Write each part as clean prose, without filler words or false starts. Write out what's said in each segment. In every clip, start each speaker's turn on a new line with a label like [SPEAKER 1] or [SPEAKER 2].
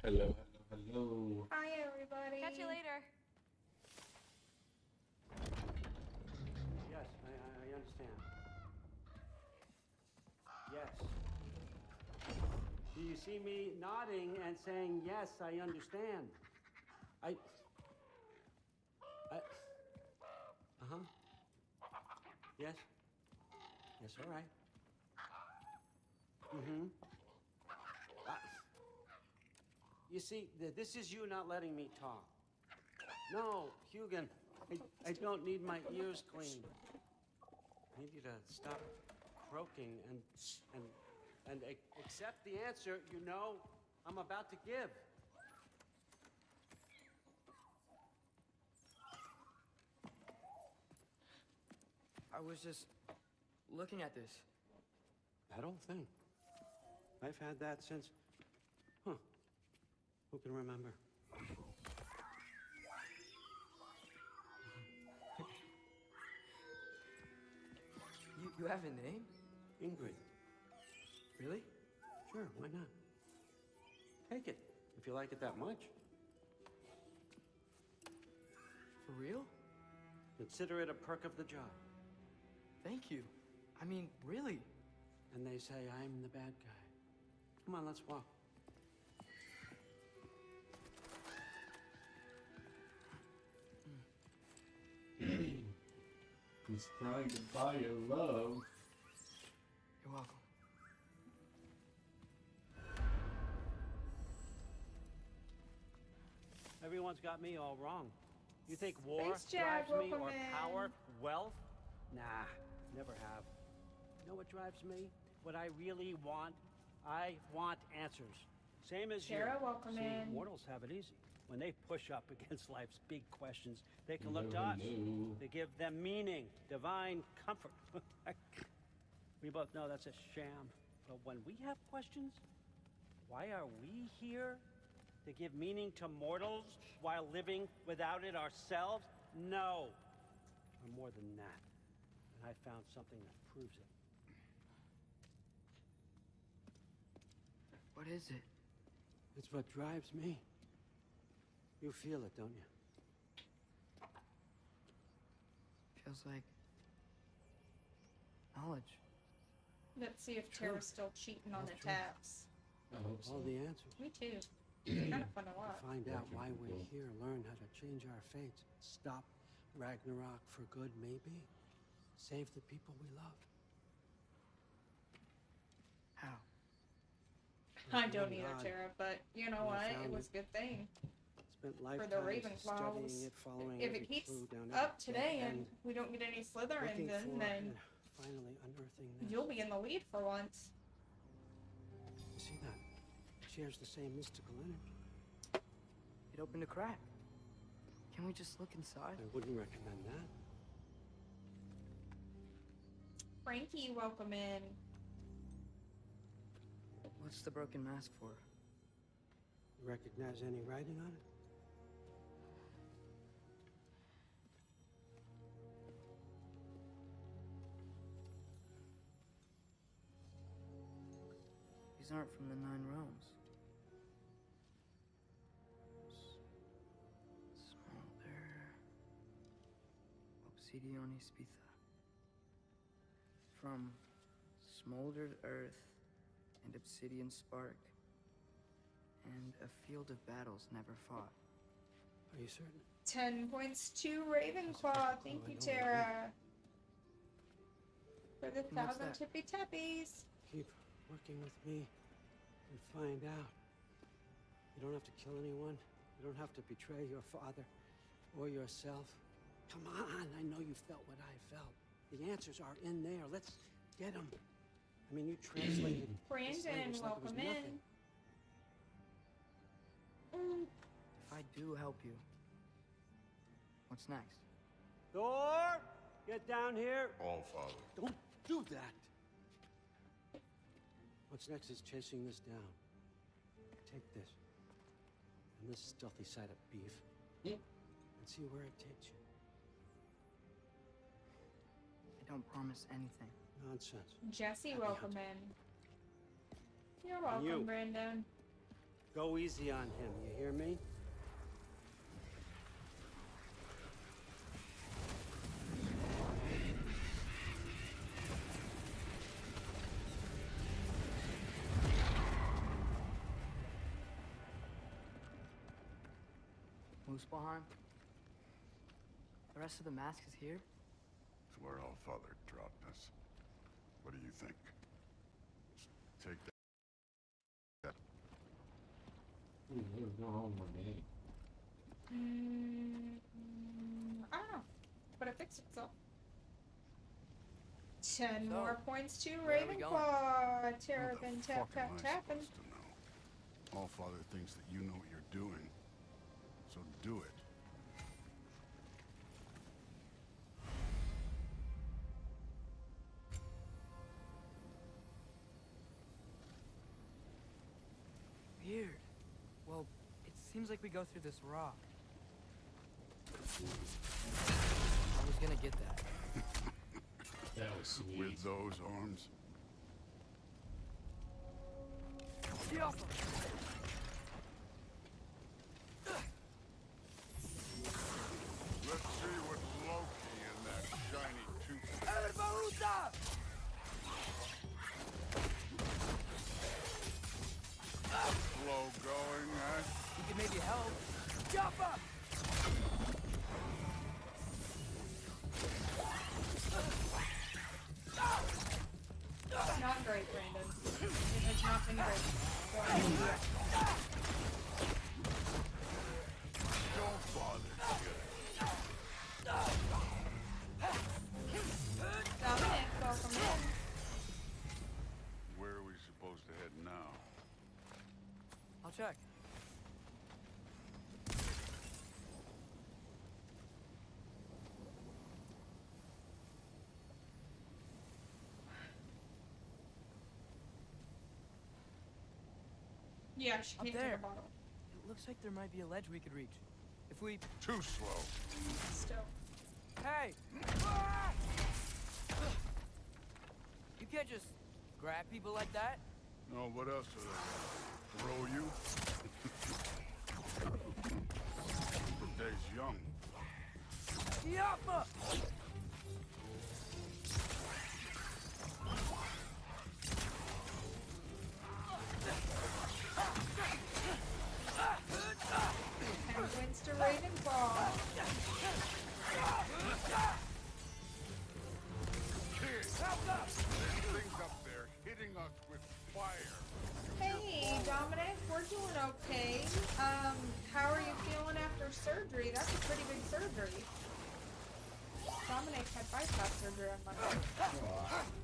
[SPEAKER 1] Hello, hello.
[SPEAKER 2] Hi, everybody.
[SPEAKER 3] Catch you later.
[SPEAKER 4] Yes, I understand. Yes. Do you see me nodding and saying, yes, I understand? Uh-huh. Yes? Yes, all right. Mm-hmm. You see, this is you not letting me talk. No, Hugin, I don't need my ears cleaned. I need you to stop croaking and accept the answer you know I'm about to give.
[SPEAKER 5] I was just looking at this.
[SPEAKER 4] That old thing. I've had that since... Who can remember?
[SPEAKER 5] You have a name?
[SPEAKER 4] Ingrid.
[SPEAKER 5] Really?
[SPEAKER 4] Sure, why not? Take it, if you like it that much.
[SPEAKER 5] For real?
[SPEAKER 4] Consider it a perk of the job.
[SPEAKER 5] Thank you. I mean, really.
[SPEAKER 4] And they say I'm the bad guy. Come on, let's walk.
[SPEAKER 1] He's trying to buy your love.
[SPEAKER 5] You're welcome.
[SPEAKER 4] Everyone's got me all wrong. You think war
[SPEAKER 2] Thanks, Jack.
[SPEAKER 4] drives me, or
[SPEAKER 2] Welcome in.
[SPEAKER 4] power, wealth? Nah, never have. You know what drives me? What I really want? I want answers. Same as you.
[SPEAKER 2] Tara, welcome
[SPEAKER 4] See,
[SPEAKER 2] in.
[SPEAKER 4] mortals have it easy. When they push up against life's big questions, they can look to
[SPEAKER 1] Never
[SPEAKER 4] us.
[SPEAKER 1] knew.
[SPEAKER 4] They give them meaning, divine comfort. We both know that's a sham. But when we have questions, why are we here? To give meaning to mortals while living without it ourselves? No. We're more than that. And I found something that proves it.
[SPEAKER 5] What is it?
[SPEAKER 4] It's what drives me. You feel it, don't you?
[SPEAKER 5] Feels like knowledge.
[SPEAKER 2] Let's see if Tara's still cheating on the
[SPEAKER 4] That's true.
[SPEAKER 2] taps.
[SPEAKER 1] I hope so.
[SPEAKER 4] All the answers.
[SPEAKER 2] Me too. It's kind of fun to
[SPEAKER 4] To
[SPEAKER 2] watch.
[SPEAKER 4] find out why we're
[SPEAKER 1] Cool.
[SPEAKER 4] here, learn how to change our fates, stop Ragnarok for good, maybe. Save the people we love.
[SPEAKER 5] How?
[SPEAKER 2] I don't
[SPEAKER 4] Thank
[SPEAKER 2] either,
[SPEAKER 4] God.
[SPEAKER 2] Tara, but you know
[SPEAKER 4] I
[SPEAKER 2] what?
[SPEAKER 4] found
[SPEAKER 2] It was
[SPEAKER 4] it.
[SPEAKER 2] a good thing.
[SPEAKER 4] Spent
[SPEAKER 2] For
[SPEAKER 4] lifetimes
[SPEAKER 2] the Ravenclaws.
[SPEAKER 4] studying it, following
[SPEAKER 2] If
[SPEAKER 4] every
[SPEAKER 2] it keeps
[SPEAKER 4] clue down
[SPEAKER 2] up
[SPEAKER 4] every
[SPEAKER 2] today
[SPEAKER 4] dead
[SPEAKER 2] and
[SPEAKER 4] end,
[SPEAKER 2] we don't get any
[SPEAKER 4] looking
[SPEAKER 2] Slytherins in,
[SPEAKER 4] for
[SPEAKER 2] then
[SPEAKER 4] and finally unearthing this.
[SPEAKER 2] you'll be in the lead for once.
[SPEAKER 4] You see that? Shares the same mystical energy.
[SPEAKER 5] It opened a crack. Can we just look inside?
[SPEAKER 4] I wouldn't recommend that.
[SPEAKER 2] Frankie, welcome in.
[SPEAKER 5] What's the broken mask for?
[SPEAKER 4] You recognize any writing on it?
[SPEAKER 5] These aren't from the Nine Realms. Smolder. Obsidione Spitha. From smoldered earth and obsidian spark. And a field of battles never fought.
[SPEAKER 4] Are you certain?
[SPEAKER 2] 10 points to Ravenclaw. Thank you, Tara. For the
[SPEAKER 5] And what's
[SPEAKER 2] 1,000
[SPEAKER 5] that?
[SPEAKER 2] tippy tappies.
[SPEAKER 4] Keep working with me and find out. You don't have to kill anyone. You don't have to betray your father or yourself. Come on, I know you felt what I felt. The answers are in there. Let's get them. I mean, you translated this
[SPEAKER 2] Brandon,
[SPEAKER 4] language like it was
[SPEAKER 2] welcome in.
[SPEAKER 4] nothing.
[SPEAKER 5] If I do help you, what's next?
[SPEAKER 4] Thor, get down here.
[SPEAKER 1] All father.
[SPEAKER 4] Don't do that. What's next is chasing this down. Take this and this stealthy side of beef and see where it takes you.
[SPEAKER 5] I don't promise anything.
[SPEAKER 4] Nonsense.
[SPEAKER 2] Jesse,
[SPEAKER 4] Happy
[SPEAKER 2] welcome
[SPEAKER 4] hunting.
[SPEAKER 2] in. You're welcome,
[SPEAKER 4] you.
[SPEAKER 2] Brandon.
[SPEAKER 4] Go easy on him, you hear me?
[SPEAKER 5] Muspelheim? The rest of the mask is here?
[SPEAKER 3] It's where Allfather dropped us. What do you think? Just take that.
[SPEAKER 1] Ooh, what is going on with my game?
[SPEAKER 2] I don't know. But it fixed itself. 10 more points to
[SPEAKER 5] where are we going?
[SPEAKER 2] Ravenclaw.
[SPEAKER 3] How
[SPEAKER 2] Terrapin,
[SPEAKER 3] the
[SPEAKER 2] tap,
[SPEAKER 3] fuck am
[SPEAKER 2] tap,
[SPEAKER 3] I
[SPEAKER 2] tapping.
[SPEAKER 3] supposed to know? Allfather thinks that you know what you're doing, so do it.
[SPEAKER 5] Weird. Well, it seems like we go through this rock. I was gonna get that.
[SPEAKER 1] That was sweet.
[SPEAKER 3] With those arms.
[SPEAKER 5] Get off him!
[SPEAKER 3] Let's see what Loki and that shiny tooth.
[SPEAKER 5] El Baruta!
[SPEAKER 3] Slow going, huh?
[SPEAKER 5] You can maybe help. Jump up!
[SPEAKER 2] Not great, Brandon. It has not been great. Go ahead.
[SPEAKER 3] Don't bother.
[SPEAKER 2] Dominic, welcome in.
[SPEAKER 3] Where are we supposed to head now?
[SPEAKER 5] I'll check.
[SPEAKER 2] Yeah, she
[SPEAKER 5] Up
[SPEAKER 2] can't
[SPEAKER 5] there.
[SPEAKER 2] take a bottle.
[SPEAKER 5] It looks like there might be a ledge we could reach. If we...
[SPEAKER 3] Too slow.
[SPEAKER 2] Still.
[SPEAKER 5] Hey! Ah! You can't just grab people like that.
[SPEAKER 3] No, what else are they? Throw you? The day's young.
[SPEAKER 5] Yappa!
[SPEAKER 2] Penguins to Ravenclaw.
[SPEAKER 3] Kids! There's things up there hitting us with fire.
[SPEAKER 2] Hey, Dominic, we're doing okay. How are you feeling after surgery? That's a pretty big surgery. Dominic had bypass surgery on Monday.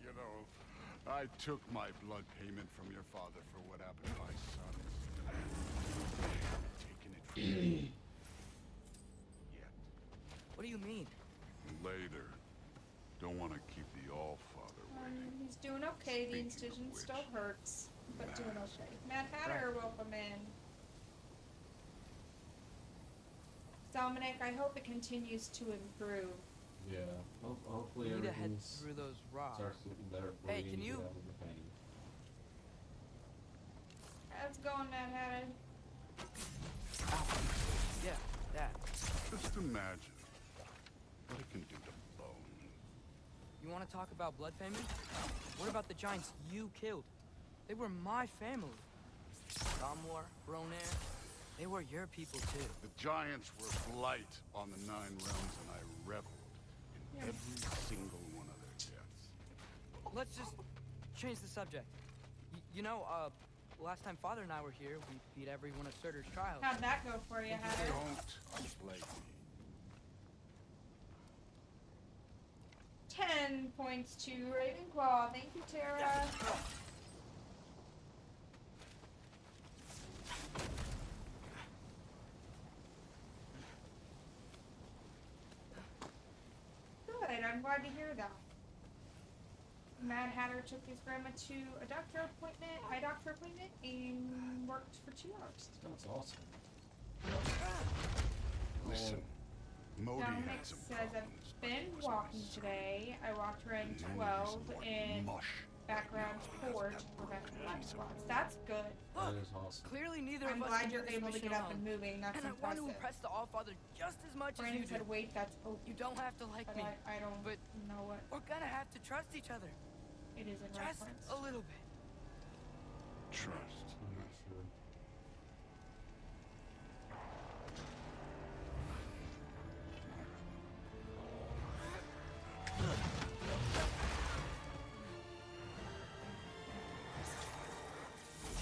[SPEAKER 3] You know, I took my blood payment from your father for what happened to my sons. I haven't taken it from me. Yet.
[SPEAKER 5] What do you mean?
[SPEAKER 3] Later. Don't want to keep the All-Father waiting.
[SPEAKER 2] He's doing okay. The
[SPEAKER 3] Speaking of
[SPEAKER 2] incision
[SPEAKER 3] which,
[SPEAKER 2] still hurts, but doing
[SPEAKER 3] mask.
[SPEAKER 2] okay. Mad Hatter, welcome in. Dominic, I hope it continues to improve.
[SPEAKER 1] Yeah. Hopefully
[SPEAKER 5] We need to head
[SPEAKER 1] everything
[SPEAKER 5] through those rocks.
[SPEAKER 1] starts looking better for
[SPEAKER 5] Hey,
[SPEAKER 1] you.
[SPEAKER 5] can
[SPEAKER 1] and
[SPEAKER 5] you-
[SPEAKER 1] get out of the pain.
[SPEAKER 2] How's it going, Mad Hatter?
[SPEAKER 5] Yeah, that.
[SPEAKER 3] Just imagine what it can do to bone.
[SPEAKER 5] You want to talk about blood payment? What about the giants you killed? They were my family. Gamor, Ronair, they were your people too.
[SPEAKER 3] The giants were blight on the 9 realms, and I reveled in every single one of their deaths.
[SPEAKER 5] Let's just change the subject. You know, last time Father and I were here, we beat every one of Surtur's trials.
[SPEAKER 2] How'd that go for you, Hatter?
[SPEAKER 3] Don't blame me.
[SPEAKER 2] 10 points to Ravenclaw. Thank you, Tara. Good, I'm glad to hear that. Mad Hatter took his grandma to a doctor appointment, eye doctor appointment, and worked for 2 hours.
[SPEAKER 1] That's awesome.
[SPEAKER 3] Listen, Modi
[SPEAKER 2] Dominic
[SPEAKER 3] had some
[SPEAKER 2] says,
[SPEAKER 3] problems,
[SPEAKER 2] I've
[SPEAKER 3] but
[SPEAKER 2] been
[SPEAKER 3] he was
[SPEAKER 2] walking
[SPEAKER 3] my son.
[SPEAKER 2] today. I walked around
[SPEAKER 3] The only
[SPEAKER 2] 12
[SPEAKER 3] reason why
[SPEAKER 2] in
[SPEAKER 3] mush
[SPEAKER 2] background
[SPEAKER 3] right now
[SPEAKER 2] four
[SPEAKER 3] has
[SPEAKER 2] to
[SPEAKER 3] that
[SPEAKER 2] prevent
[SPEAKER 3] broken
[SPEAKER 2] blood
[SPEAKER 3] piece of
[SPEAKER 2] clots. That's good.
[SPEAKER 1] That is awesome.
[SPEAKER 5] Clearly, neither
[SPEAKER 2] I'm
[SPEAKER 5] of us
[SPEAKER 2] glad
[SPEAKER 5] can do
[SPEAKER 2] you're
[SPEAKER 5] this
[SPEAKER 2] able to
[SPEAKER 5] mission
[SPEAKER 2] get up
[SPEAKER 5] alone.
[SPEAKER 2] and moving. That's
[SPEAKER 5] And I want to
[SPEAKER 2] impressive.
[SPEAKER 5] impress the Allfather just as much as
[SPEAKER 2] Brandon
[SPEAKER 5] you do.
[SPEAKER 2] said, wait, that's
[SPEAKER 5] You don't have to like
[SPEAKER 2] but
[SPEAKER 5] me,
[SPEAKER 2] I don't
[SPEAKER 5] but
[SPEAKER 2] know what
[SPEAKER 5] we're gonna have to trust each other.
[SPEAKER 2] it is in
[SPEAKER 5] Just
[SPEAKER 2] reference.
[SPEAKER 5] a little bit.
[SPEAKER 3] Trust.
[SPEAKER 1] I'm not sure.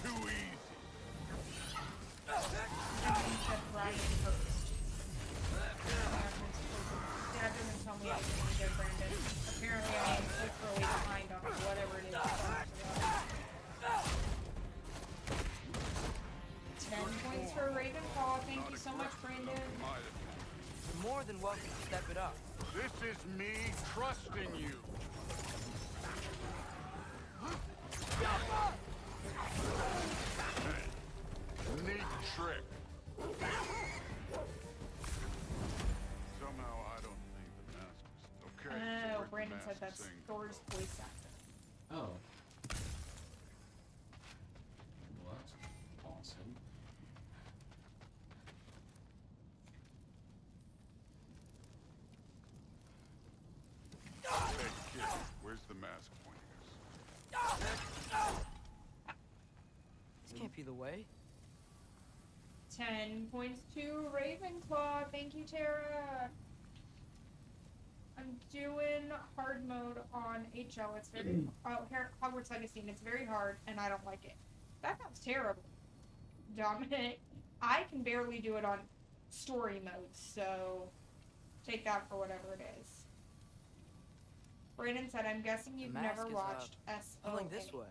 [SPEAKER 3] Too easy.
[SPEAKER 2] Brandon said Brian first. Dad doesn't tell me anything either, Brandon. Apparently I am culturally behind on whatever it is. he talks about. 10 points for Ravenclaw. Thank you so much, Brandon.
[SPEAKER 3] My opinion.
[SPEAKER 5] You're more than welcome to step it up.
[SPEAKER 3] This is me trusting you. Hey, neat trick. Somehow I don't think the mask was okay. so
[SPEAKER 2] Oh,
[SPEAKER 3] where'd the
[SPEAKER 2] Brandon
[SPEAKER 3] mask
[SPEAKER 2] said that's
[SPEAKER 3] thing
[SPEAKER 2] Thor's
[SPEAKER 3] go?
[SPEAKER 2] voice actor.
[SPEAKER 1] Oh. Well, that's awesome.
[SPEAKER 3] Hey kid, where's the mask pointing us?
[SPEAKER 5] This can't be the way.
[SPEAKER 2] 10 points to Ravenclaw. Thank you, Tara. I'm doing hard mode on HL. It's very Hogwarts Legacy, and it's very hard, and I don't like it. That sounds terrible. Dominic, I can barely do it on story mode, so take that for whatever it is. Brandon said, I'm guessing you've
[SPEAKER 5] The mask
[SPEAKER 2] never
[SPEAKER 5] is,
[SPEAKER 2] watched SOA.
[SPEAKER 5] Pulling this way.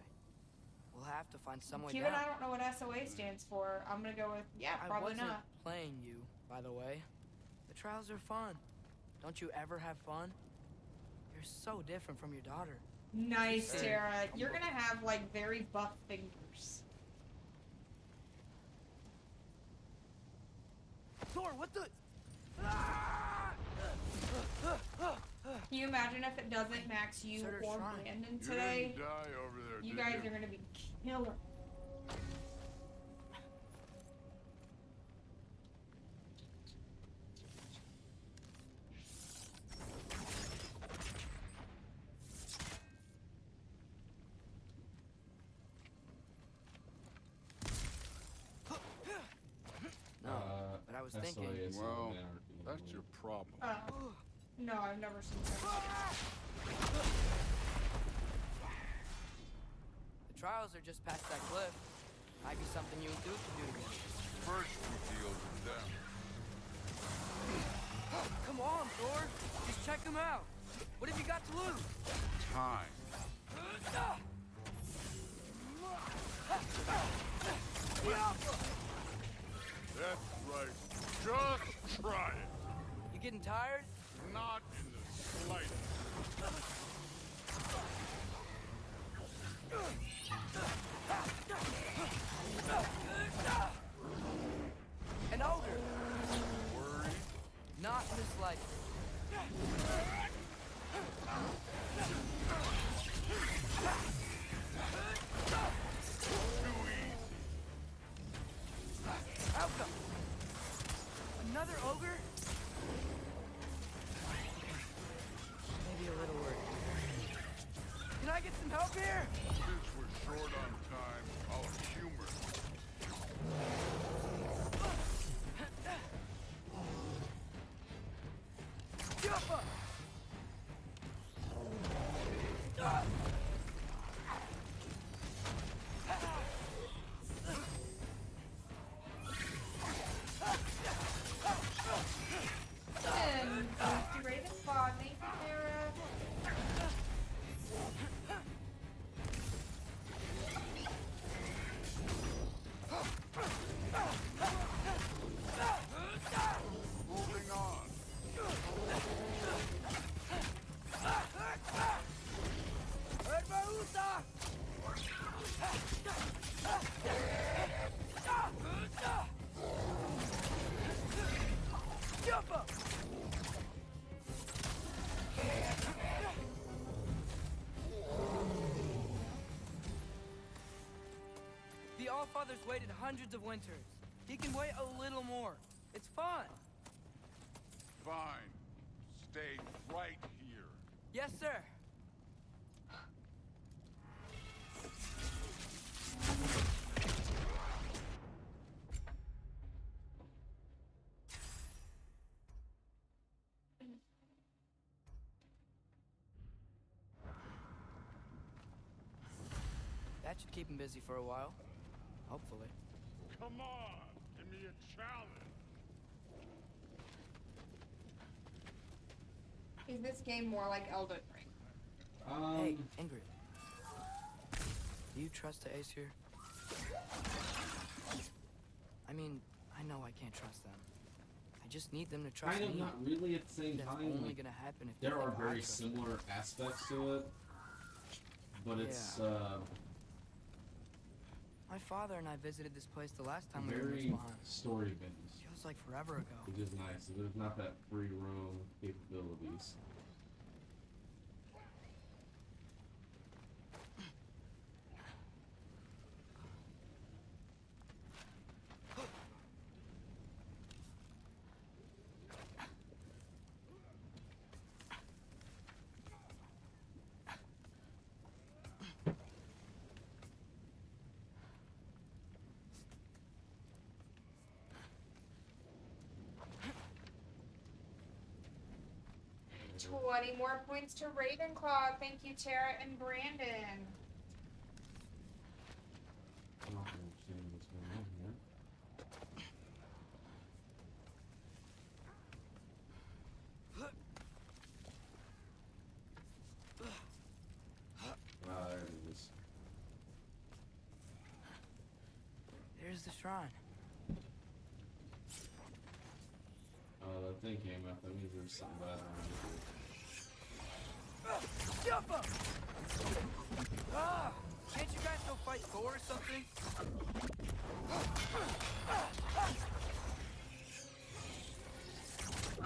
[SPEAKER 5] We'll have to find some way
[SPEAKER 2] Cuban,
[SPEAKER 5] down.
[SPEAKER 2] I don't know what SOA stands for. I'm gonna go with, yeah,
[SPEAKER 5] I
[SPEAKER 2] probably
[SPEAKER 5] wasn't
[SPEAKER 2] not.
[SPEAKER 5] playing you, by the way. The trials are fun. Don't you ever have fun? You're so different from your daughter.
[SPEAKER 2] Nice,
[SPEAKER 5] Hey,
[SPEAKER 2] Tara.
[SPEAKER 5] come
[SPEAKER 2] You're
[SPEAKER 5] on.
[SPEAKER 2] gonna have, like, very buff fingers.
[SPEAKER 5] Thor, what the?
[SPEAKER 2] Can you imagine if it doesn't max you
[SPEAKER 5] Surtur's
[SPEAKER 2] or
[SPEAKER 5] shrine.
[SPEAKER 2] Brandon
[SPEAKER 3] You
[SPEAKER 2] today?
[SPEAKER 3] didn't die over there,
[SPEAKER 2] You
[SPEAKER 3] did
[SPEAKER 2] guys
[SPEAKER 3] you?
[SPEAKER 2] are gonna be killer.
[SPEAKER 5] No, but I was
[SPEAKER 1] SOA
[SPEAKER 5] thinking.
[SPEAKER 1] is
[SPEAKER 3] Well,
[SPEAKER 1] an anarchy
[SPEAKER 3] that's
[SPEAKER 1] movie.
[SPEAKER 3] your problem.
[SPEAKER 2] No, I've never seen that.
[SPEAKER 5] The trials are just past that cliff. Might be something you and Duke can do together.
[SPEAKER 3] First we deal with them.
[SPEAKER 5] Come on, Thor. Just check him out. What have you got to lose?
[SPEAKER 3] Time. That's right. Just try it.
[SPEAKER 5] You getting tired?
[SPEAKER 3] Not in the slightest.
[SPEAKER 5] An ogre.
[SPEAKER 3] Worried?
[SPEAKER 5] Not in the slightest.
[SPEAKER 3] Too easy.
[SPEAKER 5] Outcome. Another ogre? Maybe a little worried. Can I get some help here?
[SPEAKER 3] Since we're short on time, I'll humor
[SPEAKER 5] Jump up!
[SPEAKER 2] And to Ravenclaw, thank you, Tara.
[SPEAKER 5] father's waited hundreds of winters. He can wait a little more. It's fun.
[SPEAKER 3] Fine. Stay right here.
[SPEAKER 5] Yes, sir. That should keep him busy for a while. Hopefully.
[SPEAKER 3] Come on, give me a challenge.
[SPEAKER 2] Is this game more like Elden Ring?
[SPEAKER 5] Hey, Ingrid. Do you trust the Aesir? I mean, I know I can't trust them. I just need them to trust
[SPEAKER 1] kind of
[SPEAKER 5] me.
[SPEAKER 1] not really at the same
[SPEAKER 5] That's
[SPEAKER 1] time.
[SPEAKER 5] only
[SPEAKER 1] Like,
[SPEAKER 5] gonna happen if
[SPEAKER 1] there
[SPEAKER 5] they
[SPEAKER 1] are
[SPEAKER 5] think I
[SPEAKER 1] very
[SPEAKER 5] trust them.
[SPEAKER 1] similar aspects to it, but it's
[SPEAKER 5] My father and I visited this place the last time we were
[SPEAKER 1] very
[SPEAKER 5] in Isfahan.
[SPEAKER 1] story based,
[SPEAKER 5] Feels like forever ago.
[SPEAKER 1] which is nice. There's not that free roam capabilities.
[SPEAKER 2] Cool. 20 more points to Ravenclaw. Thank you, Tara and Brandon.
[SPEAKER 1] I don't understand what's going on here. There it is.
[SPEAKER 5] There's the shrine.
[SPEAKER 1] That thing came up. That means there's something bad around here.
[SPEAKER 5] Jump up! Ah! Can't you guys go fight Thor or something?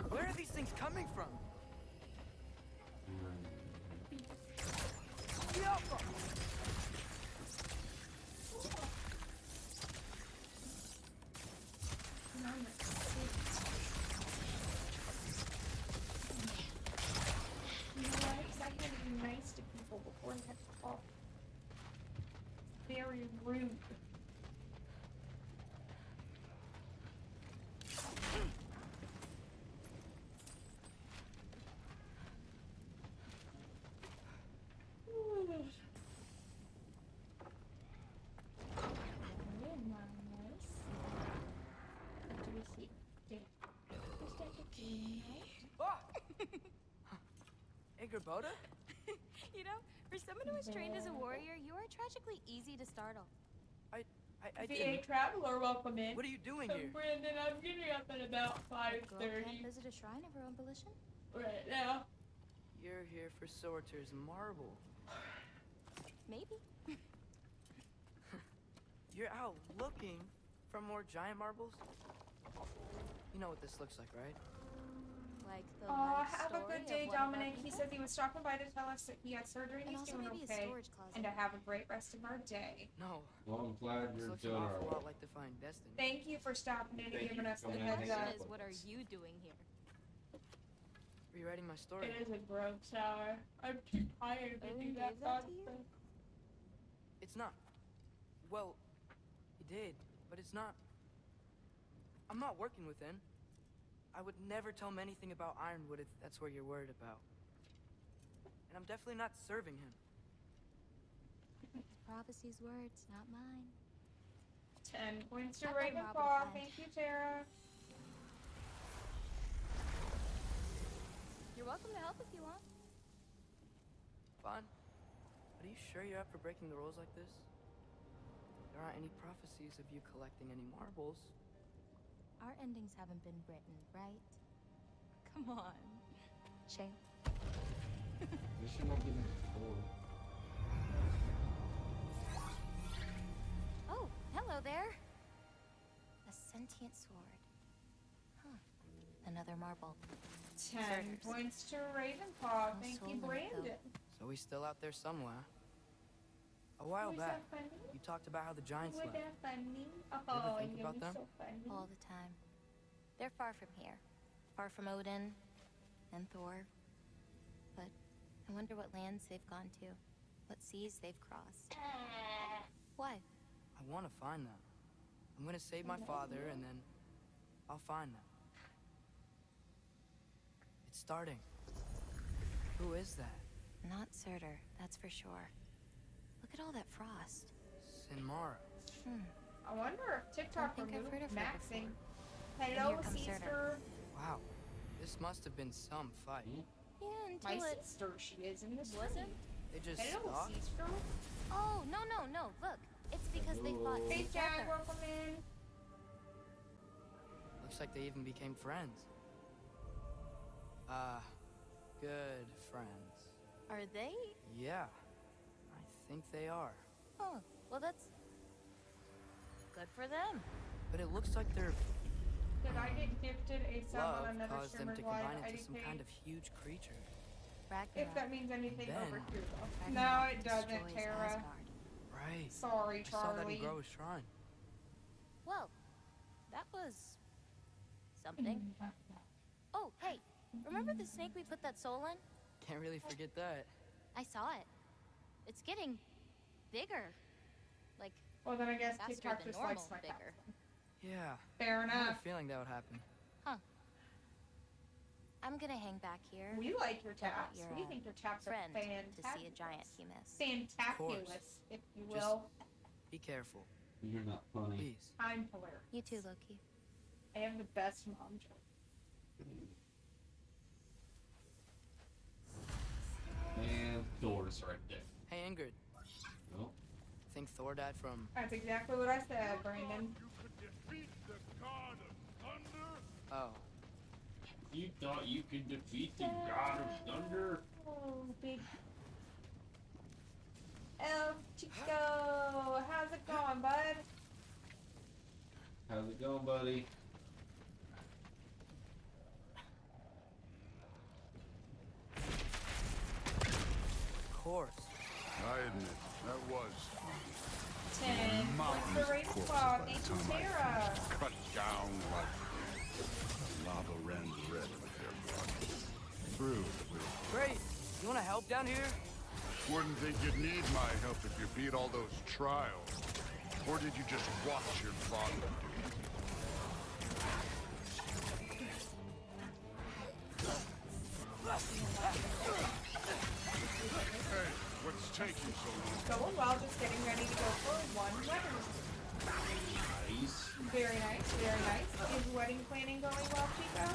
[SPEAKER 5] Where are these things coming from? Jump up!
[SPEAKER 2] You know what? Because I had to be nice to people before I had to talk. Very rude.
[SPEAKER 5] Boda?
[SPEAKER 6] You know, for someone who was trained as a warrior, you are tragically easy to startle.
[SPEAKER 5] I
[SPEAKER 2] VA
[SPEAKER 5] didn't.
[SPEAKER 2] Traveler, welcome in.
[SPEAKER 5] What are you doing here?
[SPEAKER 2] Brandon, I'm getting up at about
[SPEAKER 6] A girl
[SPEAKER 2] 5:30
[SPEAKER 6] can't visit a shrine of her own volition?
[SPEAKER 2] right now.
[SPEAKER 5] You're here for Sorter's marble.
[SPEAKER 6] Maybe.
[SPEAKER 5] You're out looking for more giant marbles? You know what this looks like, right?
[SPEAKER 6] Like the
[SPEAKER 2] Have a good day, Dominic. He said he was stopping by to tell us that he had surgery and
[SPEAKER 6] And
[SPEAKER 2] he's
[SPEAKER 6] also
[SPEAKER 2] doing
[SPEAKER 6] maybe a
[SPEAKER 2] okay.
[SPEAKER 6] storage closet.
[SPEAKER 2] And to have a great rest of our day.
[SPEAKER 5] No.
[SPEAKER 1] Well, I'm glad
[SPEAKER 5] This
[SPEAKER 1] you're
[SPEAKER 5] looks
[SPEAKER 1] doing
[SPEAKER 5] an awful
[SPEAKER 1] alright.
[SPEAKER 5] lot like Defying Destiny.
[SPEAKER 2] Thank you for stopping in and
[SPEAKER 1] Thank
[SPEAKER 2] giving
[SPEAKER 1] you
[SPEAKER 2] us
[SPEAKER 1] for
[SPEAKER 2] the
[SPEAKER 1] coming in.
[SPEAKER 2] heads
[SPEAKER 6] The
[SPEAKER 2] up.
[SPEAKER 6] question is, what are you doing here?
[SPEAKER 5] Rewriting my story.
[SPEAKER 2] It is a growth tower. I'm too tired to
[SPEAKER 6] Oh,
[SPEAKER 2] do
[SPEAKER 6] he
[SPEAKER 2] that
[SPEAKER 6] gave that to you?
[SPEAKER 2] nonsense.
[SPEAKER 5] It's not. Well, he did, but it's not. I'm not working with him. I would never tell him anything about Ironwood if that's what you're worried about. And I'm definitely not serving him.
[SPEAKER 6] It's prophecy's words, not mine.
[SPEAKER 2] 10 points to
[SPEAKER 6] I've got Rob
[SPEAKER 2] Ravenclaw.
[SPEAKER 6] to find.
[SPEAKER 2] Thank you, Tara.
[SPEAKER 6] You're welcome to help if you want.
[SPEAKER 5] Fine. But are you sure you're up for breaking the rules like this? There aren't any prophecies of you collecting any marbles.
[SPEAKER 6] Our endings haven't been written, right? Come on. Shame.
[SPEAKER 1] This should not be before.
[SPEAKER 6] Oh, hello there. A sentient sword. Huh. Another marble.
[SPEAKER 2] 10
[SPEAKER 6] Surgers.
[SPEAKER 2] points to Ravenclaw.
[SPEAKER 6] No
[SPEAKER 2] Thank
[SPEAKER 6] soul
[SPEAKER 2] you,
[SPEAKER 6] in it, though.
[SPEAKER 2] Brandon.
[SPEAKER 5] So he's still out there somewhere. A while
[SPEAKER 2] Was
[SPEAKER 5] back,
[SPEAKER 2] that funny?
[SPEAKER 5] you talked about how the giants
[SPEAKER 2] Was
[SPEAKER 5] left.
[SPEAKER 2] that funny?
[SPEAKER 5] ever
[SPEAKER 2] Oh,
[SPEAKER 5] think
[SPEAKER 2] you're
[SPEAKER 5] about them?
[SPEAKER 2] so funny.
[SPEAKER 6] All the time. They're far from here. Far from Odin and Thor. But I wonder what lands they've gone to. What seas they've crossed. What?
[SPEAKER 5] I want to find them. I'm gonna save my father, and then I'll find them. It's starting. Who is that?
[SPEAKER 6] Not Surtur, that's for sure. Look at all that frost.
[SPEAKER 5] Sinmara.
[SPEAKER 2] I wonder if TikTok
[SPEAKER 6] Don't think I've heard
[SPEAKER 2] removed
[SPEAKER 6] of her
[SPEAKER 2] maxing.
[SPEAKER 6] And
[SPEAKER 2] Hello,
[SPEAKER 6] here comes
[SPEAKER 2] sister.
[SPEAKER 6] Surtur.
[SPEAKER 5] Wow. This must have been some fight.
[SPEAKER 6] Yeah,
[SPEAKER 2] My
[SPEAKER 6] until it
[SPEAKER 2] sister, she is in this
[SPEAKER 6] wasn't.
[SPEAKER 5] They just
[SPEAKER 2] Hello,
[SPEAKER 5] stopped?
[SPEAKER 2] sister.
[SPEAKER 6] Oh, no, no, no. Look, it's because they fought
[SPEAKER 2] Hey, Jack,
[SPEAKER 6] together.
[SPEAKER 2] welcome in.
[SPEAKER 5] Looks like they even became friends. Good friends.
[SPEAKER 6] Are they?
[SPEAKER 5] Yeah. I think they are.
[SPEAKER 6] Oh, well, that's good for them.
[SPEAKER 5] But it looks like their
[SPEAKER 2] Did I get gifted a sub
[SPEAKER 5] love
[SPEAKER 2] on another
[SPEAKER 5] caused them
[SPEAKER 2] streamer's
[SPEAKER 5] to
[SPEAKER 2] live
[SPEAKER 5] combine into some
[SPEAKER 2] IDK?
[SPEAKER 5] kind of huge creature.
[SPEAKER 6] Ragnarok.
[SPEAKER 2] If that means anything
[SPEAKER 5] Ben.
[SPEAKER 2] over here, though. No,
[SPEAKER 6] Ragnarok
[SPEAKER 2] it doesn't,
[SPEAKER 6] destroys
[SPEAKER 2] Tara.
[SPEAKER 6] Asgard.
[SPEAKER 5] Right.
[SPEAKER 2] Sorry,
[SPEAKER 5] I saw that in
[SPEAKER 2] Charlie.
[SPEAKER 5] Grove's shrine.
[SPEAKER 6] Well, that was something. Oh, hey, remember the snake we put that soul in?
[SPEAKER 5] Can't really forget that.
[SPEAKER 6] I saw it. It's getting bigger. Like,
[SPEAKER 2] Well, then I guess
[SPEAKER 6] faster
[SPEAKER 2] TikTok
[SPEAKER 6] than
[SPEAKER 2] just
[SPEAKER 6] normal
[SPEAKER 2] likes my
[SPEAKER 6] bigger.
[SPEAKER 2] caption.
[SPEAKER 5] Yeah.
[SPEAKER 2] Fair
[SPEAKER 5] I had
[SPEAKER 2] enough.
[SPEAKER 5] a feeling that would happen.
[SPEAKER 6] I'm gonna hang back here.
[SPEAKER 2] We like your
[SPEAKER 6] Don't let
[SPEAKER 2] taps.
[SPEAKER 6] your,
[SPEAKER 2] We think your taps are
[SPEAKER 6] friend
[SPEAKER 2] fantastic.
[SPEAKER 6] to see a giant you miss.
[SPEAKER 2] Fantabulous, if you
[SPEAKER 5] Just-
[SPEAKER 2] will.
[SPEAKER 5] Be careful,
[SPEAKER 1] You're not funny.
[SPEAKER 5] please.
[SPEAKER 2] I'm hilarious.
[SPEAKER 6] You too, Loki.
[SPEAKER 2] I have the best mom joke.
[SPEAKER 1] And Thor's right there.
[SPEAKER 5] Hey, Ingrid.
[SPEAKER 1] Well,
[SPEAKER 5] Think Thor died from...
[SPEAKER 2] That's exactly what I said, Brandon.
[SPEAKER 3] You could defeat the god of thunder?
[SPEAKER 5] Oh.
[SPEAKER 1] you thought you could defeat the god of thunder?
[SPEAKER 2] Oh, big El Chico, how's it going, bud?
[SPEAKER 1] How's it going, buddy?
[SPEAKER 5] Of course.
[SPEAKER 3] I admit, that was fun.
[SPEAKER 2] 10 points
[SPEAKER 3] Mountains
[SPEAKER 2] for
[SPEAKER 3] of
[SPEAKER 2] Raven
[SPEAKER 3] corpses
[SPEAKER 2] Squad,
[SPEAKER 3] by the
[SPEAKER 2] Nathan
[SPEAKER 3] time I
[SPEAKER 2] Tara.
[SPEAKER 3] finished, cut down like lava ran red with their blood. Through with.
[SPEAKER 5] Great. You want to help down here?
[SPEAKER 3] Wouldn't think you'd need my help if you beat all those trials. Or did you just watch your father do it? Hey, what's taking so long?
[SPEAKER 2] Going well, just getting ready to go for one wedding.
[SPEAKER 1] Nice.
[SPEAKER 2] Very nice, very nice. Is wedding planning going well, Chico?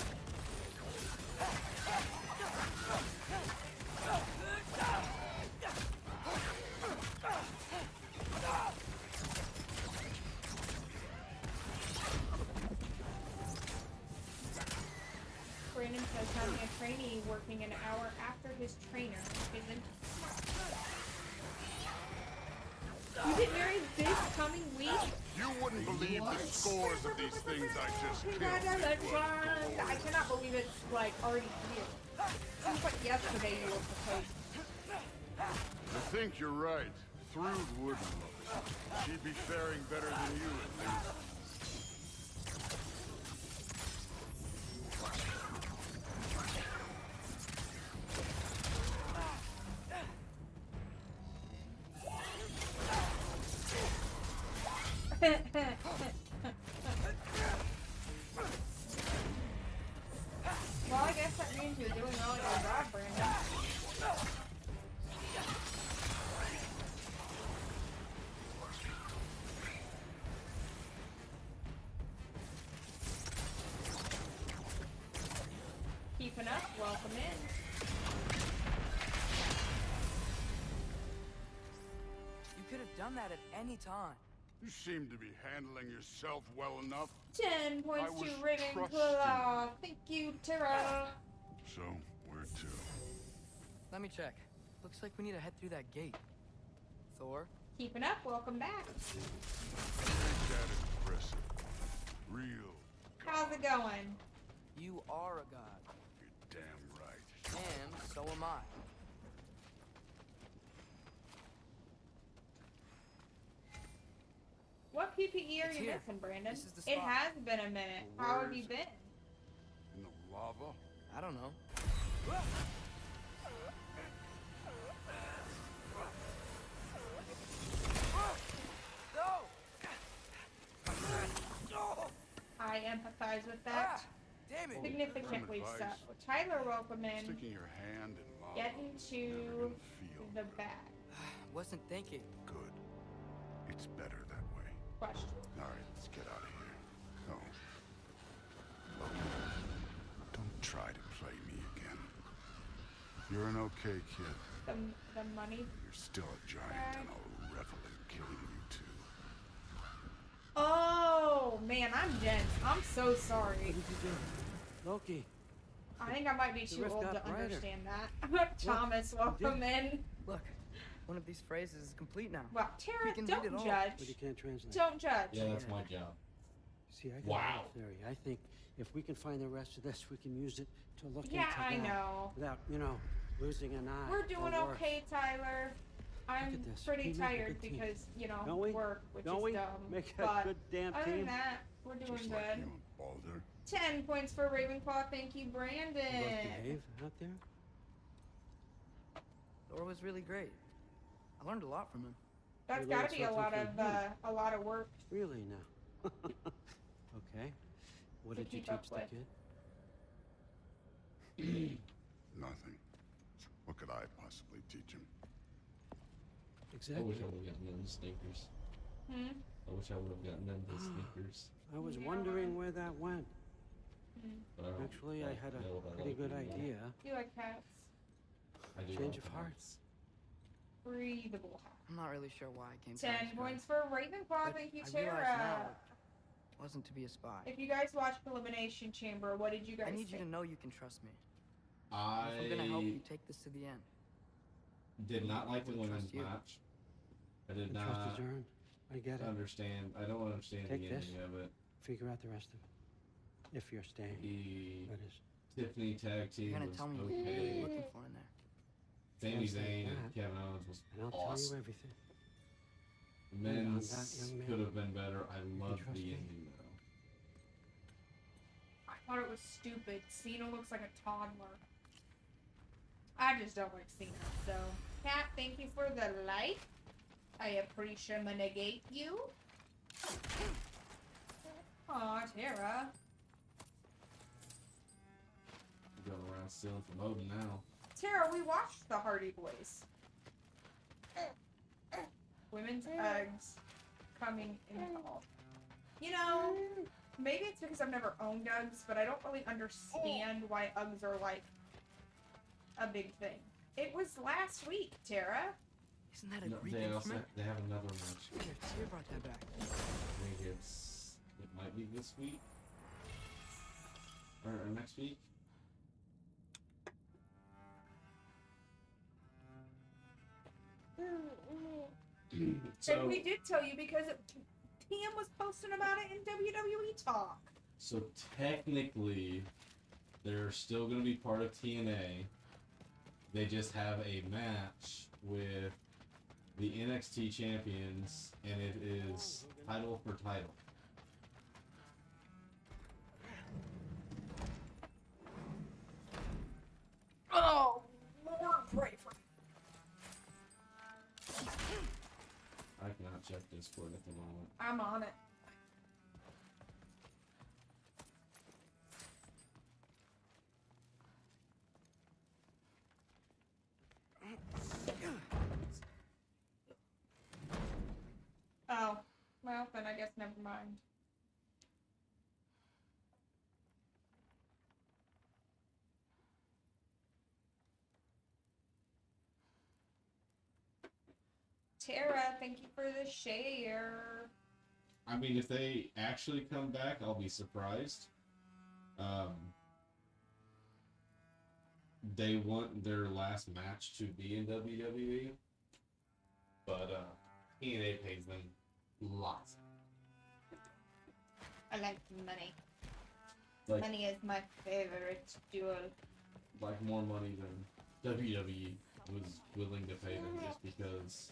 [SPEAKER 2] Brandon says having a trainee working an hour after his trainer isn't smart. You get married this coming week?
[SPEAKER 3] You wouldn't believe the scores of these things I just killed.
[SPEAKER 2] Congratulations! I cannot believe it's like already here. Seems like yesterday you were proposed.
[SPEAKER 3] I think you're right. Thrud wouldn't love it. She'd be faring better than you, at least.
[SPEAKER 2] Well, I guess that means you're doing all your job, Brandon. Keeping up, welcome in.
[SPEAKER 5] You could have done that at any time.
[SPEAKER 3] You seem to be handling yourself well enough.
[SPEAKER 2] 10 points
[SPEAKER 3] was
[SPEAKER 2] to Raven
[SPEAKER 3] trusting
[SPEAKER 2] Claw. Thank you, Tara.
[SPEAKER 3] So, where to?
[SPEAKER 5] Let me check. Looks like we need to head through that gate. Thor?
[SPEAKER 2] Keeping up, welcome back.
[SPEAKER 3] Ain't that impressive? Real.
[SPEAKER 2] How's it going?
[SPEAKER 5] You are a god.
[SPEAKER 3] You're damn right.
[SPEAKER 5] And so am I.
[SPEAKER 2] What PPE are
[SPEAKER 5] It's
[SPEAKER 2] you
[SPEAKER 5] here.
[SPEAKER 2] missing, Brandon?
[SPEAKER 5] This is the
[SPEAKER 2] It
[SPEAKER 5] spot.
[SPEAKER 2] has been a minute. How have you been?
[SPEAKER 3] In the lava?
[SPEAKER 5] I don't know.
[SPEAKER 2] I empathize with that
[SPEAKER 5] Damn it!
[SPEAKER 2] significantly so.
[SPEAKER 3] Advice.
[SPEAKER 2] Tyler, welcome in.
[SPEAKER 3] Sticking your hand in lava.
[SPEAKER 2] Get
[SPEAKER 3] is
[SPEAKER 2] into
[SPEAKER 3] never gonna feel
[SPEAKER 2] the
[SPEAKER 3] good.
[SPEAKER 2] bag.
[SPEAKER 5] Wasn't thinking.
[SPEAKER 3] Good. It's better that way.
[SPEAKER 2] Question.
[SPEAKER 3] All right, let's get out of here. Oh. Look. Don't try to play me again. You're an okay kid.
[SPEAKER 2] The money.
[SPEAKER 3] You're still a giant, and I'll revel in killing you too.
[SPEAKER 2] Oh man, I'm dense. I'm so sorry.
[SPEAKER 4] What did you do? Loki.
[SPEAKER 2] I think I might be
[SPEAKER 4] The
[SPEAKER 2] too
[SPEAKER 4] rift
[SPEAKER 2] old
[SPEAKER 4] got
[SPEAKER 2] to
[SPEAKER 4] brighter.
[SPEAKER 2] understand that. Thomas, welcome in.
[SPEAKER 5] Look, one of these phrases is complete now.
[SPEAKER 2] Wow, Tara,
[SPEAKER 5] We can do
[SPEAKER 2] don't
[SPEAKER 5] it all.
[SPEAKER 2] judge.
[SPEAKER 4] But you can't translate.
[SPEAKER 2] Don't judge.
[SPEAKER 1] Yeah, that's my job.
[SPEAKER 4] See, I got
[SPEAKER 1] Wow.
[SPEAKER 4] a theory. I think if we can find the rest of this, we can use it to look
[SPEAKER 2] Yeah,
[SPEAKER 4] into
[SPEAKER 2] I
[SPEAKER 4] that
[SPEAKER 2] know.
[SPEAKER 4] without, you know, losing an eye.
[SPEAKER 2] We're doing
[SPEAKER 4] or worse.
[SPEAKER 2] okay, Tyler. I'm
[SPEAKER 4] at this.
[SPEAKER 2] pretty
[SPEAKER 4] We make a
[SPEAKER 2] tired
[SPEAKER 4] good team.
[SPEAKER 2] because, you know,
[SPEAKER 4] Don't we?
[SPEAKER 2] work, which
[SPEAKER 4] Don't
[SPEAKER 2] is
[SPEAKER 4] we?
[SPEAKER 2] dumb.
[SPEAKER 4] Make a
[SPEAKER 2] but
[SPEAKER 4] good damn
[SPEAKER 2] other
[SPEAKER 4] team.
[SPEAKER 2] than that, we're doing
[SPEAKER 3] Just
[SPEAKER 2] good.
[SPEAKER 3] like you, Balder.
[SPEAKER 2] 10 points for Ravenclaw. Thank you,
[SPEAKER 4] You both
[SPEAKER 2] Brandon.
[SPEAKER 4] behave out there?
[SPEAKER 5] Thor was really great. I learned a lot from him.
[SPEAKER 2] That's
[SPEAKER 4] You
[SPEAKER 2] got
[SPEAKER 4] learned
[SPEAKER 2] to be a
[SPEAKER 4] something
[SPEAKER 2] lot
[SPEAKER 4] from
[SPEAKER 2] of
[SPEAKER 4] him.
[SPEAKER 2] a lot of work.
[SPEAKER 4] Really now? Okay. What
[SPEAKER 2] To
[SPEAKER 4] did you
[SPEAKER 2] keep up
[SPEAKER 4] teach the
[SPEAKER 2] with.
[SPEAKER 4] kid?
[SPEAKER 3] Nothing. What could I possibly teach him?
[SPEAKER 1] I
[SPEAKER 4] Exactly.
[SPEAKER 1] wish I would have gotten them sneakers. I wish I would have gotten them the sneakers.
[SPEAKER 4] I was wondering where that went.
[SPEAKER 1] But I don't,
[SPEAKER 4] Actually, I
[SPEAKER 1] like,
[SPEAKER 4] had a
[SPEAKER 1] know what I
[SPEAKER 4] pretty
[SPEAKER 1] like
[SPEAKER 4] good
[SPEAKER 1] anymore.
[SPEAKER 4] idea.
[SPEAKER 2] You like cats?
[SPEAKER 1] I do
[SPEAKER 4] Change
[SPEAKER 1] like
[SPEAKER 4] of hearts.
[SPEAKER 2] Breathable hat.
[SPEAKER 5] I'm not really sure why I came to
[SPEAKER 2] 10
[SPEAKER 5] this
[SPEAKER 2] points
[SPEAKER 5] guy,
[SPEAKER 2] for Ravenclaw.
[SPEAKER 5] but
[SPEAKER 2] Thank you,
[SPEAKER 5] I realize now
[SPEAKER 2] Tara.
[SPEAKER 5] it wasn't to be a spy.
[SPEAKER 2] If you guys watched Elimination Chamber, what did you guys
[SPEAKER 5] I need you
[SPEAKER 2] think?
[SPEAKER 5] to know you can trust me.
[SPEAKER 1] I
[SPEAKER 5] If I'm gonna help you take this to the end.
[SPEAKER 1] did not like the
[SPEAKER 5] I would
[SPEAKER 1] women's
[SPEAKER 5] trust you.
[SPEAKER 1] match. I did
[SPEAKER 4] The trust
[SPEAKER 1] not
[SPEAKER 4] is earned. I get it.
[SPEAKER 1] understand. I don't understand
[SPEAKER 4] Take
[SPEAKER 1] the
[SPEAKER 4] this.
[SPEAKER 1] ending of it.
[SPEAKER 4] Figure out the rest of it. If you're staying.
[SPEAKER 1] The
[SPEAKER 4] That is.
[SPEAKER 1] Tiffany tag team
[SPEAKER 5] You're gonna
[SPEAKER 1] was
[SPEAKER 5] tell me what
[SPEAKER 1] okay.
[SPEAKER 5] you're looking for in there.
[SPEAKER 1] Sami
[SPEAKER 4] Translate
[SPEAKER 1] Zayn and
[SPEAKER 4] that,
[SPEAKER 1] Kevin Owens was
[SPEAKER 4] And I'll tell you
[SPEAKER 1] awesome.
[SPEAKER 4] everything.
[SPEAKER 1] The
[SPEAKER 4] And on
[SPEAKER 1] men's
[SPEAKER 4] that, young man,
[SPEAKER 1] could have been better. I love
[SPEAKER 4] trust
[SPEAKER 1] the
[SPEAKER 4] me.
[SPEAKER 1] ending though.
[SPEAKER 2] I thought it was stupid. Cena looks like a toddler. I just don't like Cena, so. Cat, thank you for the like. I appreciate you. Aw, Tara.
[SPEAKER 1] Going around stealing from Odin now.
[SPEAKER 2] Tara, we watched the Hardy Boys. Women's Uggs coming in fall. You know, maybe it's because I've never owned Uggs, but I don't really understand why Uggs are like a big thing. It was last week, Tara.
[SPEAKER 5] Isn't that a
[SPEAKER 1] No,
[SPEAKER 5] Greek
[SPEAKER 1] they also
[SPEAKER 5] instrument?
[SPEAKER 1] they have another match.
[SPEAKER 5] Here, Tyr brought that back.
[SPEAKER 1] I think it might be this week or next week. So
[SPEAKER 2] And we did tell you because TM was posting about it in WWE Talk.
[SPEAKER 1] so technically, they're still going to be part of TNA. They just have a match with the NXT champions, and it is title for title.
[SPEAKER 2] Oh, Lord, pray for me.
[SPEAKER 1] I cannot check Discord at the moment.
[SPEAKER 2] I'm on it. Oh, well, then I guess never mind. Tara, thank you for the share.
[SPEAKER 1] I mean, if they actually come back, I'll be surprised. They want their last match to be in WWE, but TNA pays them lots.
[SPEAKER 2] I like money.
[SPEAKER 1] Like,
[SPEAKER 2] Money is my favorite jewel.
[SPEAKER 1] like more money than WWE was willing to pay them just because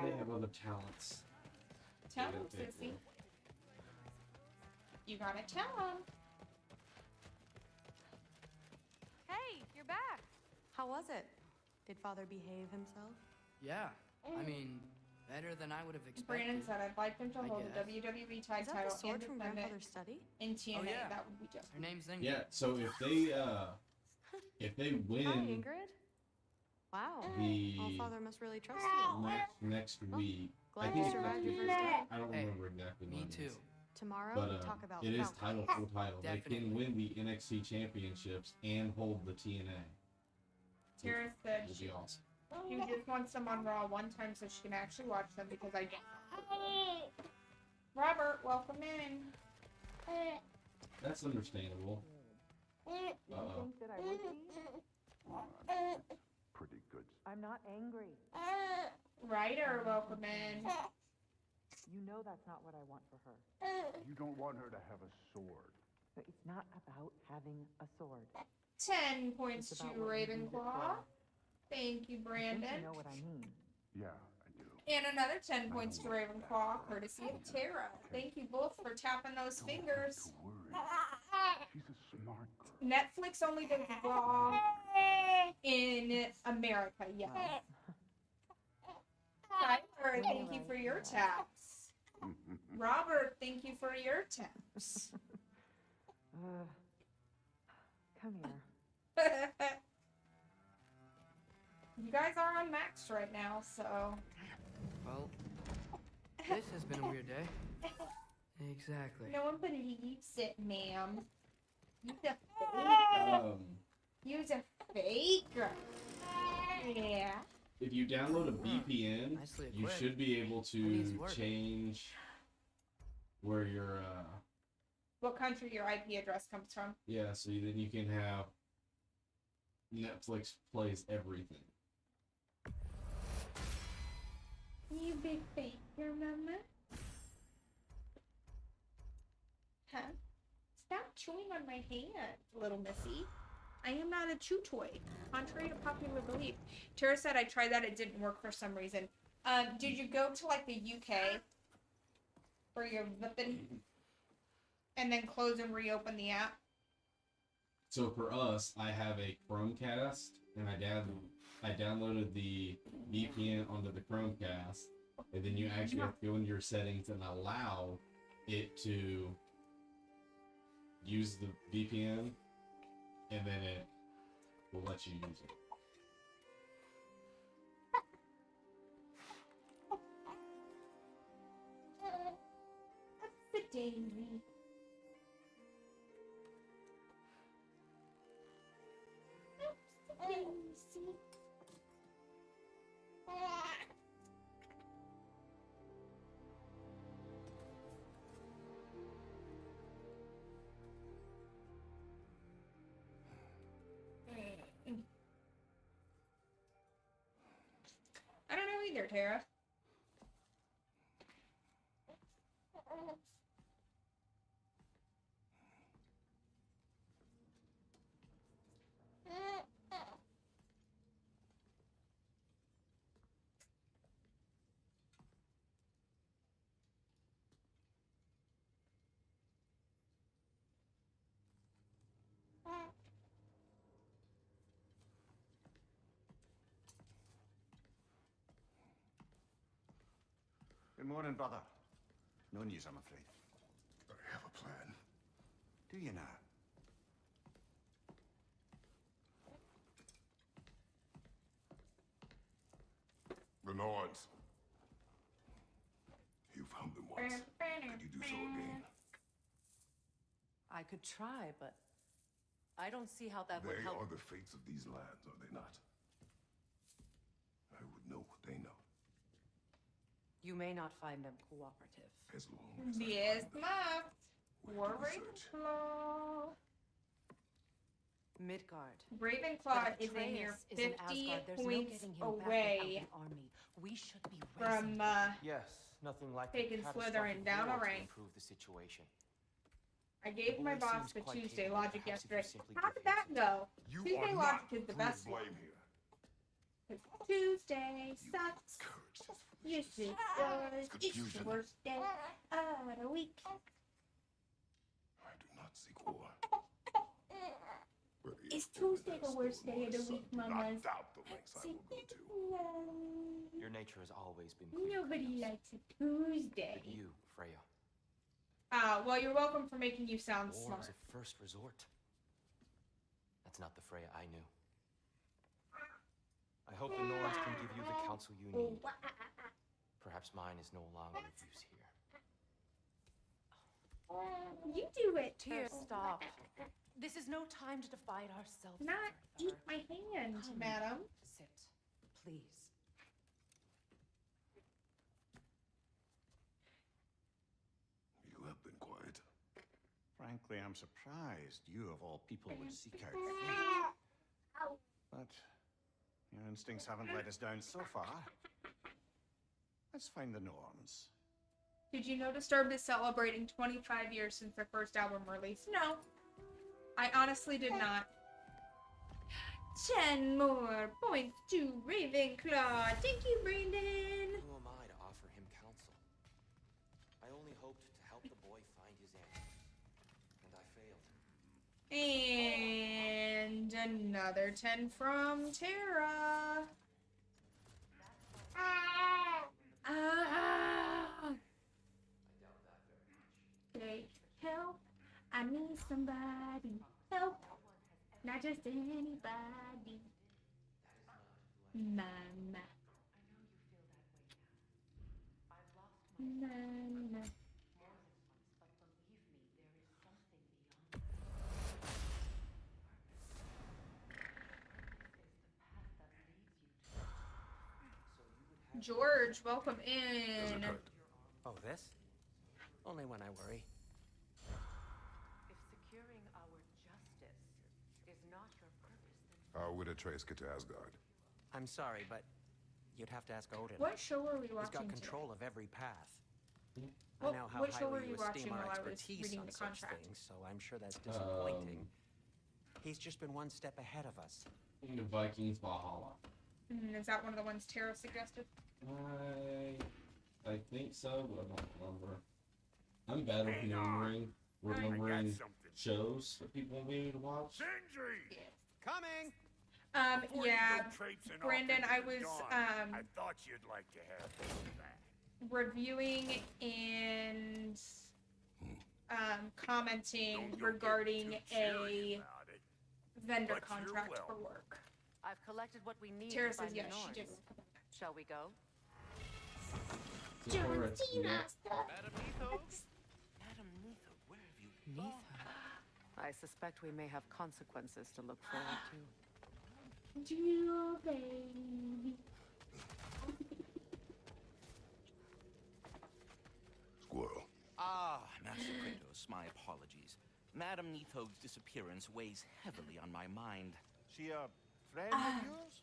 [SPEAKER 1] they have other talents.
[SPEAKER 2] Tell
[SPEAKER 1] They
[SPEAKER 2] him,
[SPEAKER 1] gotta pay for
[SPEAKER 2] sissy.
[SPEAKER 1] it.
[SPEAKER 2] You gotta tell him.
[SPEAKER 7] Hey, you're back. How was it? Did Father behave himself?
[SPEAKER 5] Yeah, I mean, better than I would have expected.
[SPEAKER 2] Brandon said I'd like them to
[SPEAKER 5] I
[SPEAKER 2] hold the
[SPEAKER 5] guess.
[SPEAKER 2] WWE tag
[SPEAKER 7] Is that
[SPEAKER 2] title
[SPEAKER 7] the sword
[SPEAKER 2] and
[SPEAKER 7] from
[SPEAKER 2] defend it
[SPEAKER 7] Grandfather's study?
[SPEAKER 2] in TNA.
[SPEAKER 5] Oh, yeah.
[SPEAKER 2] That would be just.
[SPEAKER 5] Her name's Ingrid.
[SPEAKER 1] Yeah, so if they
[SPEAKER 7] Hi,
[SPEAKER 1] win
[SPEAKER 7] Ingrid. Wow. All
[SPEAKER 1] the
[SPEAKER 7] Father must really trust you.
[SPEAKER 1] next week, I
[SPEAKER 7] Glad
[SPEAKER 1] think
[SPEAKER 7] you
[SPEAKER 1] it's
[SPEAKER 7] survived your
[SPEAKER 1] next
[SPEAKER 7] first
[SPEAKER 1] week.
[SPEAKER 7] day.
[SPEAKER 1] I don't
[SPEAKER 5] Hey,
[SPEAKER 1] remember exactly
[SPEAKER 5] Me
[SPEAKER 1] when it
[SPEAKER 5] too.
[SPEAKER 1] is.
[SPEAKER 7] Tomorrow
[SPEAKER 1] But
[SPEAKER 7] we talk about
[SPEAKER 1] it is
[SPEAKER 7] Falcon.
[SPEAKER 1] title full title. They
[SPEAKER 5] Definitely.
[SPEAKER 1] can win the NXT championships and hold the TNA.
[SPEAKER 2] Tara said
[SPEAKER 1] Would
[SPEAKER 2] she
[SPEAKER 1] be awesome.
[SPEAKER 2] just wants them on Raw one time so she can actually watch them because I don't. Robert, welcome in.
[SPEAKER 1] That's understandable. Uh-oh.
[SPEAKER 7] that I would be?
[SPEAKER 3] Pretty good.
[SPEAKER 7] I'm not angry.
[SPEAKER 2] Ryder, welcome in.
[SPEAKER 8] You know that's not what I want for her.
[SPEAKER 3] You don't want her to have a sword.
[SPEAKER 8] But it's not about having a sword.
[SPEAKER 2] 10 points
[SPEAKER 8] It's
[SPEAKER 2] to
[SPEAKER 8] about what you use it
[SPEAKER 2] Ravenclaw.
[SPEAKER 8] for.
[SPEAKER 2] Thank you,
[SPEAKER 8] I think
[SPEAKER 2] Brandon.
[SPEAKER 8] you know what I mean.
[SPEAKER 3] Yeah, I do.
[SPEAKER 2] And another 10 points to Ravenclaw, courtesy of Tara. Thank you both for tapping those fingers.
[SPEAKER 3] To worry. She's a smart girl.
[SPEAKER 2] Netflix only does Raw in America, yes. Tyler, thank you for your taps. Robert, thank you for your taps.
[SPEAKER 8] Come here.
[SPEAKER 2] You guys are on max right now, so.
[SPEAKER 5] Well, this has been a weird day. Exactly.
[SPEAKER 2] No one believes it, ma'am. You's a faker. You's a faker. Yeah.
[SPEAKER 1] If you download a VPN,
[SPEAKER 5] Nicely
[SPEAKER 1] you
[SPEAKER 5] equipped.
[SPEAKER 1] should be able
[SPEAKER 5] That needs
[SPEAKER 1] to
[SPEAKER 5] work.
[SPEAKER 1] change where your
[SPEAKER 2] What country your IP address comes from?
[SPEAKER 1] yeah, so then you can have Netflix plays everything.
[SPEAKER 2] You big faker, mama. Huh? Stop chewing on my hand, little missy. I am not a chew toy, contrary to popular belief. Tara said I tried that, it didn't work for some reason. Did you go to like the UK for your Vipin and then close and reopen the app?
[SPEAKER 1] So for us, I have a Chromecast, and I downloaded the VPN onto the Chromecast, and then you actually have to go into your settings and allow it to use the VPN, and then it will let you use it.
[SPEAKER 2] The daisy. Daisy. I don't know either, Tara.
[SPEAKER 9] Good morning, brother. No news, I'm afraid.
[SPEAKER 3] I have a plan.
[SPEAKER 9] Do you now?
[SPEAKER 3] The Nords. You found them once. Could you do so again?
[SPEAKER 10] I could try, but I don't see how that would
[SPEAKER 3] They
[SPEAKER 10] help.
[SPEAKER 3] are the fates of these lands, are they not? I would know what they know,
[SPEAKER 10] You may not find them cooperative.
[SPEAKER 3] as long as
[SPEAKER 2] Yes,
[SPEAKER 3] I find them.
[SPEAKER 2] ma.
[SPEAKER 3] Where to
[SPEAKER 2] Ravenclaw.
[SPEAKER 3] research.
[SPEAKER 10] Midgard.
[SPEAKER 2] Ravenclaw
[SPEAKER 10] But if
[SPEAKER 2] is a mere
[SPEAKER 10] Atreus is in
[SPEAKER 2] 50
[SPEAKER 10] Asgard, there's no
[SPEAKER 2] points
[SPEAKER 10] getting him back
[SPEAKER 2] away
[SPEAKER 10] without the army. We should be
[SPEAKER 2] from
[SPEAKER 10] racing.
[SPEAKER 11] Yes, nothing like
[SPEAKER 2] taking
[SPEAKER 11] a
[SPEAKER 2] Slytherin
[SPEAKER 11] catastrophic
[SPEAKER 2] down a
[SPEAKER 11] war to
[SPEAKER 2] rank.
[SPEAKER 11] improve the situation.
[SPEAKER 2] I gave
[SPEAKER 11] The
[SPEAKER 2] my
[SPEAKER 11] boy
[SPEAKER 2] boss
[SPEAKER 11] seems
[SPEAKER 2] the
[SPEAKER 11] quite
[SPEAKER 2] Tuesday
[SPEAKER 11] capable,
[SPEAKER 2] logic
[SPEAKER 11] perhaps if you
[SPEAKER 2] yesterday.
[SPEAKER 11] simply
[SPEAKER 2] How
[SPEAKER 11] give
[SPEAKER 2] did
[SPEAKER 11] him
[SPEAKER 2] that
[SPEAKER 11] some
[SPEAKER 2] go?
[SPEAKER 3] You
[SPEAKER 2] Tuesday
[SPEAKER 3] are
[SPEAKER 2] logic
[SPEAKER 3] not
[SPEAKER 2] is the
[SPEAKER 3] to
[SPEAKER 2] best
[SPEAKER 3] blame
[SPEAKER 2] one.
[SPEAKER 3] here.
[SPEAKER 2] 'Cause Tuesday sucks. Yes, it does. It's the worst day of the week.
[SPEAKER 3] I do not seek war.
[SPEAKER 2] Is Tuesday the worst day of the week, mamas?
[SPEAKER 3] Doubt the lengths I will go to.
[SPEAKER 11] Your nature has always been clear.
[SPEAKER 2] Nobody likes a Tuesday.
[SPEAKER 11] But you, Freya.
[SPEAKER 2] Well, you're welcome for making you sound
[SPEAKER 11] War
[SPEAKER 2] smart.
[SPEAKER 11] is a first resort. That's not the Freya I knew. I hope the Norns can give you the counsel you need. Perhaps mine is no longer of use here.
[SPEAKER 2] You do it,
[SPEAKER 7] Here,
[SPEAKER 2] too.
[SPEAKER 7] stop. This is no time to divide ourselves.
[SPEAKER 2] Not
[SPEAKER 7] further.
[SPEAKER 2] eat my hand,
[SPEAKER 7] Come.
[SPEAKER 2] madam.
[SPEAKER 7] Sit, please.
[SPEAKER 3] You have been quiet.
[SPEAKER 9] Frankly, I'm surprised you, of all people, would seek out fate. But your instincts haven't let us down so far. Let's find the Norns.
[SPEAKER 2] Did you know Disturbed is celebrating 25 years since their first album release? No. I honestly did not. 10 more points to Ravenclaw. Thank you, Brandon.
[SPEAKER 11] Who am I to offer him counsel? I only hoped to help the boy find his answer. And I failed.
[SPEAKER 2] And another 10 from Tara. Say, help, I need somebody. Help, not just anybody. Mama. Nana. George, welcome in.
[SPEAKER 11] Oh, this? Only when I worry.
[SPEAKER 10] If securing our justice is not your purpose, then
[SPEAKER 3] How would Atreus get to Asgard?
[SPEAKER 11] I'm sorry, but you'd have to ask Odin.
[SPEAKER 2] What show are we
[SPEAKER 11] He's
[SPEAKER 2] watching
[SPEAKER 11] got
[SPEAKER 2] today?
[SPEAKER 11] control of every path.
[SPEAKER 2] Well,
[SPEAKER 11] I know how
[SPEAKER 2] what show were
[SPEAKER 11] highly
[SPEAKER 2] you
[SPEAKER 11] you esteem
[SPEAKER 2] watching
[SPEAKER 11] our
[SPEAKER 2] while I was
[SPEAKER 11] expertise
[SPEAKER 2] reading
[SPEAKER 11] on
[SPEAKER 2] the
[SPEAKER 11] such
[SPEAKER 2] contract?
[SPEAKER 11] things, so I'm sure that's disappointing. He's just been one step ahead of us.
[SPEAKER 1] The Vikings Valhalla.
[SPEAKER 2] Is that one of the ones Tara suggested?
[SPEAKER 1] I think so, but I don't remember. I'm bad with remembering shows that people want me to watch.
[SPEAKER 3] Sindri!
[SPEAKER 11] Coming!
[SPEAKER 2] Yeah, Brandon, I was,
[SPEAKER 3] I thought you'd like to have that.
[SPEAKER 2] reviewing and, commenting regarding a vendor
[SPEAKER 3] But you're
[SPEAKER 2] contract for
[SPEAKER 3] welcome.
[SPEAKER 2] work.
[SPEAKER 10] I've collected what we need
[SPEAKER 2] Tara
[SPEAKER 10] to
[SPEAKER 2] says
[SPEAKER 10] find
[SPEAKER 2] yes,
[SPEAKER 10] the
[SPEAKER 2] she
[SPEAKER 10] Norns.
[SPEAKER 2] did.
[SPEAKER 10] Shall we go?
[SPEAKER 1] John Cena.
[SPEAKER 12] Madam Neatho? Madam Neatho, where have you gone?
[SPEAKER 10] I suspect we may have consequences to look forward to.
[SPEAKER 2] Dear baby.
[SPEAKER 3] Squirrel.
[SPEAKER 12] Ah, Master Kratos, my apologies. Madam Neatho's disappearance weighs heavily on my mind.
[SPEAKER 9] She a friend of yours?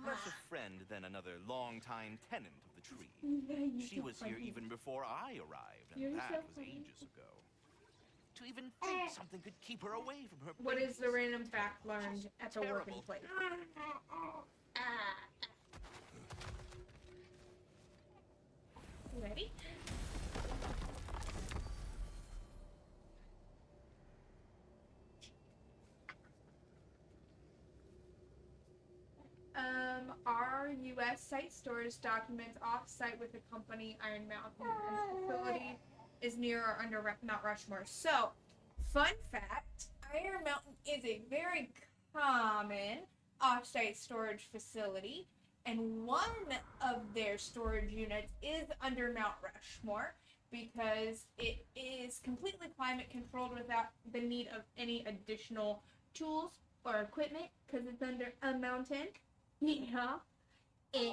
[SPEAKER 12] Less a friend than another long-time tenant of the tree. She was here even before I arrived, and
[SPEAKER 2] You're
[SPEAKER 12] that
[SPEAKER 2] so
[SPEAKER 12] was
[SPEAKER 2] funny.
[SPEAKER 12] ages ago. To even think something could keep her away from her
[SPEAKER 2] What is the
[SPEAKER 12] babies.
[SPEAKER 2] random fact learned at the working
[SPEAKER 12] Terrible.
[SPEAKER 2] place? Ready? Our U.S. site stores documents off-site with the company Iron Mountain, and the facility is near or under Mount Rushmore. So, fun fact, Iron Mountain is a very common off-site storage facility, and one of their storage units is under Mount Rushmore because it is completely climate controlled without the need of any additional tools or equipment because it's under a mountain. Yeah. And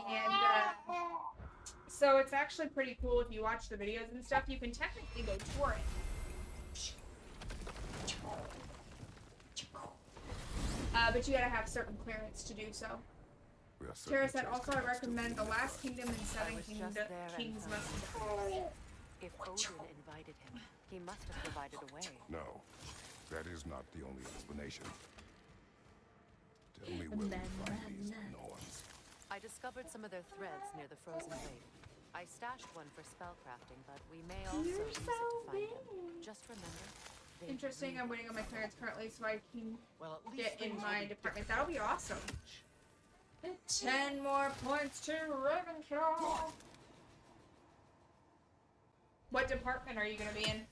[SPEAKER 2] so it's actually pretty cool if you watch the videos and stuff. You can technically go tour it. But you gotta have certain clearance to do so.
[SPEAKER 3] We are
[SPEAKER 2] Tara
[SPEAKER 3] certain
[SPEAKER 2] said,
[SPEAKER 3] Atreus
[SPEAKER 2] also
[SPEAKER 3] could
[SPEAKER 2] I
[SPEAKER 3] have stood
[SPEAKER 2] recommend The
[SPEAKER 3] in
[SPEAKER 2] Last
[SPEAKER 3] that.
[SPEAKER 2] Kingdom and Seven
[SPEAKER 10] was just
[SPEAKER 2] Kingdoms.
[SPEAKER 10] there and
[SPEAKER 2] Kings
[SPEAKER 10] found
[SPEAKER 2] must
[SPEAKER 10] it. If Odin invited him, he must have provided a way.
[SPEAKER 3] No, that is not the only explanation. Tell me where we find these Norns.
[SPEAKER 10] I discovered some of their threads near the frozen lake. I stashed one for spellcrafting, but we may also
[SPEAKER 2] You're
[SPEAKER 10] use
[SPEAKER 2] so
[SPEAKER 10] it to find them.
[SPEAKER 2] weird.
[SPEAKER 10] Just remember, they
[SPEAKER 2] Interesting. I'm waiting on my clearance currently so I can
[SPEAKER 11] Well, at least
[SPEAKER 2] get in
[SPEAKER 11] things
[SPEAKER 2] my
[SPEAKER 11] will be
[SPEAKER 2] department.
[SPEAKER 11] different.
[SPEAKER 2] That'll be awesome. 10 more points to Ravenclaw. What department are you going to be in?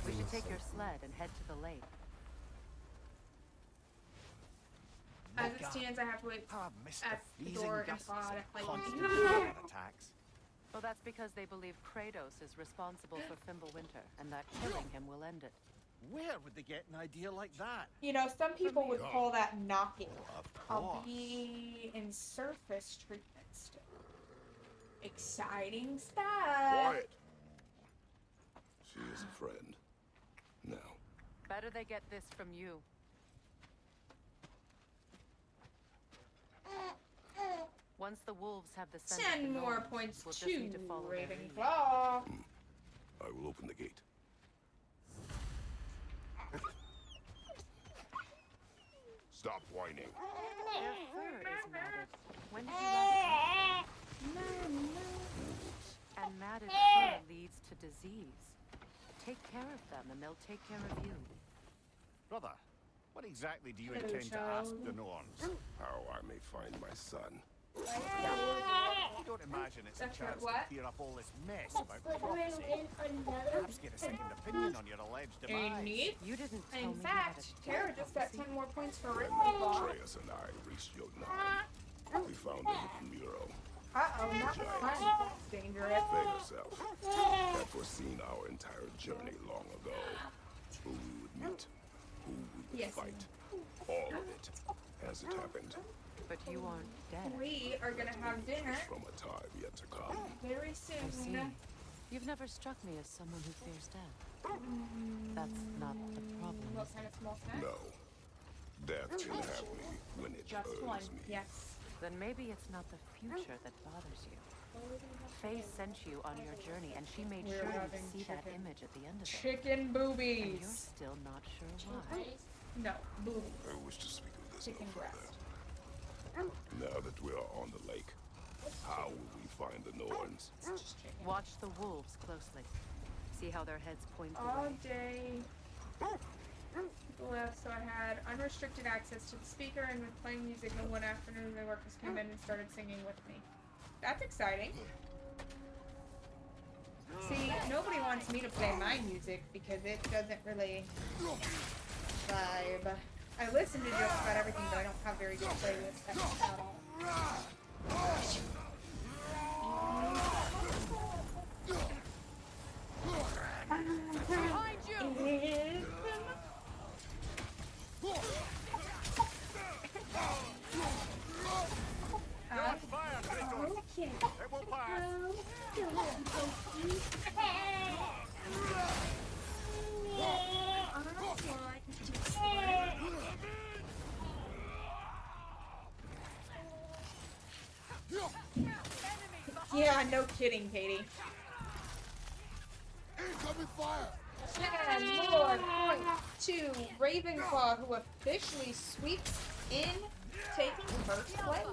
[SPEAKER 10] We should take your sled and head to the lake.
[SPEAKER 2] As it stands, I have to wait at the door and pod at like
[SPEAKER 11] attacks.
[SPEAKER 10] Well, that's because they believe Kratos is responsible for Fimbulwinter, and that killing him will end it.
[SPEAKER 11] Where would they get an idea like that?
[SPEAKER 2] You know, some people would call that knocking.
[SPEAKER 11] Of
[SPEAKER 2] I'll
[SPEAKER 11] course.
[SPEAKER 2] be in surface treatment still. Exciting stuff.
[SPEAKER 13] Quiet. She is a friend. Now.
[SPEAKER 10] Better they get this from you. Once the wolves have the scent of
[SPEAKER 2] 10
[SPEAKER 10] the
[SPEAKER 2] more
[SPEAKER 10] gnomes,
[SPEAKER 2] points
[SPEAKER 10] we'll just
[SPEAKER 2] to
[SPEAKER 10] need to follow their lead.
[SPEAKER 2] Ravenclaw.
[SPEAKER 13] I will open the gate. Stop whining.
[SPEAKER 10] Their fur is matted. When did you learn that? And matted fur leads to disease. Take care of them and they'll take care of you.
[SPEAKER 9] Brother, what exactly do you
[SPEAKER 2] Hello,
[SPEAKER 9] intend to ask
[SPEAKER 2] child.
[SPEAKER 9] the Norns?
[SPEAKER 13] How I may find my son.
[SPEAKER 9] You don't imagine it's a
[SPEAKER 2] That's
[SPEAKER 9] chance
[SPEAKER 2] what?
[SPEAKER 9] to clear up all this mess about prophecy. Perhaps get a second opinion on your alleged demise.
[SPEAKER 2] Indeed.
[SPEAKER 10] You didn't tell
[SPEAKER 2] In
[SPEAKER 10] me
[SPEAKER 2] fact,
[SPEAKER 10] you had
[SPEAKER 2] Tara
[SPEAKER 10] a
[SPEAKER 2] just got 10 more points for
[SPEAKER 13] When
[SPEAKER 2] Ravenclaw.
[SPEAKER 13] Atreus and I reached Jotunheim, we found a little mural.
[SPEAKER 2] Uh-oh, not the fun. That's dangerous.
[SPEAKER 13] They herself had foreseen our entire journey long ago. Who we would meet, who we would
[SPEAKER 2] Yes.
[SPEAKER 13] fight. All of it as it happened.
[SPEAKER 10] But you aren't dead.
[SPEAKER 2] We are gonna have dinner
[SPEAKER 13] From a time yet to come.
[SPEAKER 2] very
[SPEAKER 10] I see.
[SPEAKER 2] soon.
[SPEAKER 10] You've never struck me as someone who fears death. That's not the problem.
[SPEAKER 2] What kind of small snack?
[SPEAKER 13] No. Death can have me when it
[SPEAKER 2] Just one.
[SPEAKER 13] earns me.
[SPEAKER 2] Yes.
[SPEAKER 10] Then maybe it's not the future that bothers you. Faye sent you on your journey, and she made
[SPEAKER 2] We're
[SPEAKER 10] sure
[SPEAKER 2] having
[SPEAKER 10] you'd see that
[SPEAKER 2] chicken.
[SPEAKER 10] image at the end of it.
[SPEAKER 2] Chicken
[SPEAKER 10] And you're
[SPEAKER 2] boobies.
[SPEAKER 10] still not sure why.
[SPEAKER 2] No, boobies.
[SPEAKER 13] I wish to speak of this
[SPEAKER 2] Chicken
[SPEAKER 13] no further.
[SPEAKER 2] breast.
[SPEAKER 13] Now that we are on the lake, how will we find the Norns?
[SPEAKER 2] Just chicken.
[SPEAKER 10] Watch the wolves closely. See how their heads point the
[SPEAKER 2] All
[SPEAKER 10] way.
[SPEAKER 2] day. People left, so I had unrestricted access to the speaker and was playing music, and one afternoon the workers came in and started singing with me. That's exciting. See, nobody wants me to play my music because it doesn't really vibe. I listen to just about everything, but I don't have very good playlists at all.
[SPEAKER 10] Behind you!
[SPEAKER 9] Fire, Kratos!
[SPEAKER 2] Okay.
[SPEAKER 9] It will pass!
[SPEAKER 2] Yeah, no kidding, Katie.
[SPEAKER 13] Incoming fire!
[SPEAKER 2] 10 more points to Ravenclaw, who officially sweeps in, taking first place.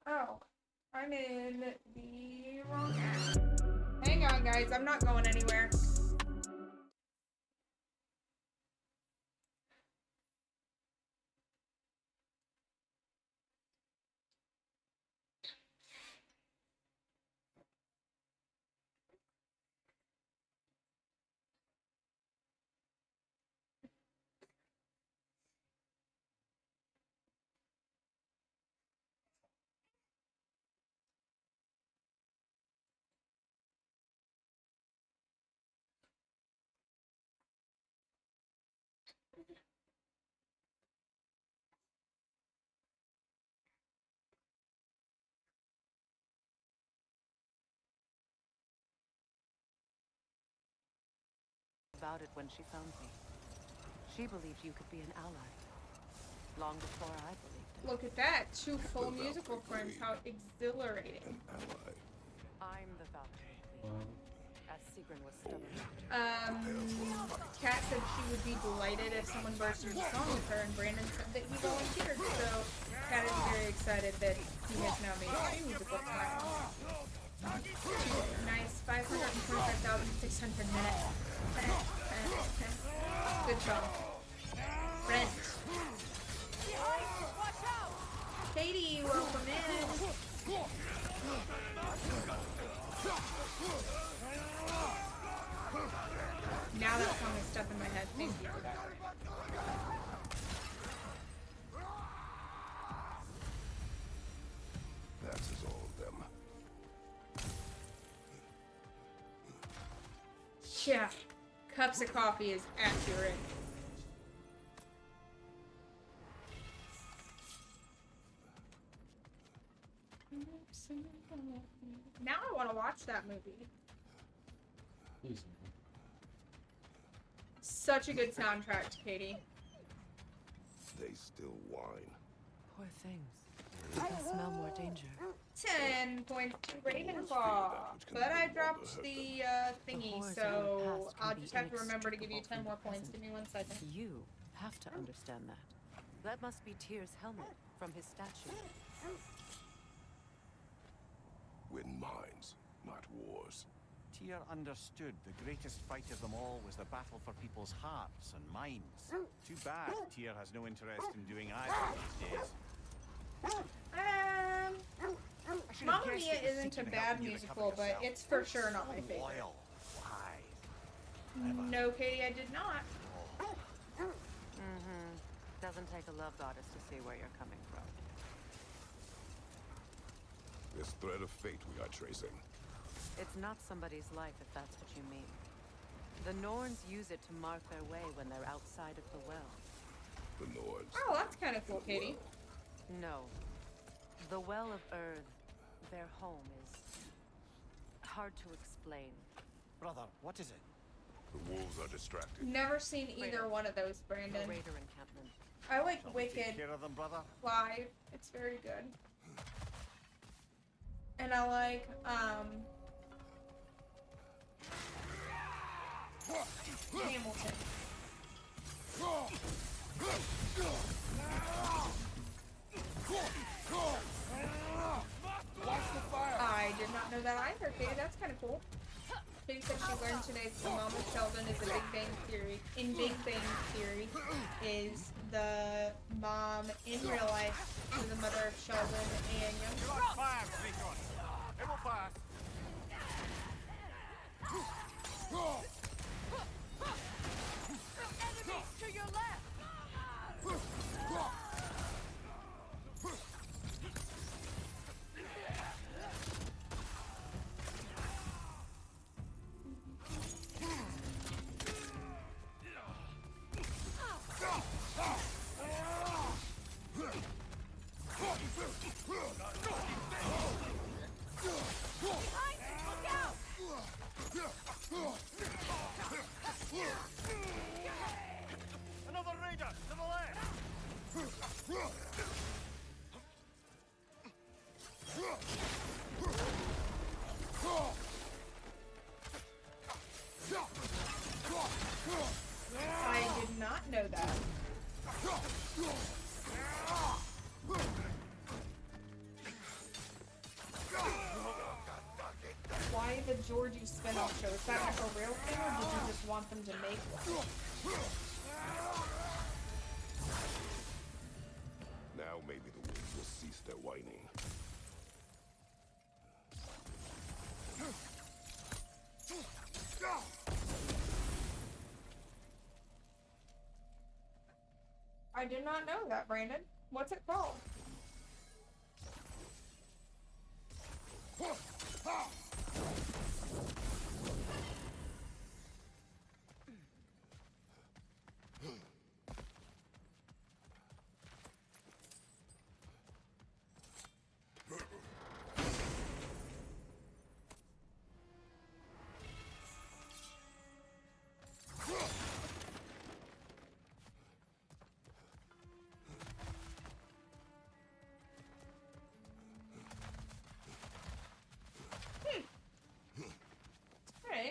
[SPEAKER 2] Oh, I'm in the wrong app. Hang on, guys. I'm not going anywhere.
[SPEAKER 10] about it when she found me. She believed you could be an ally. Long before I believed it.
[SPEAKER 2] Look at that. 2 full musical friends. How exhilarating.
[SPEAKER 13] An ally.
[SPEAKER 10] I'm the Valkyrie. As Sigrun was stubborn.
[SPEAKER 2] Kat said she would be delighted if someone burst into song with her, and Brandon said that he volunteered. So Kat is very excited that he has now made 2 musical friends. 2 nice 525,600 minutes. Good job. Brent. Katie, welcome in. Now that song is stuck in my head. Thank you for that.
[SPEAKER 13] That is all of them.
[SPEAKER 2] Yeah. Cups of coffee is accurate. Now I want to watch that movie.
[SPEAKER 1] Please.
[SPEAKER 2] Such a good soundtrack, Katie.
[SPEAKER 13] They still whine.
[SPEAKER 10] Poor things. They smell more danger.
[SPEAKER 2] 10 points to Ravenclaw. But I dropped the thingy, so I'll just have to remember to give you 10 more points. Give me 1 second.
[SPEAKER 10] You have to understand that. That must be Tyr's helmet from his statue.
[SPEAKER 13] Win minds, not wars.
[SPEAKER 9] Tyr understood the greatest fight of them all was the battle for people's hearts and minds. Too bad Tyr has no interest in doing either these days.
[SPEAKER 2] Mamma Mia isn't a bad musical, but it's for sure not my favorite.
[SPEAKER 9] Loyal. Wise.
[SPEAKER 2] No, Katie, I did not.
[SPEAKER 10] Mm-hmm. Doesn't take a love goddess to see where you're coming from.
[SPEAKER 13] This thread of fate we are tracing.
[SPEAKER 10] It's not somebody's life, if that's what you mean. The Norns use it to mark their way when they're outside of the well.
[SPEAKER 13] The Nords.
[SPEAKER 2] Oh, that's kind of cool, Katie.
[SPEAKER 10] No. The Well of Earth, their home, is hard to explain.
[SPEAKER 9] Brother, what is it?
[SPEAKER 13] The wolves are distracted.
[SPEAKER 2] Never seen either one of those,
[SPEAKER 10] A
[SPEAKER 2] Brandon.
[SPEAKER 10] raider encampment.
[SPEAKER 2] I like
[SPEAKER 9] Shall we take
[SPEAKER 2] Wicked
[SPEAKER 9] care of them, brother?
[SPEAKER 2] live. It's very good. And I like, Hamilton. I did not know that either, Katie. That's kind of cool. Katie said she learned today that the mom of Sheldon is a Big Bang Theory. In Big Bang Theory, is the mom in real life to the mother of Sheldon and young.
[SPEAKER 9] Fire, Recon. It will pass.
[SPEAKER 5] Enemies to your left!
[SPEAKER 9] Another raider to the left.
[SPEAKER 2] I did not know that. Why the Georgie spin-off show? Is that like a real thing, or did you just want them to make one?
[SPEAKER 13] Now maybe the wolves will cease their whining.
[SPEAKER 2] I did not know that, Brandon. What's it called?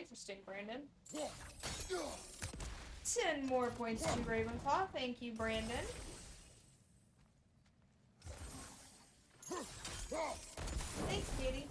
[SPEAKER 2] Interesting, Brandon. 10 more points to Ravenclaw. Thank you, Brandon. Thanks, Katie.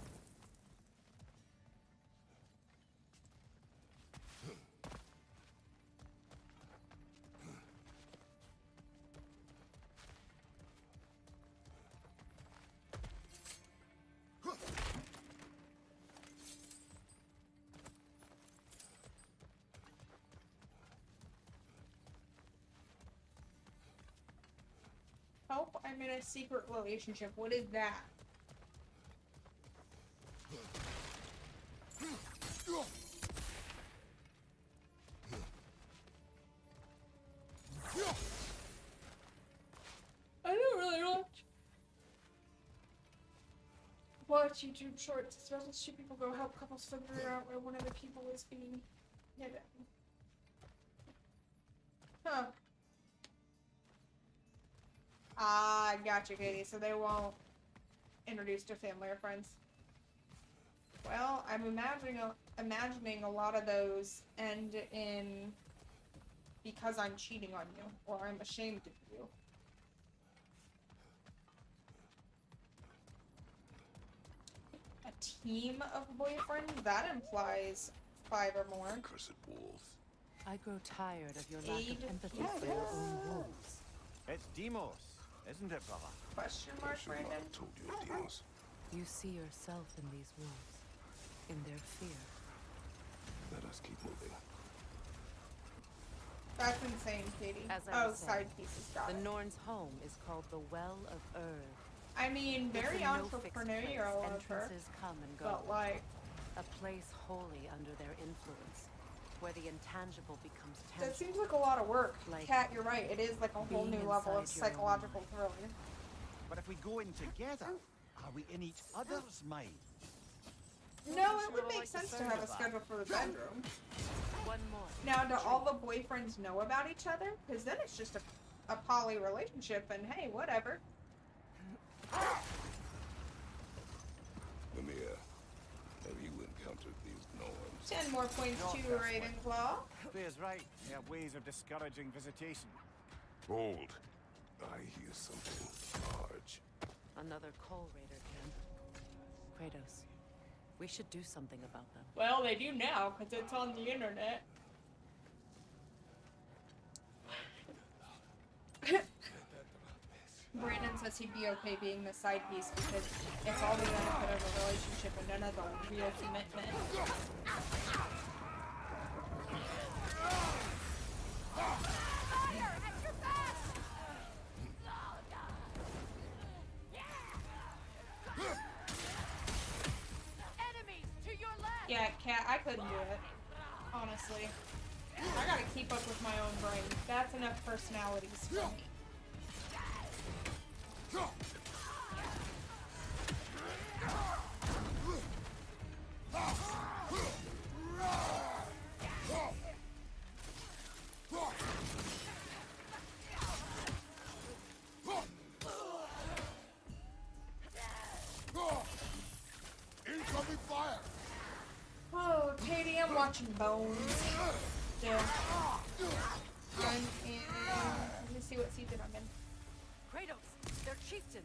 [SPEAKER 2] Help, I'm in a secret relationship. What is that? I don't really watch YouTube shorts, especially two people go help couples figure out where one of the people is being hidden. Huh. Ah, gotcha, Katie. So they won't introduce to family or friends. Well, I'm imagining a lot of those end in because I'm cheating on you, or I'm ashamed of you. A team of boyfriends? That implies 5 or more.
[SPEAKER 13] Cursed wolves.
[SPEAKER 10] I grow tired of your lack
[SPEAKER 2] Aid.
[SPEAKER 10] of empathy
[SPEAKER 2] Yes.
[SPEAKER 10] for your own wolves.
[SPEAKER 9] It's Demos, isn't it, brother?
[SPEAKER 2] Question mark,
[SPEAKER 13] I should not
[SPEAKER 2] Brandon?
[SPEAKER 13] have told you, Demos.
[SPEAKER 10] You see yourself in these wolves, in their fear.
[SPEAKER 13] Let us keep moving.
[SPEAKER 2] That's insane, Katie.
[SPEAKER 10] As I
[SPEAKER 2] Oh,
[SPEAKER 10] was
[SPEAKER 2] side
[SPEAKER 10] saying,
[SPEAKER 2] pieces, got
[SPEAKER 10] the
[SPEAKER 2] it.
[SPEAKER 10] Norn's home is called the Well of Earth.
[SPEAKER 2] I mean,
[SPEAKER 10] It's
[SPEAKER 2] very
[SPEAKER 10] a no-fixed
[SPEAKER 2] entrepreneurial
[SPEAKER 10] place.
[SPEAKER 2] of her,
[SPEAKER 10] Entrances come and go.
[SPEAKER 2] but like,
[SPEAKER 10] A place wholly under their influence, where the intangible becomes
[SPEAKER 2] that
[SPEAKER 10] tangible.
[SPEAKER 2] seems like a lot of work.
[SPEAKER 10] Like
[SPEAKER 2] Kat, you're right. It is like a whole
[SPEAKER 10] being
[SPEAKER 2] new level of
[SPEAKER 10] inside your own
[SPEAKER 2] psychological thriller.
[SPEAKER 9] But if we go in together, are we in each other's mind?
[SPEAKER 2] No, it would make sense to have a schedule for the bedroom.
[SPEAKER 10] One more.
[SPEAKER 2] Now, do all the boyfriends know about each other? Because then it's just a poly relationship, and hey, whatever.
[SPEAKER 13] Mimir, have you encountered these Norns?
[SPEAKER 2] 10 more points
[SPEAKER 9] Not
[SPEAKER 2] to
[SPEAKER 9] this way.
[SPEAKER 2] Ravenclaw.
[SPEAKER 9] Claire's right. They have ways of discouraging visitation.
[SPEAKER 13] Hold. I hear something large.
[SPEAKER 10] Another coal raider, Ken. Kratos, we should do something about them.
[SPEAKER 2] Well, they do now, because it's on the internet. Brandon says he'd be okay being the side piece because it's all the benefit of a relationship and none of the real commitment. Yeah, Kat, I couldn't do it. Honestly. I gotta keep up with my own brain. That's enough personalities for me.
[SPEAKER 3] Incoming fire!
[SPEAKER 2] Oh, Katie, I'm watching Bones. Still. I'm in. Let me see what season I'm in.
[SPEAKER 10] Kratos, their chieftain.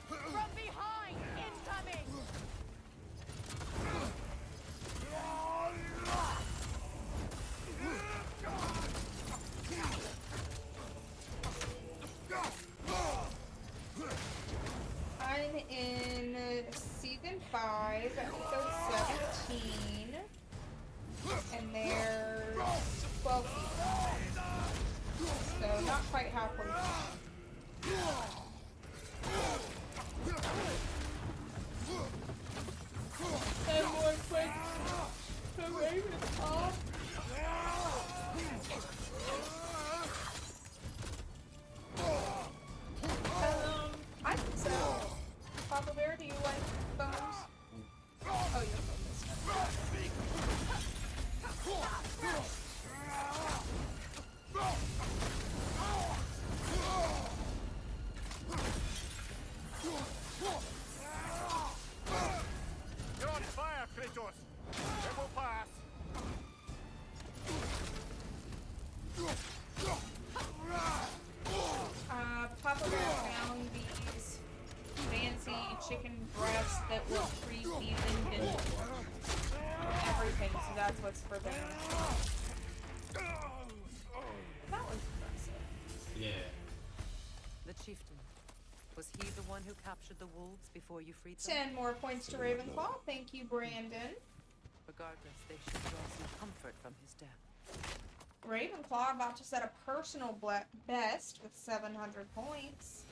[SPEAKER 10] From behind, incoming.
[SPEAKER 2] I'm in season 5, episode 17. And they're That was impressive.
[SPEAKER 1] Yeah.
[SPEAKER 10] The chieftain. Was he the one who captured the wolves before you freed them?
[SPEAKER 2] 10 more points to Ravenclaw. Thank you, Brandon.
[SPEAKER 10] Regardless, they should draw some comfort from his death.
[SPEAKER 2] Ravenclaw about to set a personal best with 700 points.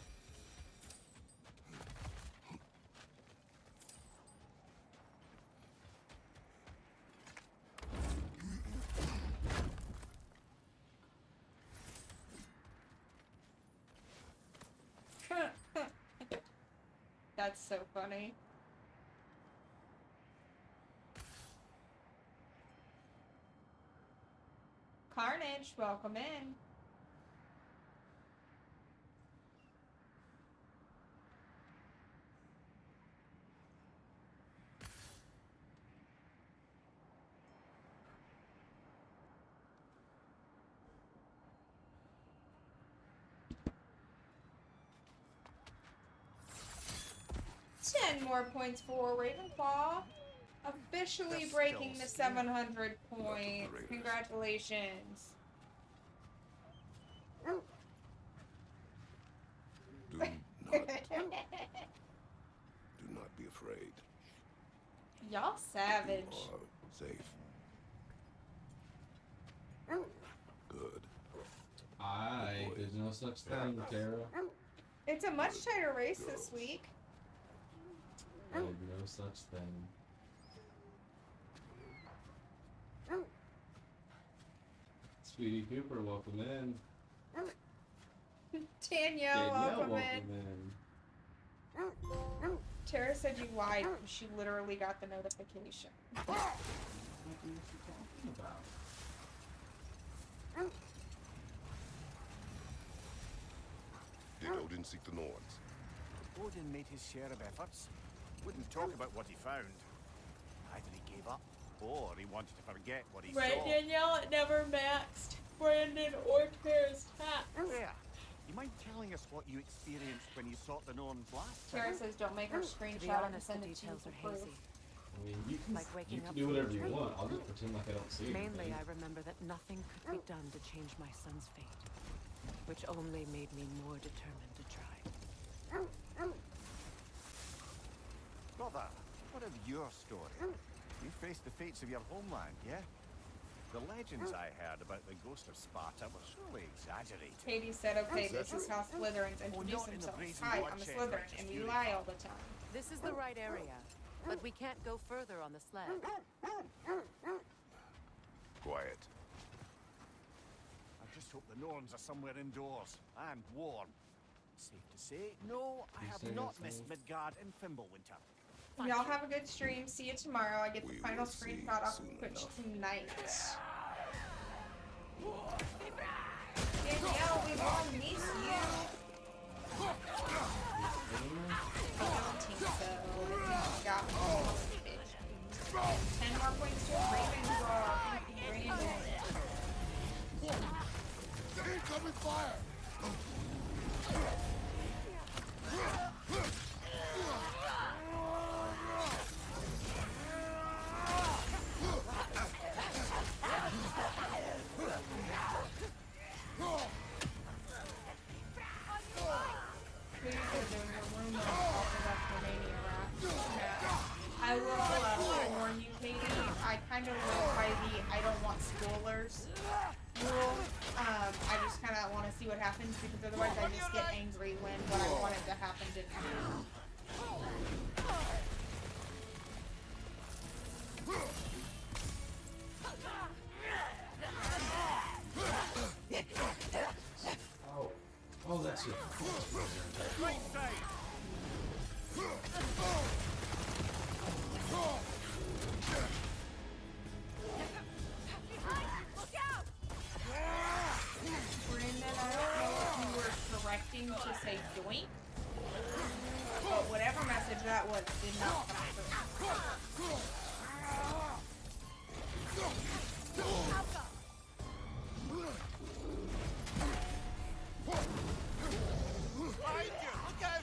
[SPEAKER 2] That's so funny. Carnage, welcome in. Ten more points for Ravenclaw. Officially breaking the 700 points. Congratulations.
[SPEAKER 13] Do not. Do not be afraid.
[SPEAKER 2] Y'all savage.
[SPEAKER 13] You are safe. Good.
[SPEAKER 1] There's no such thing, Tara.
[SPEAKER 2] It's a much tighter race this week.
[SPEAKER 1] There's no such thing. Sweetie Cooper, welcome in.
[SPEAKER 2] Danielle, welcome
[SPEAKER 1] welcome
[SPEAKER 2] in. Tara said you lied because she literally got the notification.
[SPEAKER 1] What are you talking about?
[SPEAKER 13] Did Odin seek the Norns?
[SPEAKER 14] Odin made his share of efforts. Wouldn't talk about what he found. Either he gave up, or he wanted to forget what he
[SPEAKER 2] Right,
[SPEAKER 14] saw.
[SPEAKER 2] Danielle, it never maxed Brandon or Tara's tat.
[SPEAKER 14] There. You mind telling us what you experienced when you sought the Norns last time?
[SPEAKER 2] Tara says don't make her
[SPEAKER 10] To be
[SPEAKER 2] screenshot and
[SPEAKER 10] honest,
[SPEAKER 2] send
[SPEAKER 10] the
[SPEAKER 2] it to you
[SPEAKER 10] details
[SPEAKER 2] for
[SPEAKER 10] are
[SPEAKER 2] proof.
[SPEAKER 10] hazy.
[SPEAKER 1] I mean, you can,
[SPEAKER 10] Like waking up
[SPEAKER 1] do
[SPEAKER 10] from
[SPEAKER 1] whatever
[SPEAKER 10] a
[SPEAKER 1] you
[SPEAKER 10] dream.
[SPEAKER 1] want. I'll just pretend like I don't see
[SPEAKER 10] Mainly,
[SPEAKER 1] anything.
[SPEAKER 10] I remember that nothing could be done to change my son's fate, which only made me more determined to try.
[SPEAKER 14] Brother, what of your story? You faced the fates of your homeland, yeah? The legends I heard about the ghost of Sparta were surely exaggerated.
[SPEAKER 2] Katie said, okay, this is how Slytherins introduce
[SPEAKER 14] not in the
[SPEAKER 2] themselves.
[SPEAKER 14] brazen
[SPEAKER 2] Hi, I'm a
[SPEAKER 14] bloodshed
[SPEAKER 2] Slytherin,
[SPEAKER 14] righteous
[SPEAKER 2] and we
[SPEAKER 14] fury
[SPEAKER 2] lie
[SPEAKER 14] path.
[SPEAKER 2] all the time.
[SPEAKER 10] This is the right area, but we can't go further on the sled.
[SPEAKER 13] Quiet.
[SPEAKER 14] I just hope the Norns are somewhere indoors and warm. Safe to say, no, I have not missed Midgard and Fimbulwinter.
[SPEAKER 2] Y'all have a good stream. See you tomorrow. I get the
[SPEAKER 13] We
[SPEAKER 2] final
[SPEAKER 13] will see
[SPEAKER 2] screenshot off
[SPEAKER 13] soon
[SPEAKER 2] of Twitch
[SPEAKER 13] enough.
[SPEAKER 2] tonight. Danielle, we all miss you. I don't think so. I think we got almost 10 more points to Ravenclaw. Thank you, Brandon.
[SPEAKER 13] Incoming fire!
[SPEAKER 2] I will warn you, Katie. I kind of live by the I don't want spoilers rule. I just kind of want to see what happens because otherwise I just get angry when what I wanted to happen didn't happen.
[SPEAKER 1] Oh, that's it.
[SPEAKER 14] Right side!
[SPEAKER 2] Brandon, I don't know if you were correcting to say doink, but whatever message that was did not come through.
[SPEAKER 14] Behind you! Look out!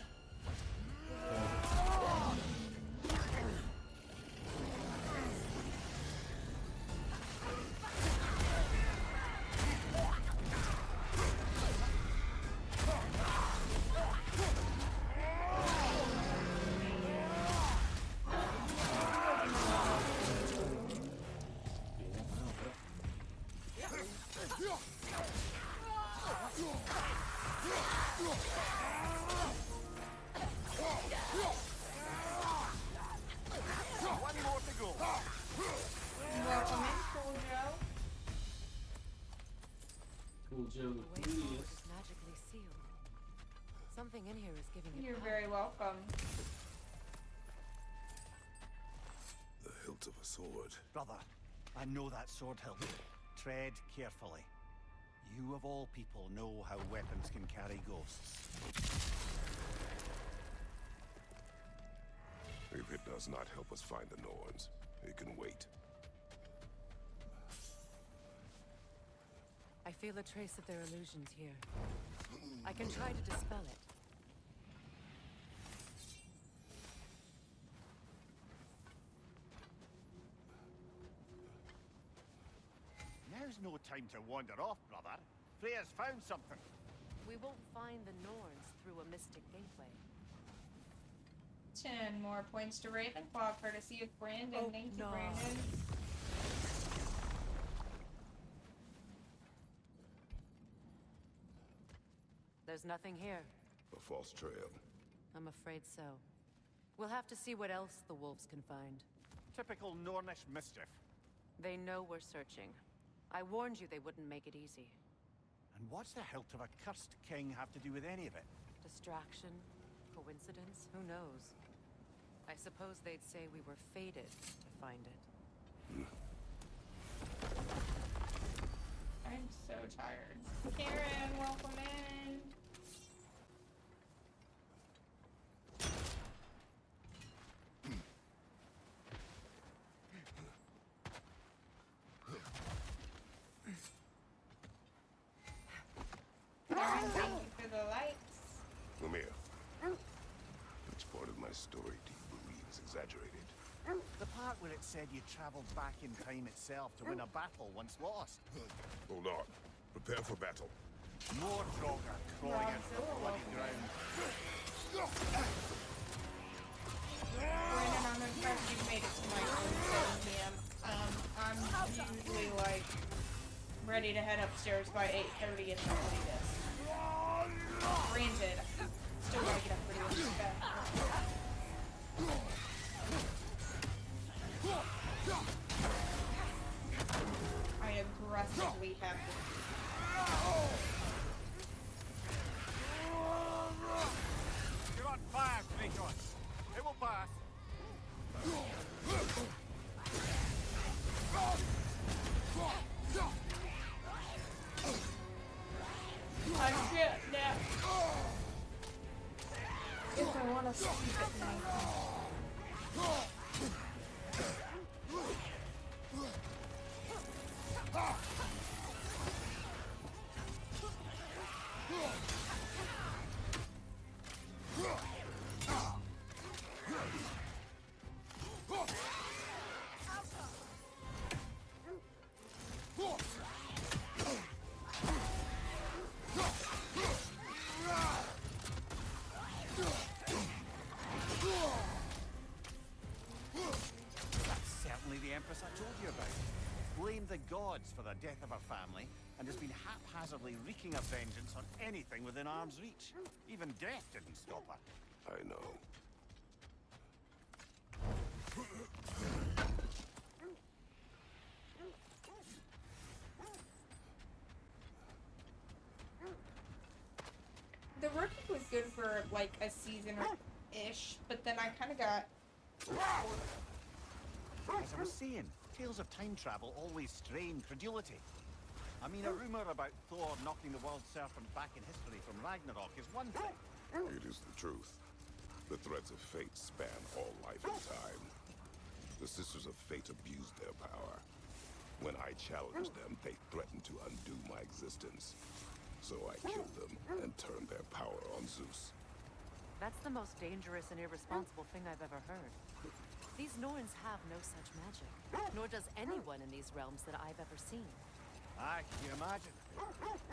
[SPEAKER 14] One more to go.
[SPEAKER 2] Welcome in, Cool Joe.
[SPEAKER 1] Cool Joe the
[SPEAKER 10] The way forward
[SPEAKER 1] coolest.
[SPEAKER 10] is magically sealed. Something in here is giving it
[SPEAKER 2] You're
[SPEAKER 10] power.
[SPEAKER 2] very welcome.
[SPEAKER 13] The hilt of a sword.
[SPEAKER 14] Brother, I know that sword hilt. Tread carefully. You of all people know how weapons can carry ghosts.
[SPEAKER 13] If it does not help us find the Norns, it can wait.
[SPEAKER 10] I feel a trace of their illusions here. I can try to dispel it.
[SPEAKER 14] Now's no time to wander off, brother. Freya's found something.
[SPEAKER 10] We won't find the Norns through a mystic gateway.
[SPEAKER 2] 10 more points to Ravenclaw, courtesy of Brandon.
[SPEAKER 10] Oh,
[SPEAKER 2] Thank you,
[SPEAKER 10] no.
[SPEAKER 2] Brandon.
[SPEAKER 10] There's nothing here.
[SPEAKER 13] A false trail.
[SPEAKER 10] I'm afraid so. We'll have to see what else the wolves can find.
[SPEAKER 14] Typical Nornish mischief.
[SPEAKER 10] They know we're searching. I warned you they wouldn't make it easy.
[SPEAKER 14] And what's the hilt of a cursed king have to do with any of it?
[SPEAKER 10] Distraction? Coincidence? Who knows? I suppose they'd say we were fated to find it.
[SPEAKER 2] I'm so tired. Karen, welcome in. Karen, thank you for the lights.
[SPEAKER 13] Come here. Which part of my story do you believe is exaggerated?
[SPEAKER 14] The part where it said you traveled back in time itself to win a battle once lost.
[SPEAKER 13] Hold on. Prepare for battle.
[SPEAKER 14] More Draugr crawling out of the bloody ground.
[SPEAKER 2] Brandon, I'm impressed you made it to my room 7 p.m. I'm usually like ready to head upstairs by 8:30 if nobody does. Granted, still gotta get up pretty early to bed. I aggressively have to.
[SPEAKER 14] You're on fire, Nikon. It will pass.
[SPEAKER 2] I can't nap. If I want to sleep at night.
[SPEAKER 14] That's certainly the Empress I told you about. Blamed the gods for the death of her family, and has been haphazardly wreaking her vengeance on anything within arm's reach. Even death didn't stop her.
[SPEAKER 13] I know.
[SPEAKER 2] The rookie was good for like a season or ish, but then I kind of got.
[SPEAKER 14] As I was saying, tales of time travel always strain credulity. I mean, a rumor about Thor knocking the world serpent back in history from Ragnarok is one thing.
[SPEAKER 13] It is the truth. The threads of fate span all life and time. The Sisters of Fate abused their power. When I challenged them, they threatened to undo my existence. So I killed them and turned their power on Zeus.
[SPEAKER 10] That's the most dangerous and irresponsible thing I've ever heard. These Norns have no such magic, nor does anyone in these realms that I've ever seen.
[SPEAKER 14] Aye, can you imagine?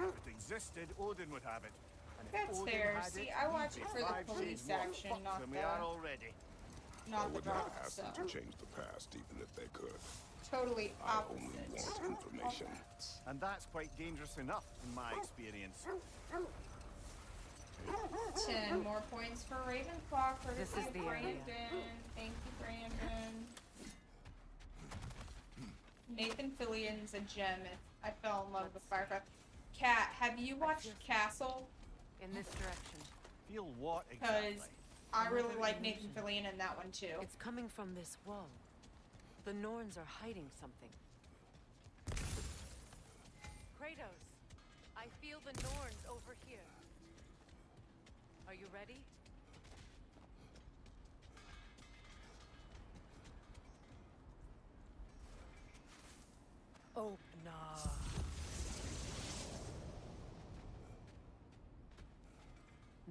[SPEAKER 14] If it existed, Odin would have it. And if
[SPEAKER 2] That's
[SPEAKER 14] Odin
[SPEAKER 2] fair.
[SPEAKER 14] had
[SPEAKER 2] See,
[SPEAKER 14] it,
[SPEAKER 2] I
[SPEAKER 14] we'd
[SPEAKER 2] watch
[SPEAKER 14] be
[SPEAKER 2] it for the
[SPEAKER 14] 5
[SPEAKER 2] police
[SPEAKER 14] shades more
[SPEAKER 2] action,
[SPEAKER 14] fucked
[SPEAKER 2] not
[SPEAKER 14] than
[SPEAKER 2] the,
[SPEAKER 14] we are already.
[SPEAKER 13] I
[SPEAKER 2] not the
[SPEAKER 13] would not
[SPEAKER 2] drama.
[SPEAKER 13] ask
[SPEAKER 2] So
[SPEAKER 13] them to change the past, even if they could.
[SPEAKER 2] totally
[SPEAKER 13] I only
[SPEAKER 2] opposite.
[SPEAKER 13] want information.
[SPEAKER 2] of that.
[SPEAKER 14] And that's quite dangerous enough, in my experience.
[SPEAKER 2] 10 more points for Ravenclaw for
[SPEAKER 10] This is the area.
[SPEAKER 2] Brandon. Thank you, Brandon. Nathan Fillion's a gem. I fell in love with Firefly. Kat, have you watched Castle?
[SPEAKER 5] In this direction.
[SPEAKER 14] Feel what
[SPEAKER 2] Because
[SPEAKER 14] exactly?
[SPEAKER 2] I really
[SPEAKER 5] Another
[SPEAKER 2] like Nathan
[SPEAKER 5] illusion.
[SPEAKER 2] Fillion in that one too.
[SPEAKER 5] It's coming from this wall. The Norns are hiding something. Kratos, I feel the Norns over here. Are you ready? Oh, nah.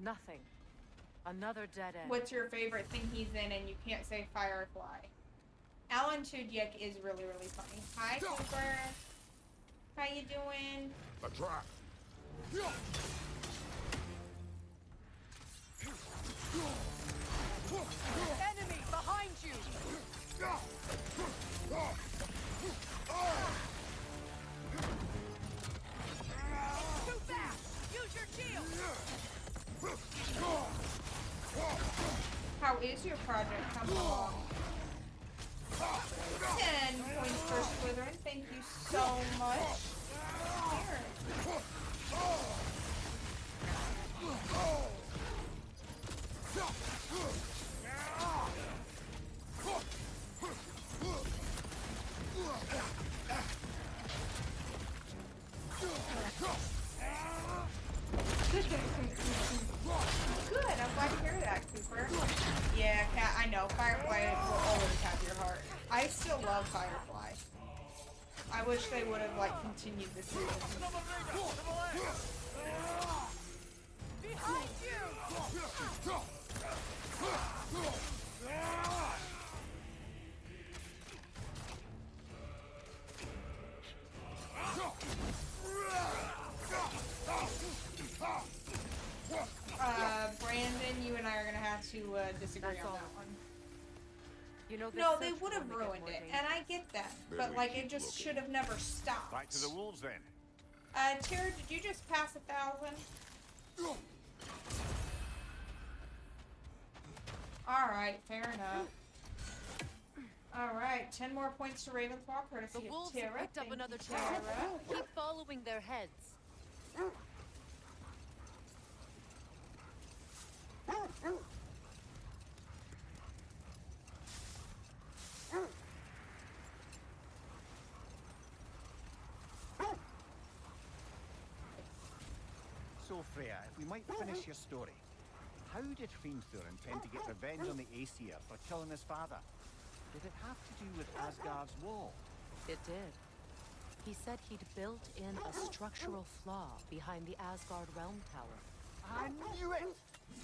[SPEAKER 5] Nothing. Another dead end.
[SPEAKER 2] What's your favorite thing he's in and you can't say Firefly? Alan Tudyk is really, really funny. Hi, Cooper. How you doing?
[SPEAKER 13] A trap.
[SPEAKER 5] Enemy behind you! Too fast! Use your shield!
[SPEAKER 2] How is your project coming along? 10 points for Slytherin. Thank you so much. Here. Good, I'm glad to hear that, Cooper. Yeah, Kat, I know. Firefly will always have your heart. I still love Firefly. I wish they would have, like, continued the series.
[SPEAKER 5] Behind you!
[SPEAKER 2] Brandon, you and I are gonna have to disagree
[SPEAKER 5] That's
[SPEAKER 2] on
[SPEAKER 5] all.
[SPEAKER 2] that one.
[SPEAKER 5] You know, this
[SPEAKER 2] No, they
[SPEAKER 5] search
[SPEAKER 2] would have
[SPEAKER 5] will only get
[SPEAKER 2] ruined
[SPEAKER 5] more
[SPEAKER 2] it,
[SPEAKER 5] dangerous.
[SPEAKER 2] and I get that.
[SPEAKER 13] Then
[SPEAKER 2] But
[SPEAKER 13] we
[SPEAKER 2] like,
[SPEAKER 13] keep
[SPEAKER 2] it just
[SPEAKER 13] looking.
[SPEAKER 2] should have never stopped.
[SPEAKER 14] Back to the wolves then.
[SPEAKER 2] Tara, did you just pass 1,000? Alright, fair enough. Alright, 10 more points to Ravenclaw, courtesy
[SPEAKER 5] The
[SPEAKER 2] of
[SPEAKER 5] wolves
[SPEAKER 2] Tara.
[SPEAKER 5] have picked up
[SPEAKER 2] Thank
[SPEAKER 5] another
[SPEAKER 2] you,
[SPEAKER 5] target.
[SPEAKER 2] Tara.
[SPEAKER 5] Keep following their heads.
[SPEAKER 14] So, Freya, if we might finish your story. How did Hrimthur intend to get revenge on the Aesir for killing his father? Did it have to do with Asgard's wall?
[SPEAKER 10] It did. He said he'd built in a structural flaw behind the Asgard Realm Tower.
[SPEAKER 14] I knew it!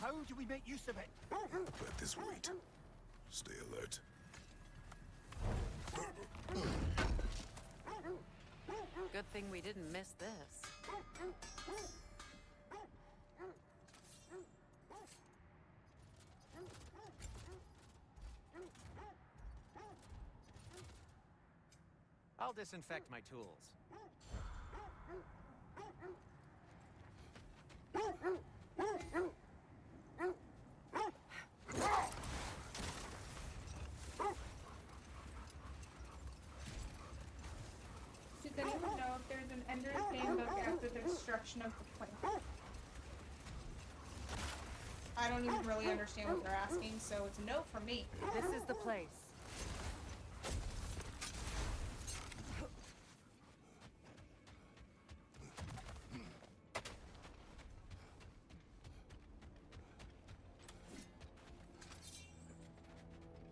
[SPEAKER 14] How do we make use of it?
[SPEAKER 13] Let this wait. Stay alert.
[SPEAKER 10] Good thing we didn't miss this.
[SPEAKER 11] I'll disinfect my tools.
[SPEAKER 2] Does anyone know if there's an Ender's Handbook after the destruction of the planet? I don't even really understand what they're asking, so it's a no for me.
[SPEAKER 5] This is the place.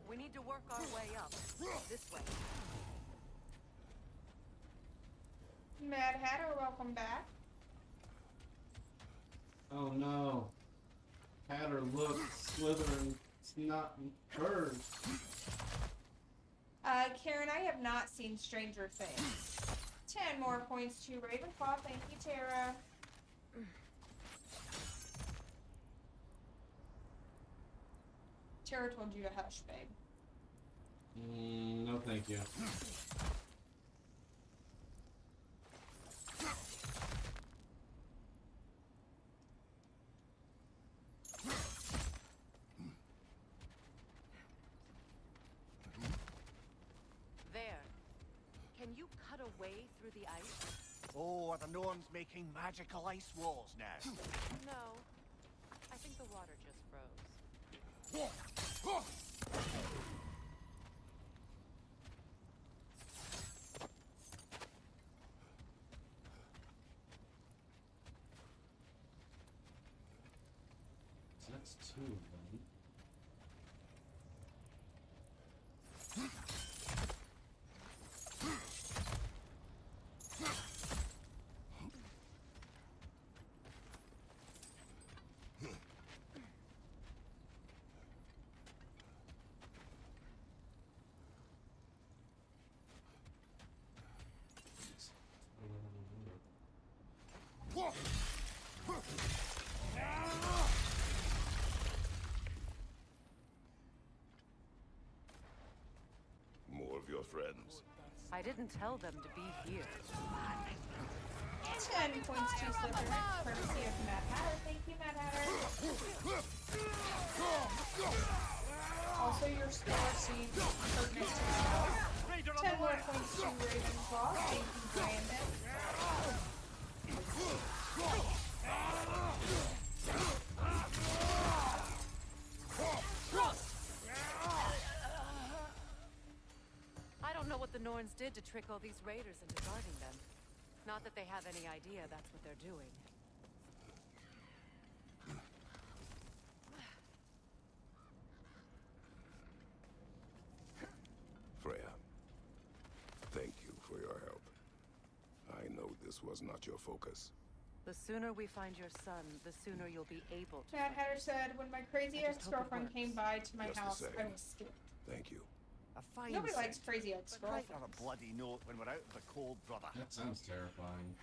[SPEAKER 5] We need to work our way up. This way.
[SPEAKER 2] Mad Hatter, welcome back.
[SPEAKER 1] Oh no. Hatter, look, Slytherin, it's not hers.
[SPEAKER 2] Karen, I have not seen Stranger Things. 10 more points to Ravenclaw. Thank you, Tara. Tara told you to hush, babe.
[SPEAKER 1] No, thank you.
[SPEAKER 10] Can you cut a way through the ice?
[SPEAKER 14] Oh, are the Norns making magical ice walls now?
[SPEAKER 10] No. I think the water just froze.
[SPEAKER 1] So that's 2 of them.
[SPEAKER 13] More of your friends.
[SPEAKER 10] I didn't tell them to be here.
[SPEAKER 2] 10 points to Slipper, courtesy of Mad Hatter. Thank you, Mad Hatter. Also, your score seems pertinent to yourself. 10 more points to Ravenclaw. Thank you, Brandon.
[SPEAKER 10] I don't know what the Norns did to trick all these raiders into guarding them. Not that they have any idea that's what they're doing.
[SPEAKER 13] Freya, thank you for your help. I know this was not your focus.
[SPEAKER 10] The sooner we find your son, the sooner you'll be able to.
[SPEAKER 2] Mad Hatter said, when my crazy
[SPEAKER 10] I just hope it
[SPEAKER 2] ex-girlfriend
[SPEAKER 10] works.
[SPEAKER 2] came by to my
[SPEAKER 13] Just the
[SPEAKER 2] house, I
[SPEAKER 13] same.
[SPEAKER 2] was scared.
[SPEAKER 13] Thank you.
[SPEAKER 14] A fine
[SPEAKER 2] Nobody likes
[SPEAKER 14] scent,
[SPEAKER 2] crazy
[SPEAKER 14] but
[SPEAKER 2] ex-girlfriends.
[SPEAKER 14] write on a bloody note when we're out in the cold, brother.
[SPEAKER 1] That sounds terrifying.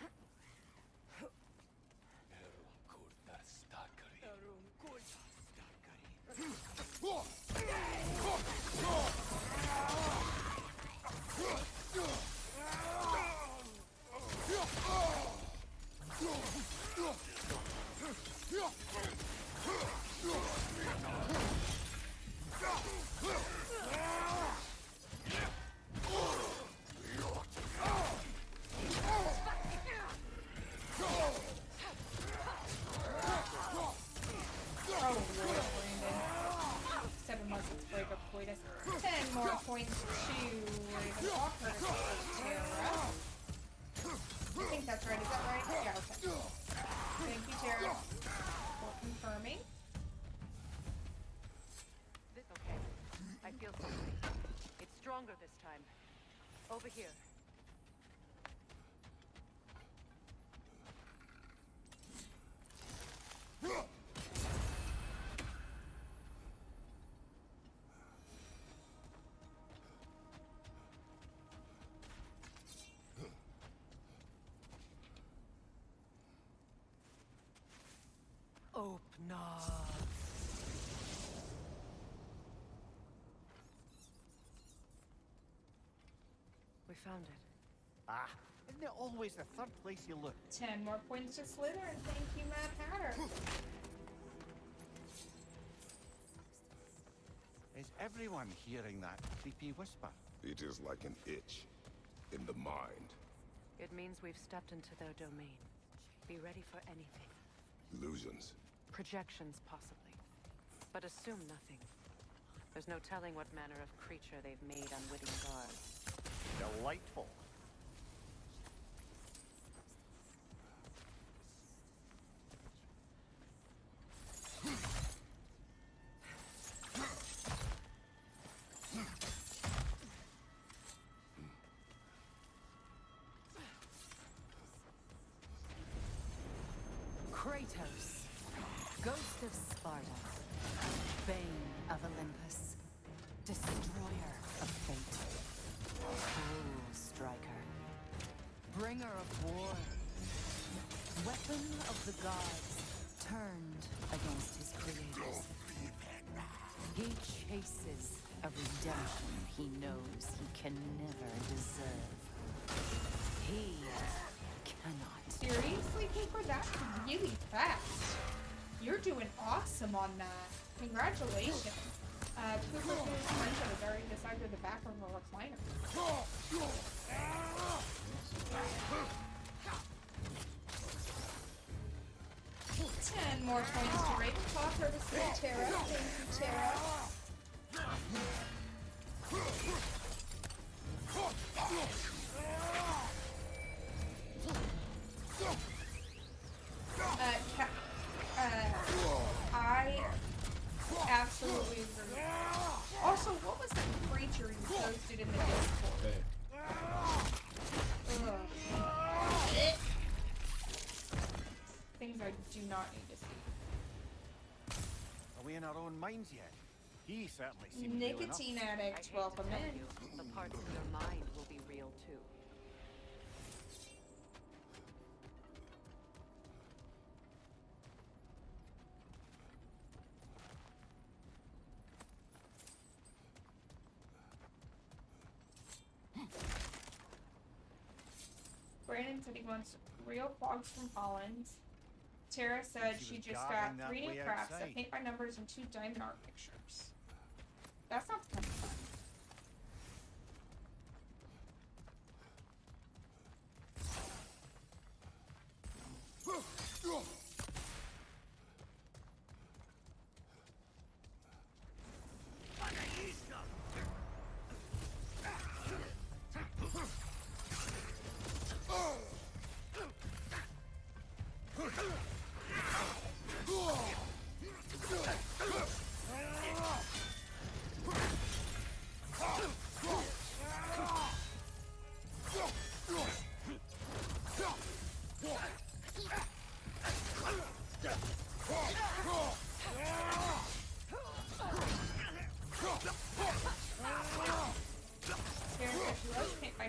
[SPEAKER 2] Oh, Lord, Brandon. 7 months of breakup coitus. 10 more points to Ravenclaw, courtesy of Tara. I think that's right. Is that right? Yeah, okay. Thank you, Tara, for confirming.
[SPEAKER 10] Okay. I feel something. It's stronger this time. Over here. Open up. We found it.
[SPEAKER 14] Ah, isn't it always the third place you look?
[SPEAKER 2] 10 more points to Slytherin. Thank you, Mad Hatter.
[SPEAKER 14] Is everyone hearing that creepy whisper?
[SPEAKER 13] It is like an itch in the mind.
[SPEAKER 10] It means we've stepped into their domain. Be ready for anything.
[SPEAKER 13] Illusions.
[SPEAKER 10] Projections, possibly. But assume nothing. There's no telling what manner of creature they've made unwitting guards.
[SPEAKER 14] Delightful.
[SPEAKER 10] Kratos, Ghost of Sparta, Bane of Olympus, Destroyer of Fate, Cruel Striker, Bringer of War, Weapon of the Gods, turned against his creators. He chases a redemption he knows he can never deserve. He cannot.
[SPEAKER 2] Seriously, Cooper? That's really fast. You're doing awesome on that. Congratulations. Cooper Foods Friendship has already decided the back of a recliner. 10 more points to Ravenclaw for the sweet Tara. Thank you, Tara. I absolutely agree. Also, what was that creature you posted in the Discord? Ugh. Things I do not need to see.
[SPEAKER 14] Are we in our own minds yet? He certainly seems real enough.
[SPEAKER 2] Nicotine addict, welcome in.
[SPEAKER 10] The parts of your mind will be real too.
[SPEAKER 2] Brandon said he wants real clogs from Holland. Tara said she just got 3 new crafts, a paint by numbers, and 2 diamond art pictures. That sounds kind of fun.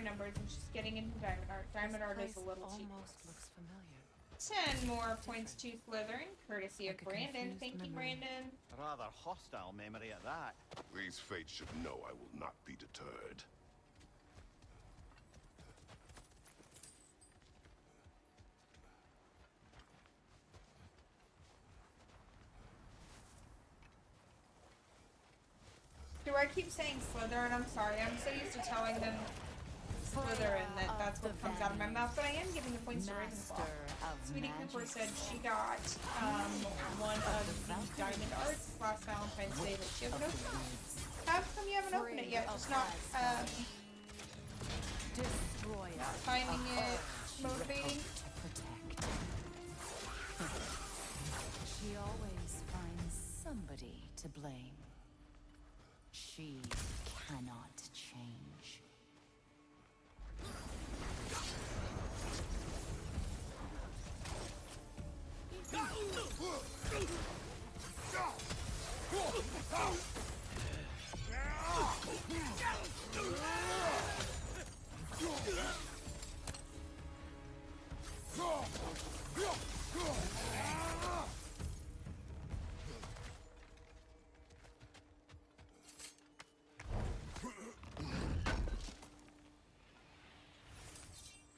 [SPEAKER 2] Numbers and she's getting into diamond art. Diamond art is a little too
[SPEAKER 10] almost looks familiar.
[SPEAKER 2] 10 more points to Slytherin, courtesy of Brandon. Thank you, Brandon.
[SPEAKER 14] A rather hostile memory at that.
[SPEAKER 13] These fates should know I will not be deterred.
[SPEAKER 2] Do I keep saying Slytherin? I'm sorry. I'm so used to telling them Slytherin that that's what comes out of my mouth, but I am giving the points to Ravenclaw. Sweetie Cooper said she got one of the diamond arts last Valentine's Day that she hasn't opened. How come you haven't opened it yet? Just not finding it motivating?
[SPEAKER 10] She always finds somebody to blame. She cannot change.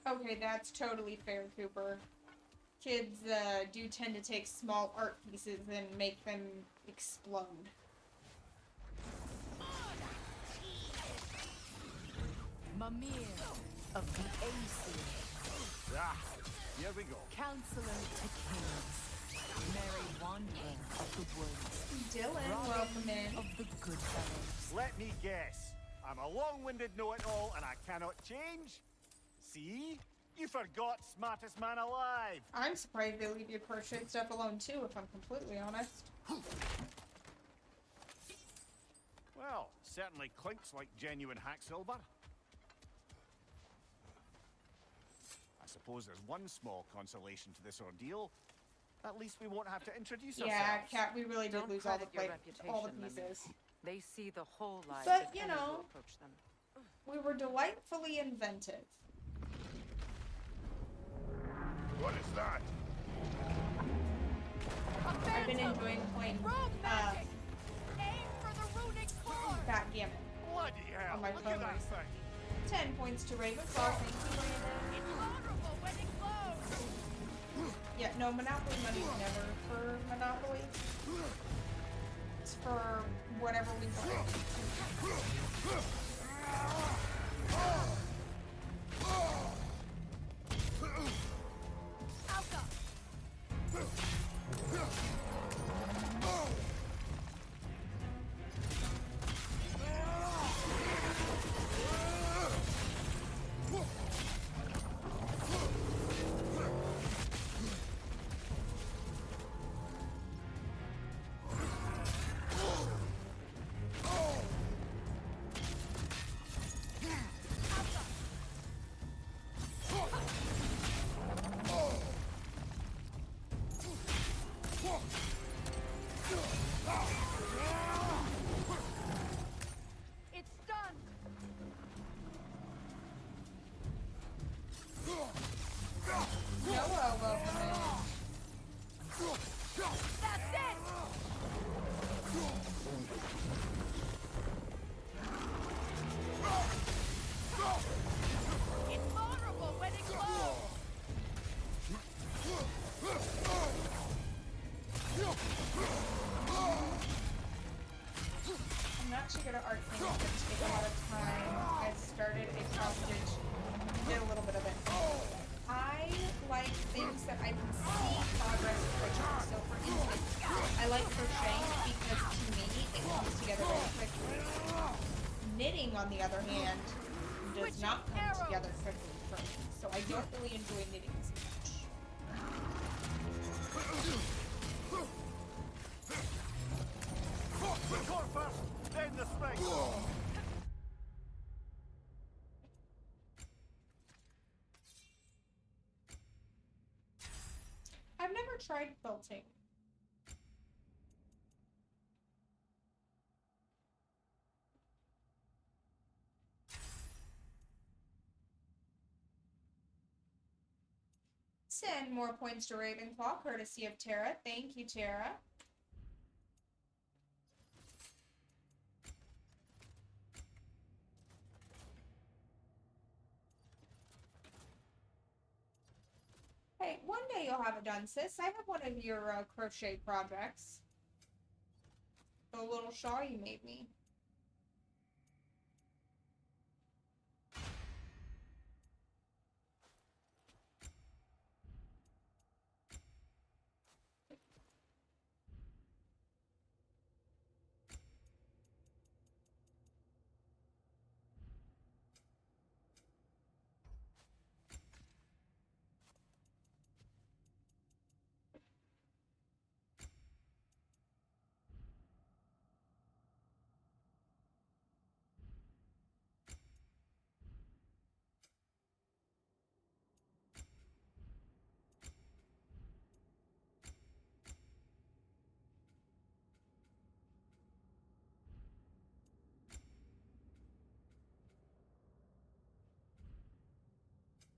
[SPEAKER 2] Okay, that's totally fair, Cooper. Kids do tend to take small art pieces and make them explode.
[SPEAKER 10] Mimir of the Aesir.
[SPEAKER 14] Ah, here we go.
[SPEAKER 10] Counselor to kings. Merry wanderer of the woods.
[SPEAKER 2] Dylan, welcome in.
[SPEAKER 10] Of the good fellows.
[SPEAKER 14] Let me guess. I'm a long-winded know-it-all and I cannot change? See? You forgot smartest man alive.
[SPEAKER 2] I'm surprised they leave you crochet stuff alone too, if I'm completely honest.
[SPEAKER 14] Well, certainly clinks like genuine hack silver. I suppose there's one small consolation to this ordeal. At least we won't have to introduce ourselves.
[SPEAKER 2] Yeah, Cat, we really did lose all the
[SPEAKER 10] reputation,
[SPEAKER 2] pieces.
[SPEAKER 10] They see the whole life.
[SPEAKER 2] But, you know, we were delightfully inventive.
[SPEAKER 13] What is that?
[SPEAKER 2] I've been enjoying playing Backgammon on my phone recently. 10 points to Ravenclaw, thank you, Brandon. Yeah, no, Monopoly money's never for Monopoly. It's for whatever we want. Actually go to Arcane, it's going to take a lot of time. I started a cross-stitch, did a little bit of it. I like things that I can see progress quicker. So for instance, I like crocheting because to me it comes together very quickly. Knitting, on the other hand, does not come together quickly for me. So I don't really enjoy knitting as much.
[SPEAKER 14] The spring.
[SPEAKER 2] I've never tried quilting. Send more points to Ravenclaw, courtesy of Tara. Thank you, Tara. Hey, one day you'll have it done, sis. I have one of your crochet projects. The little shawl you made me.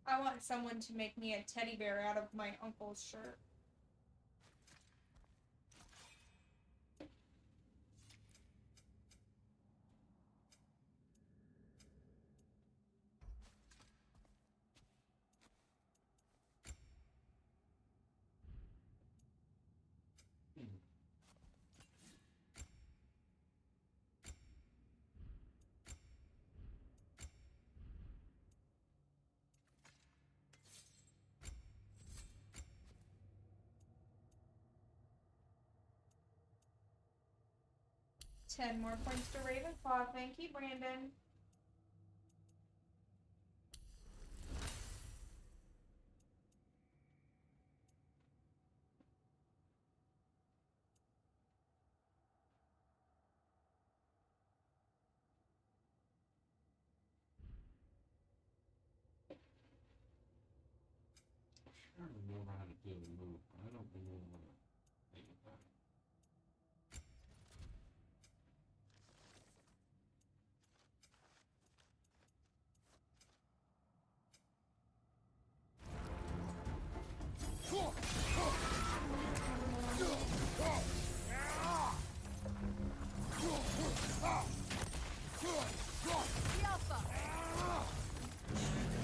[SPEAKER 2] I want someone to make me a teddy bear out of my uncle's shirt. $10 more points to Ravenclaw. Thank you, Brandon.
[SPEAKER 1] I don't remember how to do the move. I don't remember anything about it.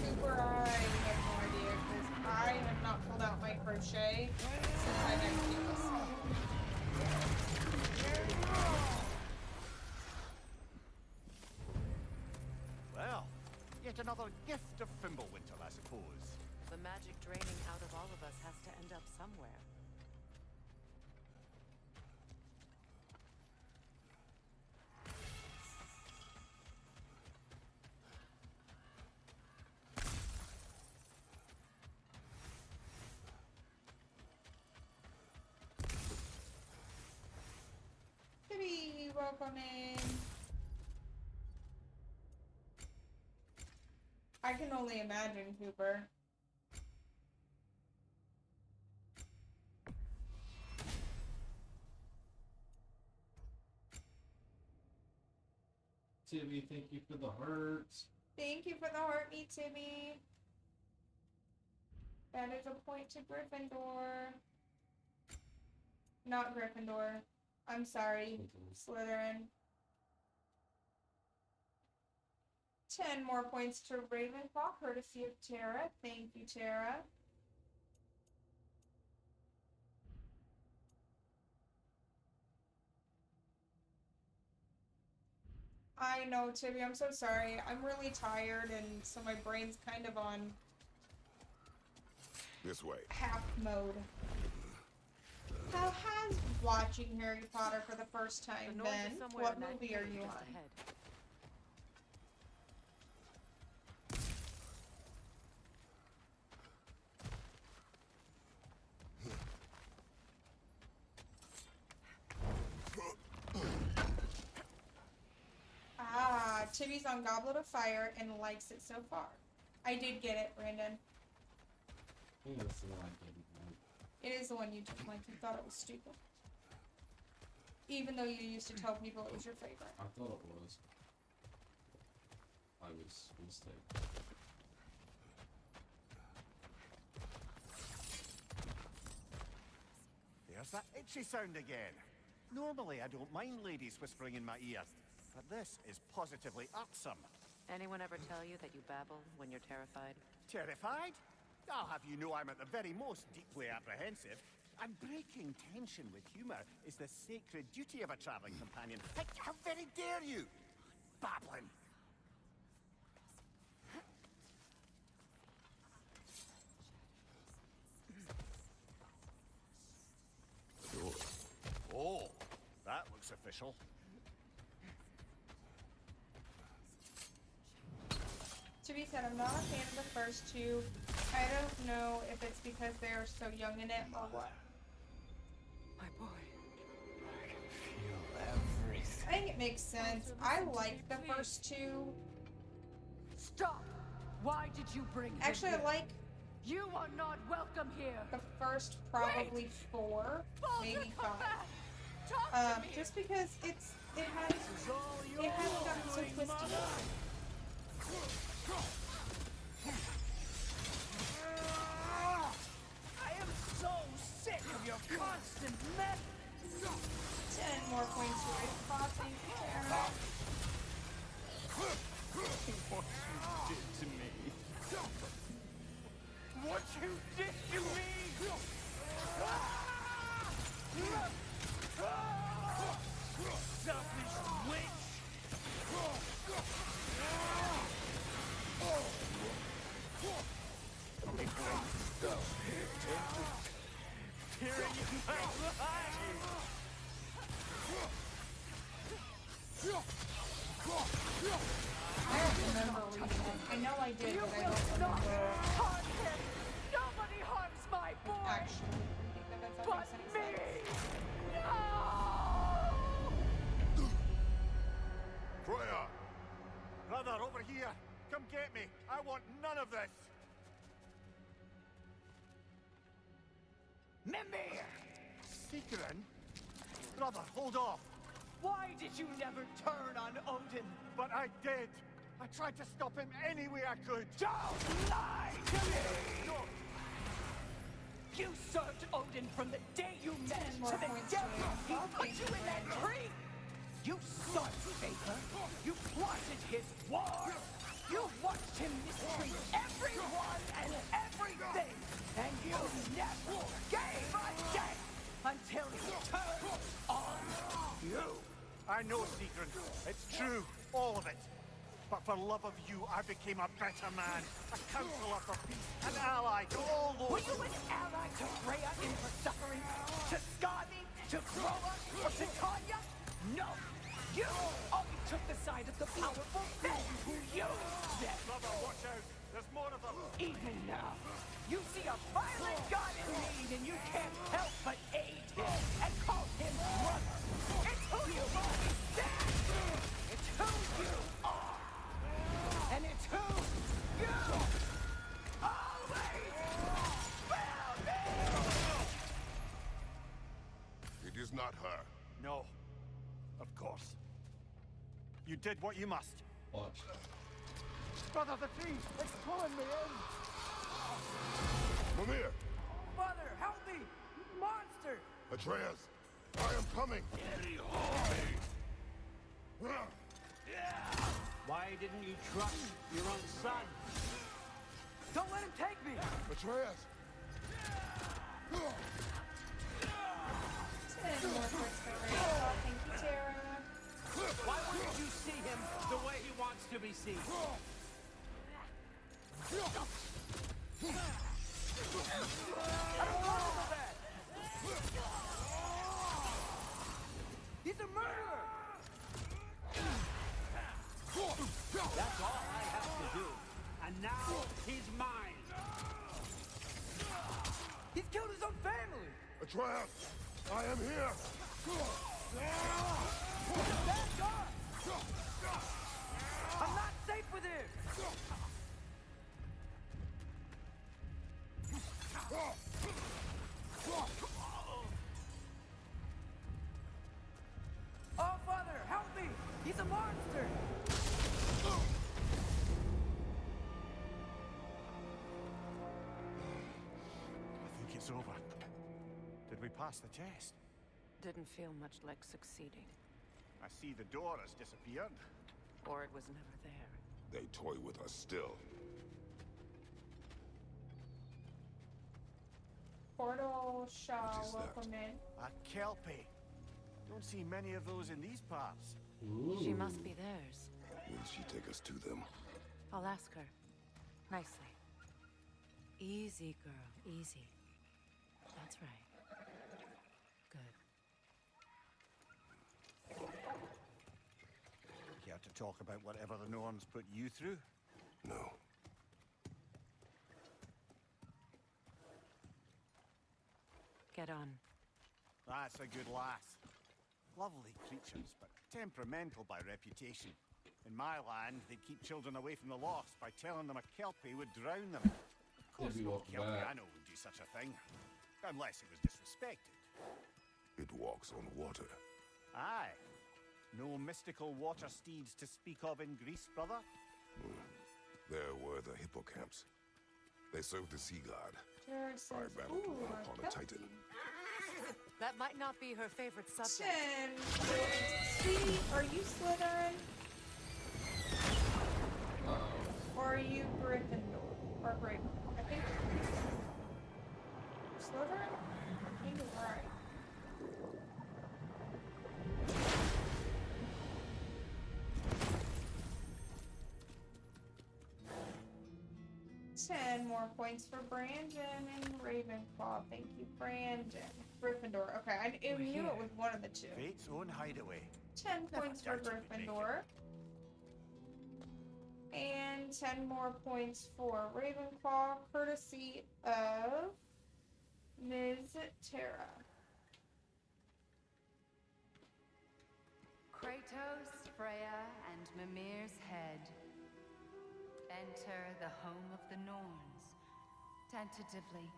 [SPEAKER 2] Cooper, I have no idea, because I have not pulled out my crochet since I met Keyless.
[SPEAKER 14] another gift of Fimbulwinter, I suppose.
[SPEAKER 10] The magic draining out of all of us has to end up somewhere.
[SPEAKER 2] Tibby, welcome in. I can only imagine, Cooper.
[SPEAKER 1] Tibby, thank you for the heart.
[SPEAKER 2] Thank you for the heart, me, Tibby. That is a point to Gryffindor. Not Gryffindor. I'm sorry, Slytherin. 10 more points to Ravenclaw, courtesy of Tara. Thank you, Tara. I know, Tibby, I'm so sorry. I'm really tired, and so my brain's kind of on
[SPEAKER 13] This way.
[SPEAKER 2] half mode. How has watching Harry Potter for the first time
[SPEAKER 10] The noise is
[SPEAKER 2] been?
[SPEAKER 10] somewhere
[SPEAKER 2] What
[SPEAKER 10] in that
[SPEAKER 2] movie are
[SPEAKER 10] cave
[SPEAKER 2] you
[SPEAKER 10] just
[SPEAKER 2] on?
[SPEAKER 10] ahead.
[SPEAKER 2] Ah, Tibby's on Goblet of Fire and likes it so far. I did get it, Brandon.
[SPEAKER 1] I think that's the one I didn't like.
[SPEAKER 2] It is the one you didn't like. You thought it was stupid. Even though you used to tell people it was your favorite.
[SPEAKER 1] I thought it was. I was mistaken.
[SPEAKER 14] There's that itchy sound again. Normally, I don't mind ladies whispering in my ear, but this is positively irksome.
[SPEAKER 10] Anyone ever tell you that you babble when you're terrified?
[SPEAKER 14] Terrified? I'll have you know I'm at the very most deeply apprehensive. And breaking tension with humor is the sacred duty of a traveling companion. How very dare you? Babbling. Oh, that looks official.
[SPEAKER 2] To be said, I'm not a fan of the first two. I don't know if it's because they are so young in it or what.
[SPEAKER 10] My boy.
[SPEAKER 2] I think it makes sense. I like the first two.
[SPEAKER 15] Stop! Why did you bring him
[SPEAKER 2] Actually, I
[SPEAKER 15] here?
[SPEAKER 2] like
[SPEAKER 15] You are not welcome here.
[SPEAKER 2] the first probably 4, maybe 5. Just because it hasn't gotten so twisted.
[SPEAKER 15] I am so sick of your constant methods.
[SPEAKER 2] 10 more points to Ravenclaw. Thank you, Tara.
[SPEAKER 15] What you did to me. What you did to me. Selfish witch. Hearing in my life.
[SPEAKER 2] I don't remember reading it. I know I did, but I don't remember
[SPEAKER 15] Harm him. Nobody harms my boy.
[SPEAKER 2] actually reading it. If that
[SPEAKER 15] But
[SPEAKER 2] makes any
[SPEAKER 15] me.
[SPEAKER 2] sense.
[SPEAKER 15] No.
[SPEAKER 14] Freya! Brother, over here! Come get me! I want none of this!
[SPEAKER 15] Mimir!
[SPEAKER 14] Secret? Brother, hold off!
[SPEAKER 15] Why did you never turn on Odin?
[SPEAKER 14] But I did! I tried to stop him any way I could!
[SPEAKER 15] Don't lie to me!
[SPEAKER 14] No!
[SPEAKER 15] You served Odin from the day you met
[SPEAKER 2] more
[SPEAKER 15] to the
[SPEAKER 2] points
[SPEAKER 15] day
[SPEAKER 2] to
[SPEAKER 15] he
[SPEAKER 2] Ravenclaw.
[SPEAKER 15] put you in that tree! You sought favor. You plotted his war. You watched him mistreat everyone and everything. And you never gave a damn until he turned on you.
[SPEAKER 14] I know, Secret. It's true. All of it. But for love of you, I became a better man, a counselor for peace, an ally to all those.
[SPEAKER 15] Were you an ally to Freya in her suffering? To Skadi? To Groa? Or to Tanya? No! You always took the side of the powerful men who used them!
[SPEAKER 14] Brother, watch out! There's more of them!
[SPEAKER 15] Even now, you see a violent god in need and you can't help but aid him and call him brother! It's who you've always been! It's who you are! And it's who you always will be!
[SPEAKER 13] It is not her.
[SPEAKER 14] No. Of course. You did what you must.
[SPEAKER 1] Watch.
[SPEAKER 14] Brother, the tree! It's pulling me in!
[SPEAKER 13] Mimir!
[SPEAKER 5] Father, help me! Monster!
[SPEAKER 13] Atreus! I am coming!
[SPEAKER 4] Why didn't you trust your own son?
[SPEAKER 5] Don't let him take me!
[SPEAKER 13] Atreus!
[SPEAKER 2] And more points for Ragnarok. Thank you, Tara.
[SPEAKER 4] Why wouldn't you see him the way he wants to be seen?
[SPEAKER 5] He's a murderer!
[SPEAKER 4] That's all I have to do. And now he's mine.
[SPEAKER 5] He's killed his own family!
[SPEAKER 13] Atreus! I am here!
[SPEAKER 5] Back off! I'm not safe with him! Oh, Father, help me! He's a monster!
[SPEAKER 14] I think it's over. Did we pass the test?
[SPEAKER 10] Didn't feel much like succeeding.
[SPEAKER 14] I see the door has disappeared.
[SPEAKER 10] Or it was never there.
[SPEAKER 13] They toy with us still.
[SPEAKER 2] Portal shall
[SPEAKER 13] What is that?
[SPEAKER 2] welcome in.
[SPEAKER 14] A kelpie. Don't see many of those in these parts.
[SPEAKER 10] She must be theirs.
[SPEAKER 13] Will she take us to them?
[SPEAKER 10] I'll ask her. Nicely. Easy, girl. Easy. That's right. Good.
[SPEAKER 14] Care to talk about whatever the Norns put you through?
[SPEAKER 13] No.
[SPEAKER 10] Get on.
[SPEAKER 14] That's a good lass. Lovely creatures, but temperamental by reputation. In my land, they keep children away from the lost by telling them a kelpie would drown them. Of course,
[SPEAKER 1] Maybe
[SPEAKER 14] no
[SPEAKER 1] walk
[SPEAKER 14] kelpie
[SPEAKER 1] back.
[SPEAKER 14] I know would do such a thing. Unless it was disrespected.
[SPEAKER 13] It walks on water.
[SPEAKER 14] Aye. No mystical water steeds to speak of in Greece, brother?
[SPEAKER 13] There were the hippocamps. They served the sea god.
[SPEAKER 2] Tara
[SPEAKER 13] I
[SPEAKER 2] says,
[SPEAKER 13] battled
[SPEAKER 2] ooh,
[SPEAKER 13] one upon a titan.
[SPEAKER 10] That might not be her favorite subject.
[SPEAKER 2] 10 points. See, are you Slytherin? Or are you Gryffindor? Or Ravenclaw? I think Slytherin? I think it's right. Ten more points for Brandon and Ravenclaw. Thank you, Brandon. Gryffindor. Okay, I knew it was one of the two.
[SPEAKER 14] Fate's own hideaway.
[SPEAKER 2] 10 points for Gryffindor. And 10 more points for Ravenclaw, courtesy of Ms. Tara.
[SPEAKER 16] Kratos, Freya, and Mimir's head. Enter the home of the Norns, tentatively.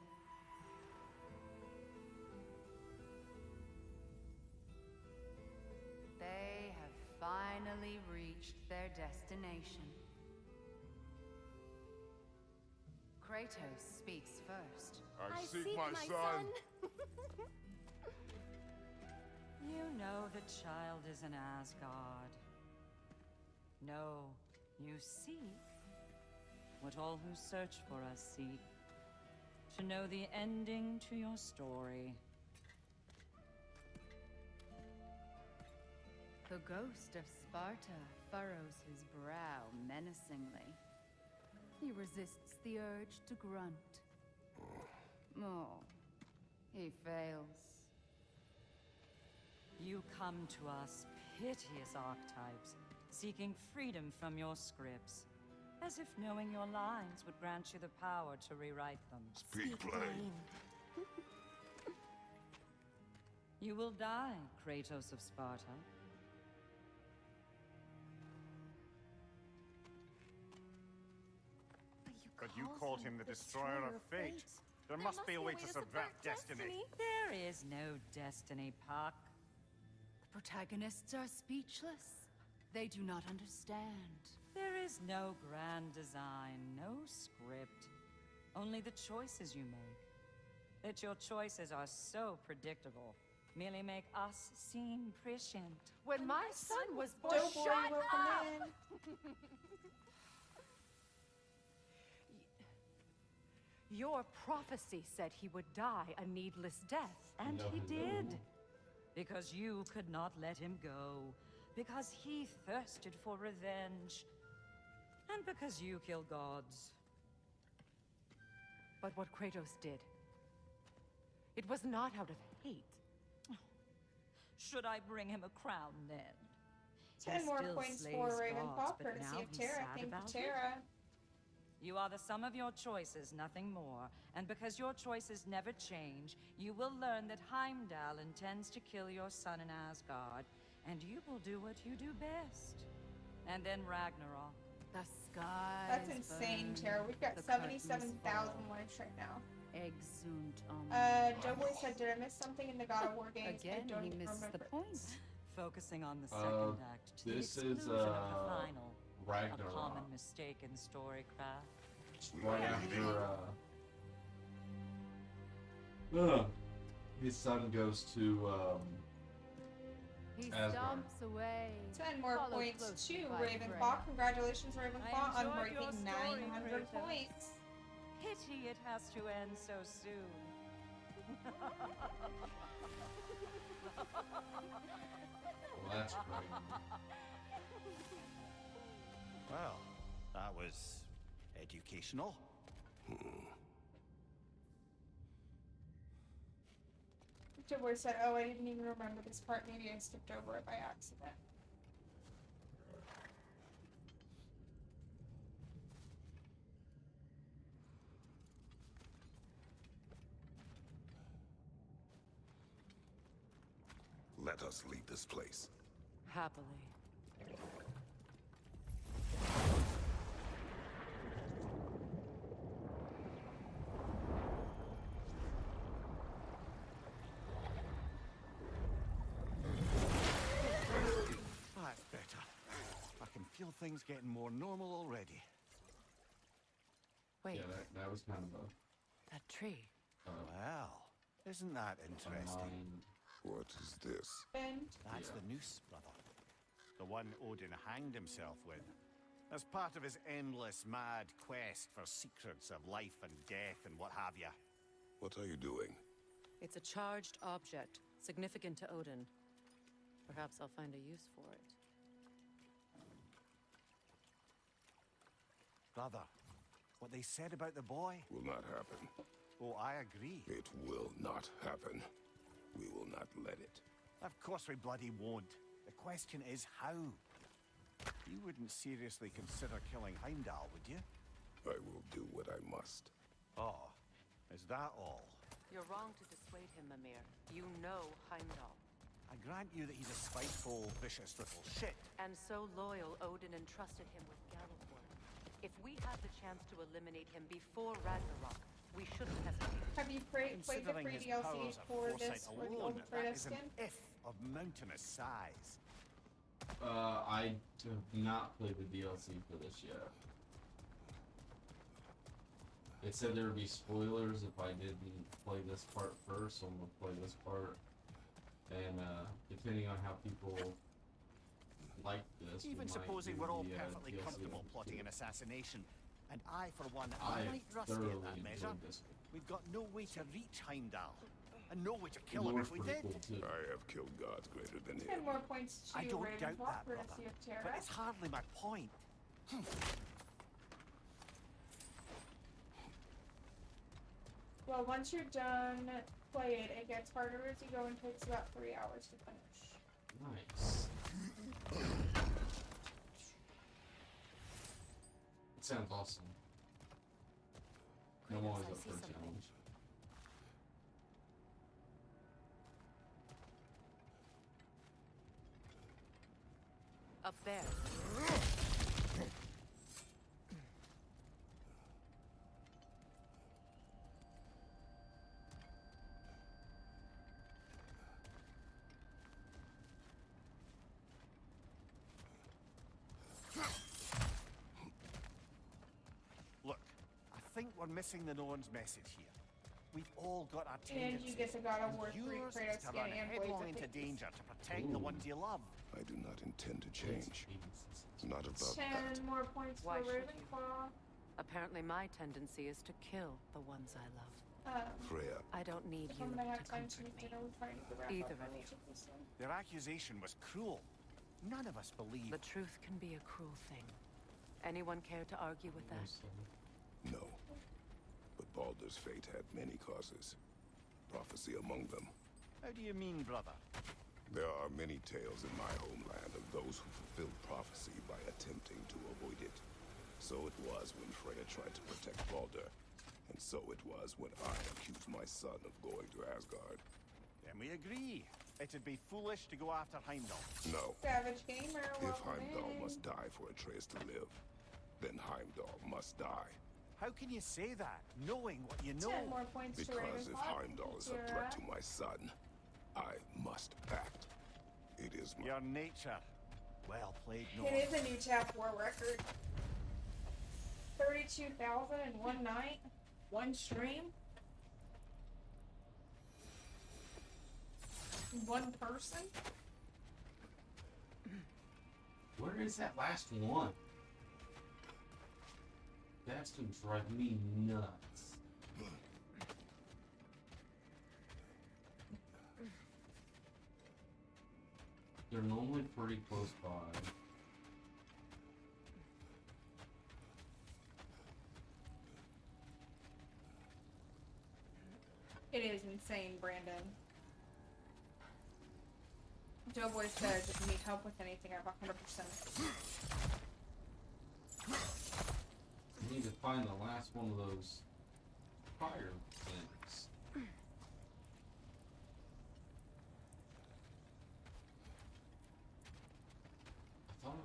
[SPEAKER 16] They have finally reached their destination. Kratos speaks first.
[SPEAKER 13] I seek my son.
[SPEAKER 16] You know the child is in Asgard. No, you seek what all who search for us seek. To know the ending to your story.
[SPEAKER 17] The ghost of Sparta furrows his brow menacingly. He resists the urge to grunt. Oh, he fails.
[SPEAKER 16] You come to us, piteous archetypes, seeking freedom from your scripts, as if knowing your lines would grant you the power to rewrite them.
[SPEAKER 13] Speak plain.
[SPEAKER 16] You will die, Kratos of Sparta.
[SPEAKER 14] But you called him the destroyer of fate. There must be a way to subvert destiny.
[SPEAKER 16] There is no destiny, Puck.
[SPEAKER 17] The protagonists are speechless. They do not understand.
[SPEAKER 16] There is no grand design, no script. Only the choices you make. That your choices are so predictable merely make us seem prescient.
[SPEAKER 10] When my son was born,
[SPEAKER 2] Doughboy,
[SPEAKER 10] shut
[SPEAKER 2] welcome
[SPEAKER 10] up!
[SPEAKER 2] in.
[SPEAKER 10] Your prophecy said he would die a needless death.
[SPEAKER 16] And
[SPEAKER 1] No,
[SPEAKER 16] he
[SPEAKER 1] no.
[SPEAKER 16] did. Because you could not let him go. Because he thirsted for revenge. And because you kill gods.
[SPEAKER 10] But what Kratos did, it was not out of hate.
[SPEAKER 16] Should I bring him a crown then?
[SPEAKER 2] 10
[SPEAKER 16] He
[SPEAKER 2] more
[SPEAKER 16] still
[SPEAKER 2] points
[SPEAKER 16] slays
[SPEAKER 2] for
[SPEAKER 16] gods,
[SPEAKER 2] Ravenclaw,
[SPEAKER 16] but
[SPEAKER 2] courtesy
[SPEAKER 16] now
[SPEAKER 2] of
[SPEAKER 16] he's
[SPEAKER 2] Tara.
[SPEAKER 16] sad
[SPEAKER 2] Thank
[SPEAKER 16] about
[SPEAKER 2] you,
[SPEAKER 16] it.
[SPEAKER 2] Tara.
[SPEAKER 16] You are the sum of your choices, nothing more. And because your choices never change, you will learn that Heimdall intends to kill your son in Asgard, and you will do what you do best. And then Ragnarok.
[SPEAKER 17] The skies
[SPEAKER 2] That's insane,
[SPEAKER 17] burn,
[SPEAKER 2] Tara. We've got
[SPEAKER 17] the curtains
[SPEAKER 2] 77,000
[SPEAKER 17] fall.
[SPEAKER 2] likes right now.
[SPEAKER 17] Exunt
[SPEAKER 2] Doughboy said, did I miss something in the God of War games?
[SPEAKER 17] Again,
[SPEAKER 2] I don't
[SPEAKER 17] he
[SPEAKER 2] even
[SPEAKER 17] misses
[SPEAKER 2] remember.
[SPEAKER 17] the point.
[SPEAKER 16] Focusing on the second act to
[SPEAKER 1] this
[SPEAKER 16] the
[SPEAKER 1] is,
[SPEAKER 16] exclusion of the final. A
[SPEAKER 1] Ragnarok.
[SPEAKER 16] common mistake in storycraft.
[SPEAKER 1] Right after his son goes to
[SPEAKER 17] He
[SPEAKER 1] Asgard.
[SPEAKER 17] stomps away.
[SPEAKER 2] 10 more
[SPEAKER 17] followed
[SPEAKER 2] points
[SPEAKER 17] closely
[SPEAKER 2] to
[SPEAKER 17] by
[SPEAKER 2] Ravenclaw.
[SPEAKER 17] Freya.
[SPEAKER 2] Congratulations, Ravenclaw,
[SPEAKER 16] I
[SPEAKER 2] on
[SPEAKER 16] enjoyed your
[SPEAKER 2] breaking
[SPEAKER 16] story,
[SPEAKER 2] 900
[SPEAKER 16] Kratos.
[SPEAKER 2] points.
[SPEAKER 16] Pity it has to end so soon.
[SPEAKER 1] Well, that's great.
[SPEAKER 14] Well, that was educational.
[SPEAKER 2] Doughboy said, oh, I didn't even remember this part. Maybe I skipped over it by accident.
[SPEAKER 13] Let us leave this place.
[SPEAKER 10] Happily.
[SPEAKER 14] That's better. I can feel things getting more normal already.
[SPEAKER 10] Wait,
[SPEAKER 1] Yeah, that was kind of
[SPEAKER 10] that tree.
[SPEAKER 14] Well, isn't that
[SPEAKER 1] a
[SPEAKER 14] interesting?
[SPEAKER 13] What is this?
[SPEAKER 14] That's the noose, brother. The one Odin hanged himself with. As part of his endless, mad quest for secrets of life and death and what have you.
[SPEAKER 13] What are you doing?
[SPEAKER 18] It's a charged object, significant to Odin. Perhaps I'll find a use for it.
[SPEAKER 14] Brother, what they said about the boy?
[SPEAKER 13] Will not happen.
[SPEAKER 14] Oh, I agree.
[SPEAKER 13] It will not happen. We will not let it.
[SPEAKER 14] Of course we bloody won't. The question is how. You wouldn't seriously consider killing Heimdall, would you?
[SPEAKER 13] I will do what I must.
[SPEAKER 14] Oh, is that all?
[SPEAKER 10] You're wrong to dissuade him, Mimir. You know Heimdall.
[SPEAKER 14] I grant you that he's a spiteful, vicious little shit.
[SPEAKER 10] And so loyal, Odin entrusted him with Galliford. If we had the chance to eliminate him before Ragnarok, we shouldn't hesitate.
[SPEAKER 2] Have you played the
[SPEAKER 14] Considering
[SPEAKER 2] free
[SPEAKER 14] his
[SPEAKER 2] DLC
[SPEAKER 14] powers of
[SPEAKER 2] for
[SPEAKER 14] foresight
[SPEAKER 2] this, for the
[SPEAKER 14] alone,
[SPEAKER 2] old
[SPEAKER 14] that
[SPEAKER 2] Kratos
[SPEAKER 14] is an
[SPEAKER 2] skin?
[SPEAKER 14] if of mountainous size.
[SPEAKER 1] I have not played the DLC for this yet. It said there would be spoilers if I didn't play this part first, so I'm gonna play this part. And depending on how people like this,
[SPEAKER 14] Even
[SPEAKER 1] we might
[SPEAKER 14] supposing
[SPEAKER 1] do
[SPEAKER 14] we're all
[SPEAKER 1] the,
[SPEAKER 14] perfectly
[SPEAKER 1] DLC
[SPEAKER 14] comfortable plotting
[SPEAKER 1] too.
[SPEAKER 14] an assassination, and I, for one,
[SPEAKER 1] I
[SPEAKER 14] am quite rusty
[SPEAKER 1] thoroughly
[SPEAKER 14] at that measure.
[SPEAKER 1] enjoyed this one.
[SPEAKER 14] We've got no way to reach Heimdall. and know which to kill him if we did.
[SPEAKER 13] I have killed gods greater than
[SPEAKER 2] 10
[SPEAKER 13] him.
[SPEAKER 2] more points to
[SPEAKER 14] I don't doubt
[SPEAKER 2] Ravenloft,
[SPEAKER 14] that, brother.
[SPEAKER 2] courtesy of Terra.
[SPEAKER 14] But it's hardly my point.
[SPEAKER 2] Well, once you're done playing, it gets harder as you go and takes about 3 hours to finish.
[SPEAKER 1] Nice. It sounds awesome. I'm always up for a challenge.
[SPEAKER 10] Up there.
[SPEAKER 14] Look, I think we're missing the Norn's message here. We've all got our
[SPEAKER 2] And
[SPEAKER 14] tendencies.
[SPEAKER 2] you get the God of War 3
[SPEAKER 14] yours is
[SPEAKER 2] Kratos
[SPEAKER 14] to run
[SPEAKER 2] getting and
[SPEAKER 14] headlong
[SPEAKER 2] Blades
[SPEAKER 14] into
[SPEAKER 2] of Hades.
[SPEAKER 14] danger to protect the ones you love.
[SPEAKER 13] I do not intend to change. It's not about
[SPEAKER 2] 10
[SPEAKER 13] that.
[SPEAKER 2] more points
[SPEAKER 10] Why
[SPEAKER 2] for
[SPEAKER 10] should you?
[SPEAKER 2] Ravenclaw.
[SPEAKER 10] Apparently my tendency is to kill the ones I love.
[SPEAKER 13] Freya.
[SPEAKER 10] I don't need
[SPEAKER 2] If
[SPEAKER 10] you
[SPEAKER 2] I'm gonna
[SPEAKER 10] to
[SPEAKER 2] have time to
[SPEAKER 10] comfort
[SPEAKER 2] make
[SPEAKER 10] me.
[SPEAKER 2] dinner, we're trying to wrap
[SPEAKER 10] Either
[SPEAKER 2] up
[SPEAKER 10] of you.
[SPEAKER 2] relatively.
[SPEAKER 14] Their accusation was cruel. None of us believe.
[SPEAKER 10] The truth can be a cruel thing. Anyone care to argue with that?
[SPEAKER 13] No. But Baldur's fate had many causes. Prophecy among them.
[SPEAKER 14] How do you mean, brother?
[SPEAKER 13] There are many tales in my homeland of those who fulfilled prophecy by attempting to avoid it. So it was when Freya tried to protect Baldur. And so it was when I accused my son of going to Asgard.
[SPEAKER 14] Then we agree. It'd be foolish to go after Heimdall.
[SPEAKER 13] No.
[SPEAKER 2] Savage Gamer,
[SPEAKER 13] If
[SPEAKER 2] welcome
[SPEAKER 13] Heimdall
[SPEAKER 2] in.
[SPEAKER 13] must die for Atreus to live, then Heimdall must die.
[SPEAKER 14] How can you say that, knowing what you know?
[SPEAKER 2] 10 more points to
[SPEAKER 13] Because if
[SPEAKER 2] Ravenclaw.
[SPEAKER 13] Heimdall is a threat to my son, I must act. It is my...
[SPEAKER 14] Your nature. Well played, Norn.
[SPEAKER 2] It is a new Tap War record. 32,000 in one night, one stream, one person.
[SPEAKER 1] Where is that last one? That's gonna drive me nuts. They're normally pretty close by.
[SPEAKER 2] It is insane, Brandon. Doughboy says if you need help with anything, I have 100%.
[SPEAKER 1] I need to find the last one of those fire things. I thought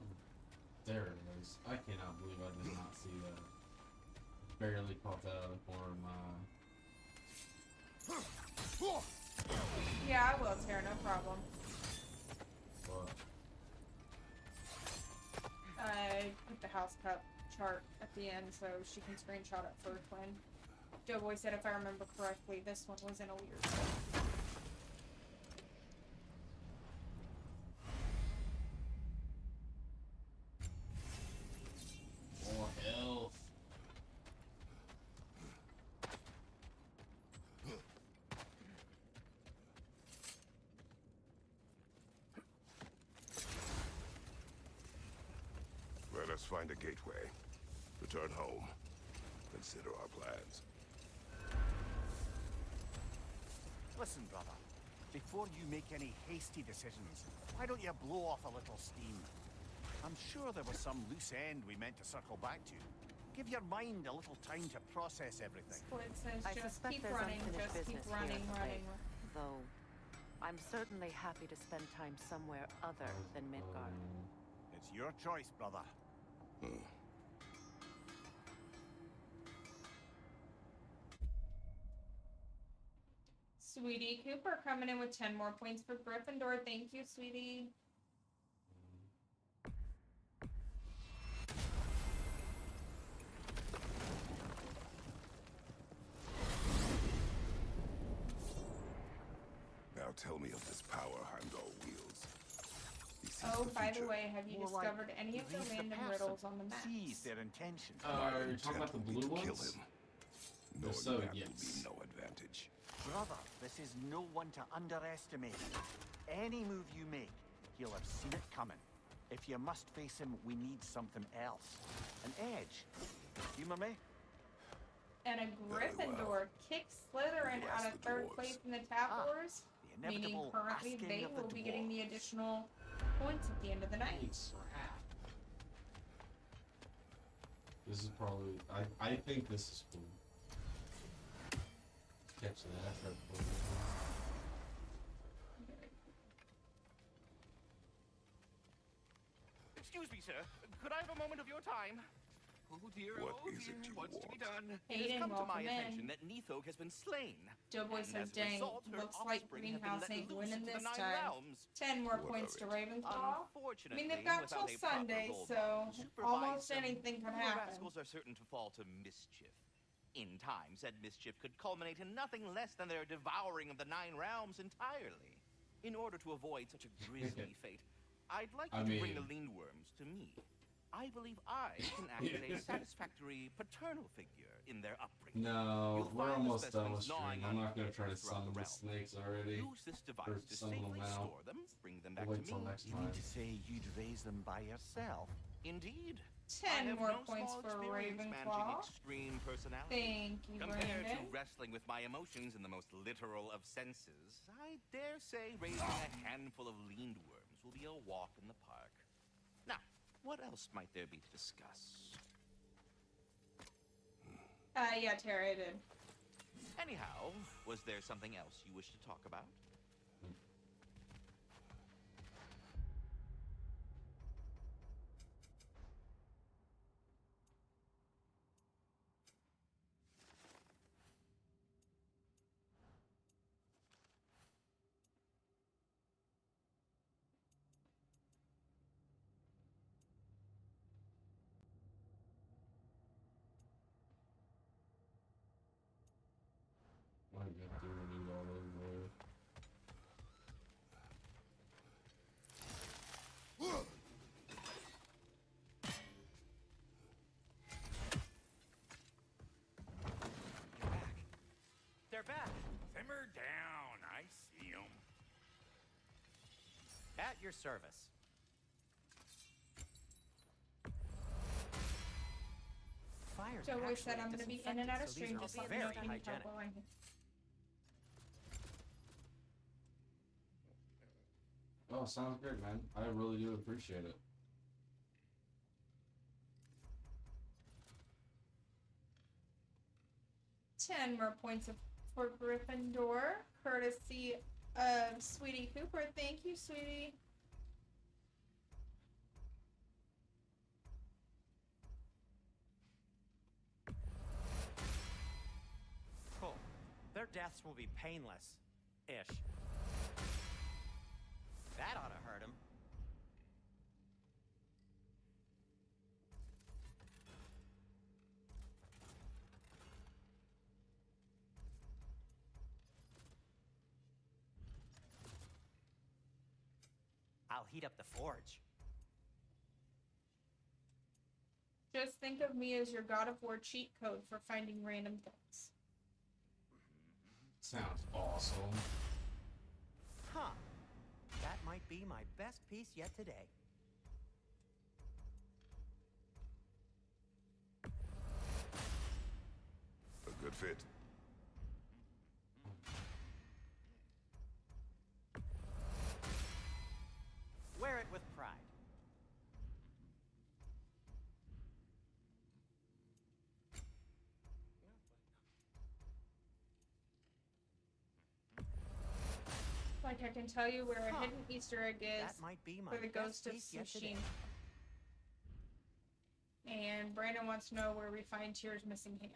[SPEAKER 1] there it is. I cannot believe I did not see that. Barely caught that out of the corner of my eye.
[SPEAKER 2] Yeah, I will, Tara, no problem.
[SPEAKER 1] But
[SPEAKER 2] I put the house cup chart at the end so she can screenshot it for when Doughboy said, if I remember correctly, this one was in a weird spot.
[SPEAKER 1] more health.
[SPEAKER 13] Let us find a gateway. Return home. Consider our plans.
[SPEAKER 14] Listen, brother. Before you make any hasty decisions, why don't you blow off a little steam? I'm sure there was some loose end we meant to circle back to. Give your mind a little time to process everything.
[SPEAKER 2] Split says,
[SPEAKER 10] I
[SPEAKER 2] just
[SPEAKER 10] suspect
[SPEAKER 2] keep
[SPEAKER 10] there's
[SPEAKER 2] running,
[SPEAKER 10] unfinished
[SPEAKER 2] just keep
[SPEAKER 10] business
[SPEAKER 2] running,
[SPEAKER 10] here,
[SPEAKER 2] running.
[SPEAKER 10] Though, I'm certainly happy to spend time somewhere other than Midgard.
[SPEAKER 14] It's your choice, brother.
[SPEAKER 2] Sweetie Cooper coming in with 10 more points for Gryffindor. Thank you, sweetie.
[SPEAKER 13] Now tell me of this power Heimdall wields. He sees
[SPEAKER 2] Oh,
[SPEAKER 13] the
[SPEAKER 2] by the
[SPEAKER 13] future.
[SPEAKER 2] way, have you
[SPEAKER 14] More like
[SPEAKER 2] discovered any of the
[SPEAKER 14] read the
[SPEAKER 2] random
[SPEAKER 14] person,
[SPEAKER 2] riddles on the map?
[SPEAKER 14] Sees their intentions.
[SPEAKER 1] Are you talking about the blue
[SPEAKER 13] to kill
[SPEAKER 1] ones?
[SPEAKER 13] him. Knowing
[SPEAKER 1] so,
[SPEAKER 13] that
[SPEAKER 1] yes.
[SPEAKER 13] will be no advantage.
[SPEAKER 14] Brother, this is no one to underestimate. Any move you make, he'll have seen it coming. If you must face him, we need something else. An edge. Humor me?
[SPEAKER 2] And a Gryffindor kicks Slytherin out of third place in the Tab Wars, meaning currently they will be getting the additional points at the end of the night.
[SPEAKER 1] This is probably... I think this is cool. Catch that.
[SPEAKER 12] Excuse me, sir. Could I have a moment of your time? Oh dear,
[SPEAKER 13] What
[SPEAKER 12] oh
[SPEAKER 13] is
[SPEAKER 12] dear,
[SPEAKER 13] it you
[SPEAKER 12] what's to be
[SPEAKER 13] want?
[SPEAKER 12] done? It
[SPEAKER 2] Hayden,
[SPEAKER 12] has come to my
[SPEAKER 2] welcome in.
[SPEAKER 12] attention that Neathog has been slain.
[SPEAKER 2] Doughboy
[SPEAKER 12] And
[SPEAKER 2] says,
[SPEAKER 12] as a
[SPEAKER 2] dang,
[SPEAKER 12] result, her
[SPEAKER 2] looks like
[SPEAKER 12] offspring have been
[SPEAKER 2] Greenhouse
[SPEAKER 12] let
[SPEAKER 2] ain't
[SPEAKER 12] loose
[SPEAKER 2] winning
[SPEAKER 12] into the
[SPEAKER 2] this
[SPEAKER 12] 9
[SPEAKER 2] time.
[SPEAKER 12] realms.
[SPEAKER 2] 10 more
[SPEAKER 13] What
[SPEAKER 2] points
[SPEAKER 13] of
[SPEAKER 2] to
[SPEAKER 13] it?
[SPEAKER 2] Ravenclaw. I
[SPEAKER 12] Unfortunately,
[SPEAKER 2] mean, they've got
[SPEAKER 12] without
[SPEAKER 2] till
[SPEAKER 12] a proper
[SPEAKER 2] Sunday,
[SPEAKER 12] role
[SPEAKER 2] so
[SPEAKER 12] model to supervise
[SPEAKER 2] almost
[SPEAKER 12] them,
[SPEAKER 2] anything can
[SPEAKER 12] the
[SPEAKER 2] happen.
[SPEAKER 12] rascals are certain to fall to mischief. In time, said mischief could culminate in nothing less than their devouring of the 9 realms entirely. In order to avoid such a grisly fate, I'd like you to bring the Lindworms to me. I believe I can act as a satisfactory paternal figure in their upbringing.
[SPEAKER 1] No,
[SPEAKER 12] You'll
[SPEAKER 1] we're
[SPEAKER 12] find the
[SPEAKER 1] almost done with
[SPEAKER 12] specimens gnawing
[SPEAKER 1] stream. I'm
[SPEAKER 12] on
[SPEAKER 1] not gonna try to
[SPEAKER 12] creatures throughout
[SPEAKER 1] summon the
[SPEAKER 12] realm.
[SPEAKER 1] snakes already.
[SPEAKER 12] Use this
[SPEAKER 1] Or
[SPEAKER 12] device to
[SPEAKER 1] summon
[SPEAKER 12] safely
[SPEAKER 1] them out.
[SPEAKER 12] store them, bring them back
[SPEAKER 1] We'll
[SPEAKER 12] to
[SPEAKER 1] wait till
[SPEAKER 12] me.
[SPEAKER 1] next
[SPEAKER 14] You
[SPEAKER 1] time.
[SPEAKER 14] mean to say you'd raise them by yourself?
[SPEAKER 12] Indeed.
[SPEAKER 2] 10
[SPEAKER 12] I have
[SPEAKER 2] more
[SPEAKER 12] no
[SPEAKER 2] points
[SPEAKER 12] small
[SPEAKER 2] for
[SPEAKER 12] experience managing
[SPEAKER 2] Ravenclaw.
[SPEAKER 12] extreme personality.
[SPEAKER 2] Thank you,
[SPEAKER 12] Compared to
[SPEAKER 2] Brandon.
[SPEAKER 12] wrestling with my emotions in the most literal of senses, I dare say raising a handful of Lindworms will be a walk in the park. Now, what else might there be to discuss?
[SPEAKER 2] Yeah, Tara, I did.
[SPEAKER 12] Anyhow, was there something else you wish to talk about?
[SPEAKER 1] I got to renew all over.
[SPEAKER 14] They're back.
[SPEAKER 3] Simmer down. I see 'em.
[SPEAKER 14] At your service. Fire's
[SPEAKER 2] Doughboy
[SPEAKER 14] actually
[SPEAKER 2] said I'm going to be in and out of
[SPEAKER 14] disinfectant, so
[SPEAKER 2] stream.
[SPEAKER 14] these
[SPEAKER 2] Just
[SPEAKER 14] are
[SPEAKER 2] let me know
[SPEAKER 14] very
[SPEAKER 2] if you need help
[SPEAKER 14] hygienic.
[SPEAKER 2] while I'm here.
[SPEAKER 1] Oh, sounds great, man. I really do appreciate it.
[SPEAKER 2] Ten more points for Gryffindor, courtesy of Sweetie Cooper. Thank you, Sweetie.
[SPEAKER 14] Cool. Their deaths will be painless-ish. That ought to hurt him. I'll heat up the forge.
[SPEAKER 2] Just think of me as your God of War cheat code for finding random things.
[SPEAKER 1] Sounds awesome.
[SPEAKER 14] Huh. That might be my best piece yet today.
[SPEAKER 13] A good fit.
[SPEAKER 14] Wear it with pride.
[SPEAKER 2] Like I can tell you where a hidden Easter egg is
[SPEAKER 14] That might be my
[SPEAKER 2] for the
[SPEAKER 14] best
[SPEAKER 2] Ghost of
[SPEAKER 14] piece yet today.
[SPEAKER 2] Tsushima. And Brandon wants to know where we find Tyr's missing hand.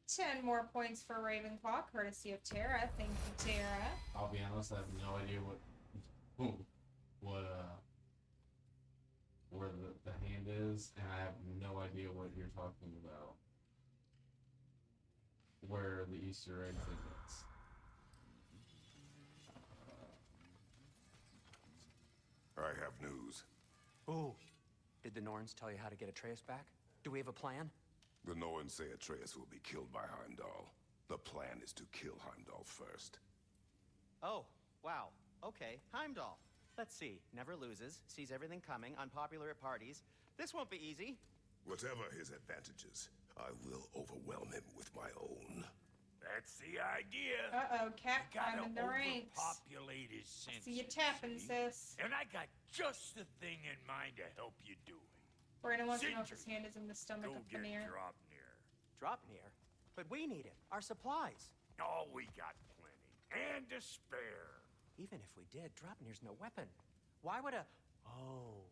[SPEAKER 2] 10 more points for Ravenclaw, courtesy of Tara. Thank you, Tara.
[SPEAKER 1] I'll be honest, I have no idea where the hand is, and I have no idea what you're talking about. Where the Easter egg thing is.
[SPEAKER 13] I have news.
[SPEAKER 11] Oh, did the Norns tell you how to get Atreus back? Do we have a plan?
[SPEAKER 13] The Norns say Atreus will be killed by Heimdall. The plan is to kill Heimdall first.
[SPEAKER 11] Oh, wow. Okay, Heimdall. Let's see. Never loses, sees everything coming, unpopular at parties. This won't be easy.
[SPEAKER 13] Whatever his advantages, I will overwhelm him with my own.
[SPEAKER 19] That's the idea.
[SPEAKER 2] Uh-oh, Cat
[SPEAKER 19] You gotta
[SPEAKER 2] climbing the ranks.
[SPEAKER 19] overpopulate his senses.
[SPEAKER 2] See you tapping, sis.
[SPEAKER 19] And I got just the thing in mind to help you do it.
[SPEAKER 2] Brandon wants to know if
[SPEAKER 19] Sindri,
[SPEAKER 2] his hand is in the stomach
[SPEAKER 19] go
[SPEAKER 2] of
[SPEAKER 19] get
[SPEAKER 2] Veneer.
[SPEAKER 19] Dropnir.
[SPEAKER 11] Dropnir? But we need it. Our supplies.
[SPEAKER 19] Oh, we got plenty. And to spare.
[SPEAKER 11] Even if we did, Dropnir's no weapon. Why would a... Oh.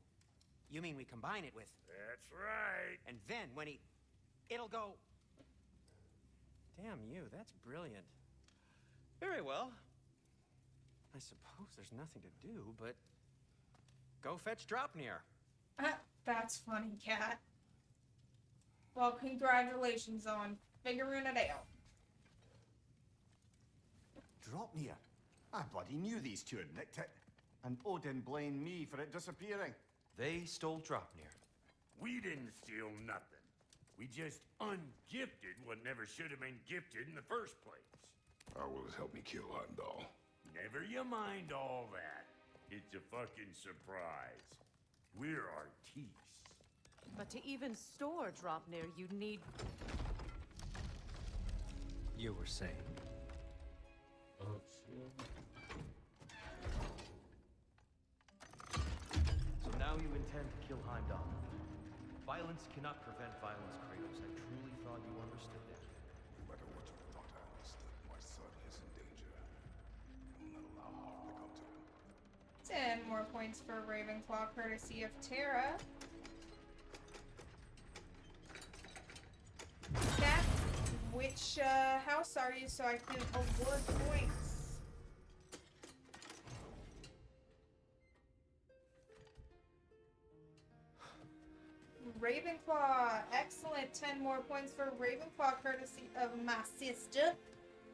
[SPEAKER 11] You mean we combine it with...
[SPEAKER 19] That's right.
[SPEAKER 11] And then when he... It'll go... Damn you, that's brilliant. Very well. I suppose there's nothing to do, but... Go fetch Dropnir.
[SPEAKER 2] That's funny, Cat. Well, congratulations on figuring it out.
[SPEAKER 9] Dropnir. I bloody knew these two had nicked it. And Odin blamed me for it disappearing.
[SPEAKER 11] They stole Dropnir.
[SPEAKER 19] We didn't steal nothing. We just ungifted what never should have been gifted in the first place.
[SPEAKER 13] How will it help me kill Heimdall?
[SPEAKER 19] Never you mind all that. It's a fucking surprise. We're artistes.
[SPEAKER 10] But to even store Dropnir, you'd need...
[SPEAKER 11] You were saying?
[SPEAKER 1] Oh, shit.
[SPEAKER 11] So now you intend to kill Heimdall. Violence cannot prevent violence, Kratos. I truly thought you understood that.
[SPEAKER 13] No matter what you thought I understood, my son is in danger. I will not allow harm to come to him.
[SPEAKER 2] 10 more points for Ravenclaw, courtesy of Terra. Cat, which house are you so I can award points? Ravenclaw, excellent. 10 more points for Ravenclaw, courtesy of my sister.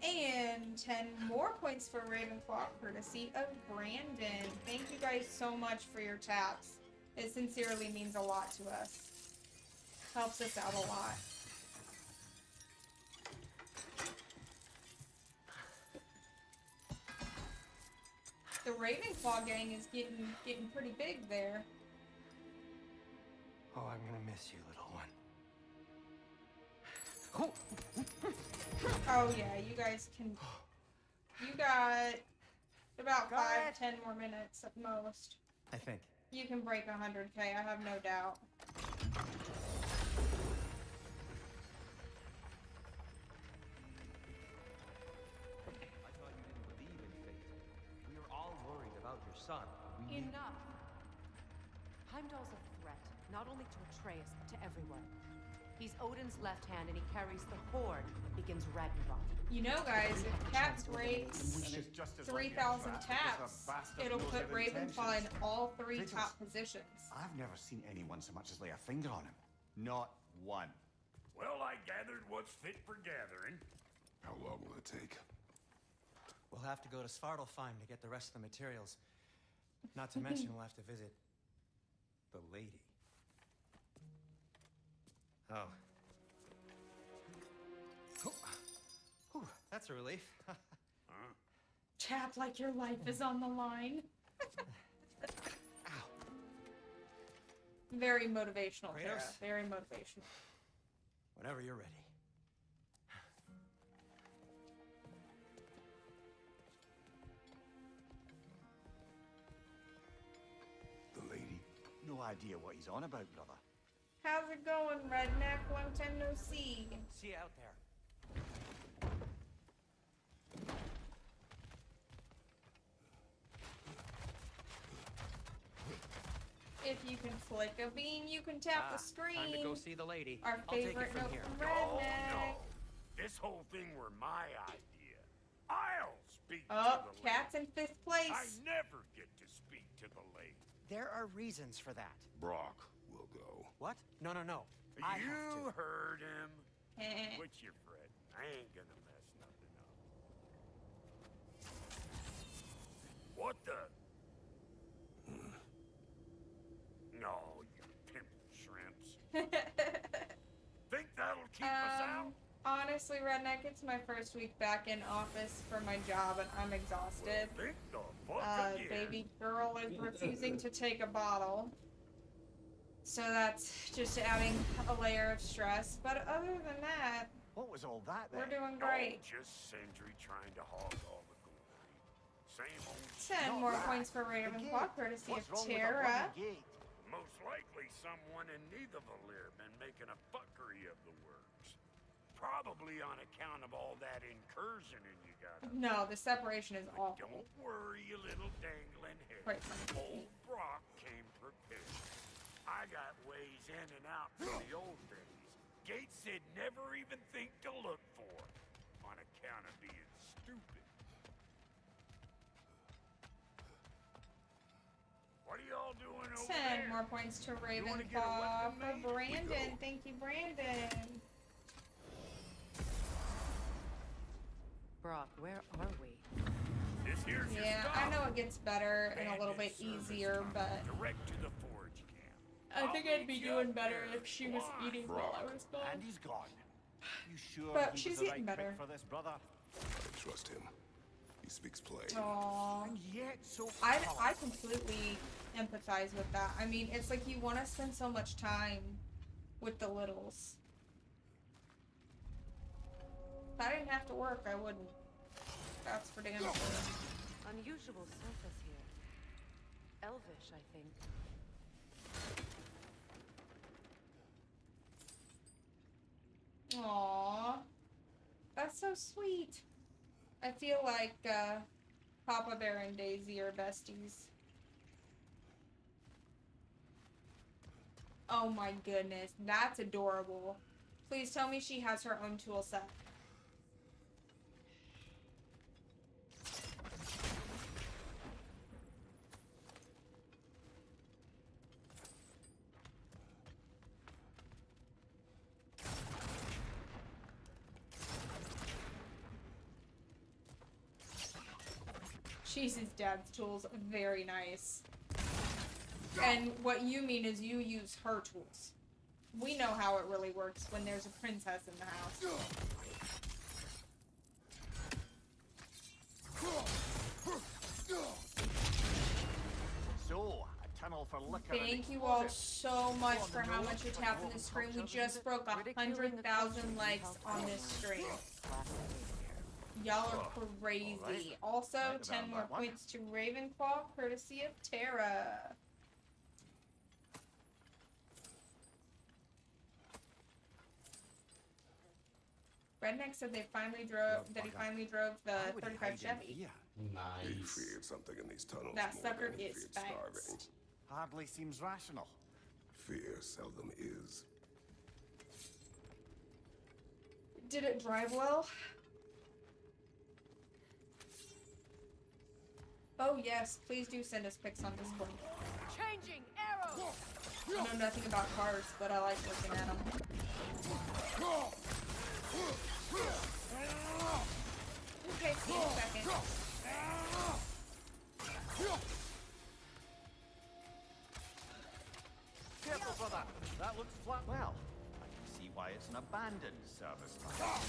[SPEAKER 2] And 10 more points for Ravenclaw, courtesy of Brandon. Thank you guys so much for your taps. It sincerely means a lot to us. Helps us out a lot. The Ravenclaw gang is getting pretty big there.
[SPEAKER 11] Oh, I'm gonna miss you, little one.
[SPEAKER 2] Oh yeah, you guys can. You got about 5-10 more minutes at most.
[SPEAKER 11] I think.
[SPEAKER 2] You can break 100K, I have no doubt.
[SPEAKER 11] I thought you didn't believe in fate. We are all worried about your son.
[SPEAKER 10] Enough! Heimdall's a threat, not only to Atreus, but to everyone. He's Odin's left hand, and he carries the Horde that begins Ragnarok.
[SPEAKER 2] You know, guys, if Cat breaks 3,000 taps, it'll put Ravenclaw in all 3 top positions.
[SPEAKER 9] I've never seen anyone so much as lay a finger on him. Not one.
[SPEAKER 19] Well, I gathered what's fit for gathering.
[SPEAKER 13] How long will it take?
[SPEAKER 11] We'll have to go to Svartalfheim to get the rest of the materials. Not to mention we'll have to visit the lady. Oh. Whew, that's a relief.
[SPEAKER 2] Tap like your life is on the line. Very motivational, Tara.
[SPEAKER 11] Kratos?
[SPEAKER 2] Very motivational.
[SPEAKER 11] Whenever you're ready.
[SPEAKER 9] The lady? No idea what he's on about, brother.
[SPEAKER 2] How's it going, redneck? Long time no see.
[SPEAKER 11] See you out there.
[SPEAKER 2] If you can flick a bean, you can tap the screen.
[SPEAKER 11] Time to go see the lady.
[SPEAKER 2] Our
[SPEAKER 11] I'll take it
[SPEAKER 2] favorite
[SPEAKER 11] from
[SPEAKER 2] note
[SPEAKER 11] here.
[SPEAKER 2] from
[SPEAKER 19] No,
[SPEAKER 2] redneck.
[SPEAKER 19] no. This whole thing were my idea. I'll speak
[SPEAKER 2] Oh,
[SPEAKER 19] to the lady.
[SPEAKER 2] Cat's in 5th place.
[SPEAKER 19] I never get to speak to the lady.
[SPEAKER 11] There are reasons for that.
[SPEAKER 13] Brock will go.
[SPEAKER 11] What? No.
[SPEAKER 19] You heard him.
[SPEAKER 2] Eh.
[SPEAKER 19] Quit your fret. I ain't gonna mess nothing up. What the? No, you pimple shrimps. Think that'll keep us out?
[SPEAKER 2] Honestly, Honestly, Redneck, it's my first week back in office for my job and I'm exhausted. Baby girl is refusing to take a bottle. So that's just adding a layer of stress. But other than that,
[SPEAKER 14] what was all that then?
[SPEAKER 2] we're doing great.
[SPEAKER 19] Just Sentry trying to hog all the glory. Same old
[SPEAKER 2] 10 more points for Ravenclaw, courtesy of Tara.
[SPEAKER 19] Most likely someone in Neitherville been making a fuckery of the works. Probably on account of all that incursioning you got.
[SPEAKER 2] No, the separation is awful.
[SPEAKER 19] Don't worry, you little dangling head.
[SPEAKER 2] Wait.
[SPEAKER 19] Old Brock came prepared. I got ways in and out from the old days. Gates said never even think to look for, on account of being stupid. What are y'all doing over
[SPEAKER 2] 10
[SPEAKER 19] there?
[SPEAKER 2] more points to Ravenclaw for Brandon. Thank you, Brandon.
[SPEAKER 10] Brock, where are we?
[SPEAKER 19] This here's your
[SPEAKER 2] Yeah,
[SPEAKER 19] stop.
[SPEAKER 2] I know it gets better and a little bit easier, but
[SPEAKER 19] Direct to the forge camp.
[SPEAKER 2] I think I'd be doing better if she was eating while I was gone.
[SPEAKER 14] And he's gone. You sure
[SPEAKER 2] But
[SPEAKER 14] he
[SPEAKER 2] she's
[SPEAKER 14] was the
[SPEAKER 2] eating
[SPEAKER 14] right
[SPEAKER 2] better.
[SPEAKER 14] pick for this, brother?
[SPEAKER 13] I trust him. He speaks plain.
[SPEAKER 2] Aww.
[SPEAKER 14] And yet so
[SPEAKER 2] I completely empathize with that. I mean, it's like you want to spend so much time with the littles. If I didn't have to work, I wouldn't. That's for damn sure.
[SPEAKER 10] Unusual surface here. Elvish, I think.
[SPEAKER 2] Aww. That's so sweet. I feel like Papa Bear and Daisy are besties. Oh my goodness, that's adorable. Please tell me she has her own tool set. She's his dad's tools. Very nice. And what you mean is you use her tools. We know how it really works when there's a princess in the house.
[SPEAKER 14] So, a tunnel for liquor.
[SPEAKER 2] Thank you all so much for how much you tapped in the stream. We just broke 100,000 likes on this stream. Y'all are crazy. Also, 10 more points to Ravenclaw, courtesy of Tara. Redneck said he finally drove the 35 Chevy.
[SPEAKER 13] He feared something in these tunnels.
[SPEAKER 2] That
[SPEAKER 13] more
[SPEAKER 2] sucker
[SPEAKER 13] than he
[SPEAKER 2] is
[SPEAKER 13] feared starving.
[SPEAKER 2] fast.
[SPEAKER 14] Hardly seems rational.
[SPEAKER 13] Fear seldom is.
[SPEAKER 2] Did it drive well? Oh yes, please do send us pics on Discord.
[SPEAKER 5] Changing arrows!
[SPEAKER 2] I know nothing about cars, but I like looking at them. Okay, see you in a second.
[SPEAKER 14] Careful, brother. That looks flat. Well, I can see why it's an abandoned service tunnel.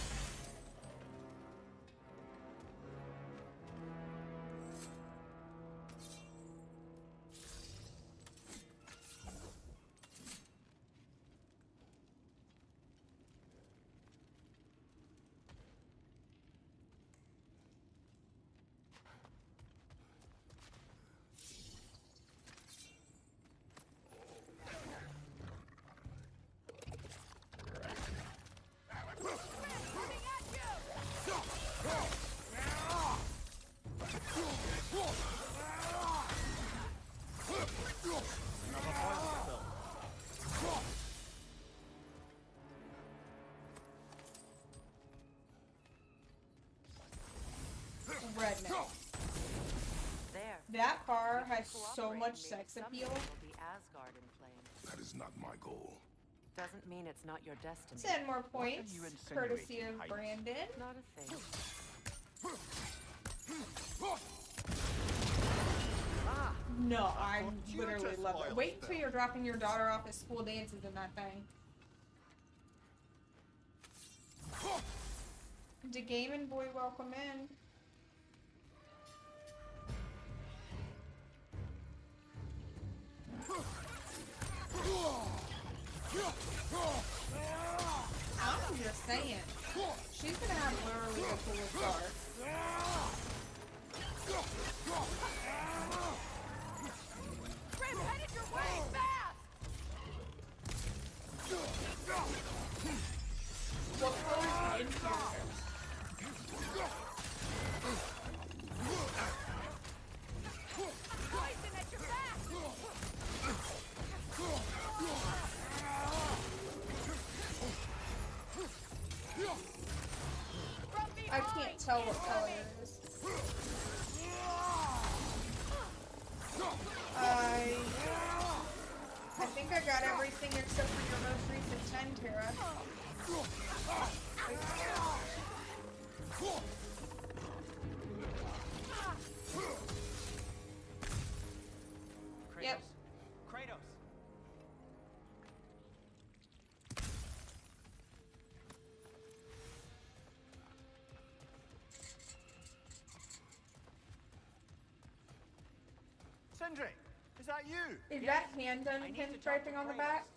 [SPEAKER 2] Redneck.
[SPEAKER 10] There.
[SPEAKER 2] That car has so much sex appeal.
[SPEAKER 10] Will be Asgard in flames.
[SPEAKER 13] That is not my goal.
[SPEAKER 10] Doesn't mean it's not your destiny.
[SPEAKER 2] 10 more points, courtesy of Brandon.
[SPEAKER 10] Not a thing.
[SPEAKER 2] No, I literally love it. Wait until you're dropping your daughter off at school dances in that thing. The Gaming Boy, welcome in. I'm just saying, she's gonna have literally the coolest car.
[SPEAKER 15] Grim, headed your way, fast!
[SPEAKER 2] What color is the interior?
[SPEAKER 15] Poison at your back!
[SPEAKER 2] I can't tell what color it is. I think I got everything except for your most recent 10, Tara.
[SPEAKER 11] Kratos.
[SPEAKER 2] Yep.
[SPEAKER 11] Kratos.
[SPEAKER 14] Sindri, is that you?
[SPEAKER 2] Is that hand done pinstriping on the back?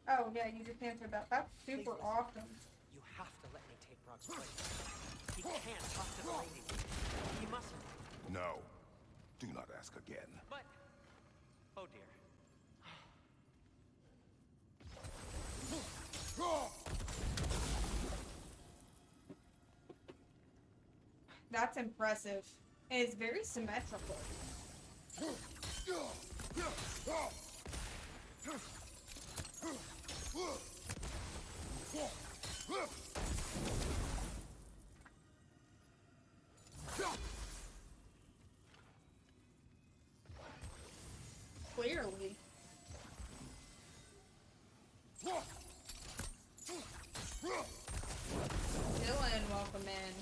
[SPEAKER 2] Oh yeah, you just answered that. That's super awesome.
[SPEAKER 11] You have to let me take Brock's place. He can't talk to the lady. He mustn't.
[SPEAKER 13] No. Do not ask again.
[SPEAKER 11] But... Oh dear.
[SPEAKER 2] That's impressive. And it's very symmetrical. Clearly. Dylan, welcome in.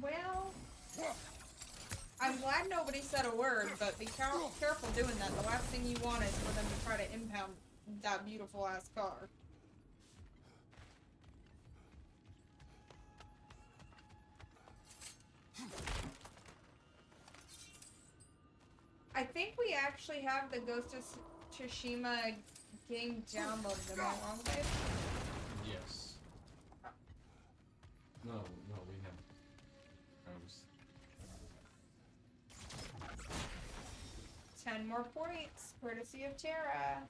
[SPEAKER 2] Well, I'm glad nobody said a word, but be careful doing that. The last thing you want is for them to try to impound that beautiful ass car. I think we actually have the Ghost of Tsushima game downloaded. Am I wrong, babe?
[SPEAKER 1] Yes. No, we haven't. I was...
[SPEAKER 2] 10 more points, courtesy of Tara.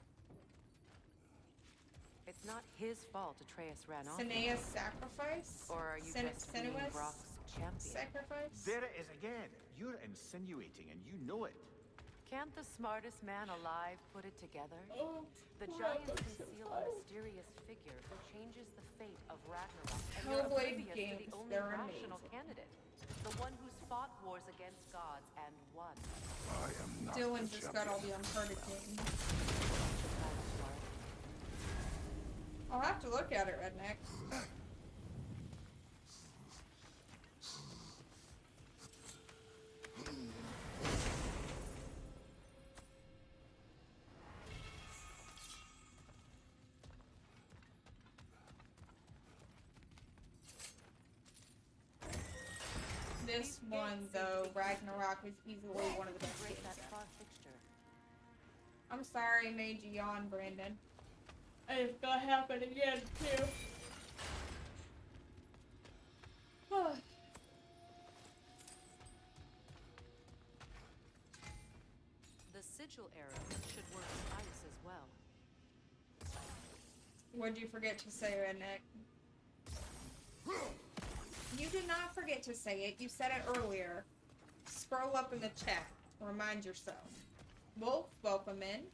[SPEAKER 10] It's not his fault Atreus ran off.
[SPEAKER 2] Sinea's sacrifice?
[SPEAKER 10] Or are you just being
[SPEAKER 2] Sinuous
[SPEAKER 10] Brock's champion?
[SPEAKER 2] Sacrifice?
[SPEAKER 14] There it is again. You're insinuating and you know it.
[SPEAKER 10] Can't the smartest man alive put it together?
[SPEAKER 2] Oh,
[SPEAKER 10] the giants conceal a mysterious figure who changes the fate of Ragnarok, and you're
[SPEAKER 2] Hellblade
[SPEAKER 10] oblivious
[SPEAKER 2] games,
[SPEAKER 10] to the only
[SPEAKER 2] they're
[SPEAKER 10] rational
[SPEAKER 2] amazing.
[SPEAKER 10] candidate, the one who's fought wars against gods and won.
[SPEAKER 13] I am not
[SPEAKER 2] Dylan
[SPEAKER 13] the
[SPEAKER 2] just got all
[SPEAKER 13] champion.
[SPEAKER 2] the Uncharted games. I'll have to look at it, Redneck. This one, though, Ragnarok, is easily one of the best games ever. I'm sorry I made you yawn, Brandon. And it's gonna happen again, too.
[SPEAKER 18] The sigil arrows should work with ice as well.
[SPEAKER 2] What'd you forget to say, Redneck? You did not forget to say it. You said it earlier. Scroll up in the chat. Remind yourself. Wolf, welcome in.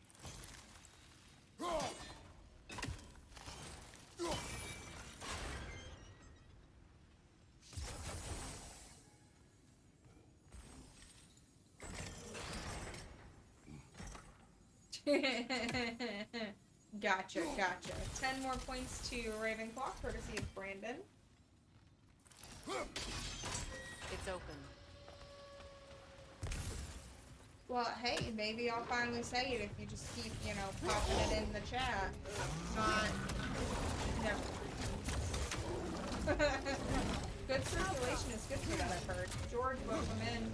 [SPEAKER 2] Gotcha, gotcha. 10 more points to Ravenclaw, courtesy of Brandon.
[SPEAKER 18] It's open.
[SPEAKER 2] Well, hey, maybe I'll finally say it if you just keep, you know, popping it in the chat. Not... Never. Good circulation is good for that, I've heard. George, welcome in.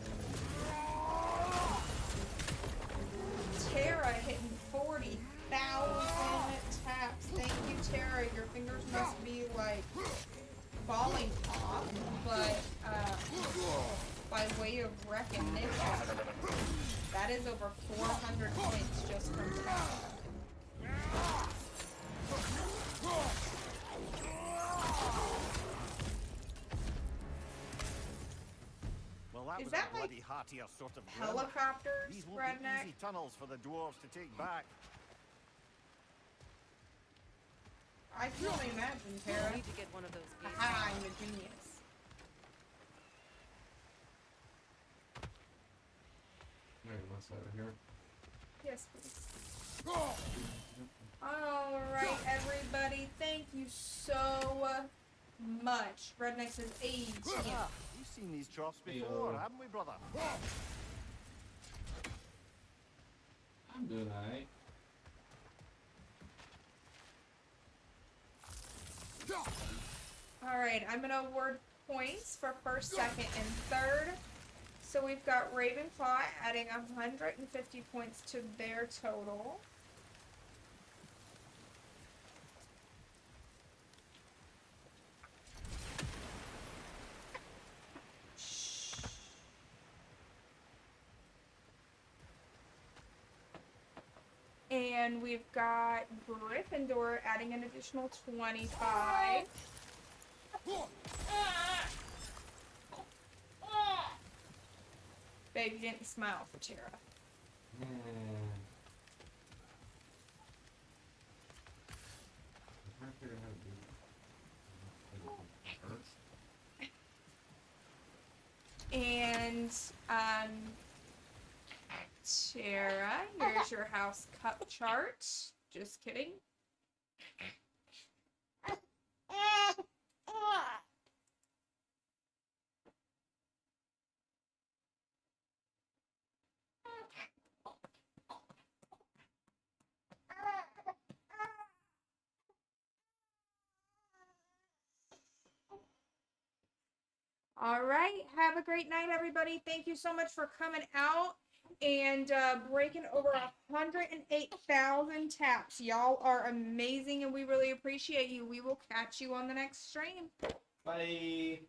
[SPEAKER 2] Tara hitting 40,000 taps. Thank you, Tara. Your fingers must be, like, falling off, but, by way of recognition, that is over 400 points just from Tara.
[SPEAKER 14] Well, that
[SPEAKER 2] Is
[SPEAKER 14] was
[SPEAKER 2] that
[SPEAKER 14] a
[SPEAKER 2] like
[SPEAKER 14] bloody heartier sort of grin.
[SPEAKER 2] helicopters,
[SPEAKER 14] These won't
[SPEAKER 2] Redneck?
[SPEAKER 14] be easy tunnels for the dwarves to take back.
[SPEAKER 2] I can only imagine, Tara.
[SPEAKER 18] I need to get one of those gates.
[SPEAKER 2] Haha, I'm a genius.
[SPEAKER 1] Wait, what's over here?
[SPEAKER 2] Yes, please. Alright, everybody. Thank you so much. Redneck says, "Hey,
[SPEAKER 14] Ah, we've seen these troughs before, haven't we, brother?
[SPEAKER 1] I'm doing alright.
[SPEAKER 2] Alright, I'm gonna award points for first, second, and third. So we've got Ravenclaw adding 150 points to their total. And we've got Gryffindor adding an additional 25. Babe, you didn't smile for Tara. And, Tara, here's your house cup chart. Just kidding. All right. Have a great night, everybody. Thank you so much for coming out and breaking over 108,000 taps. Y'all are amazing, and we really appreciate you. We will catch you on the next stream.
[SPEAKER 1] Bye.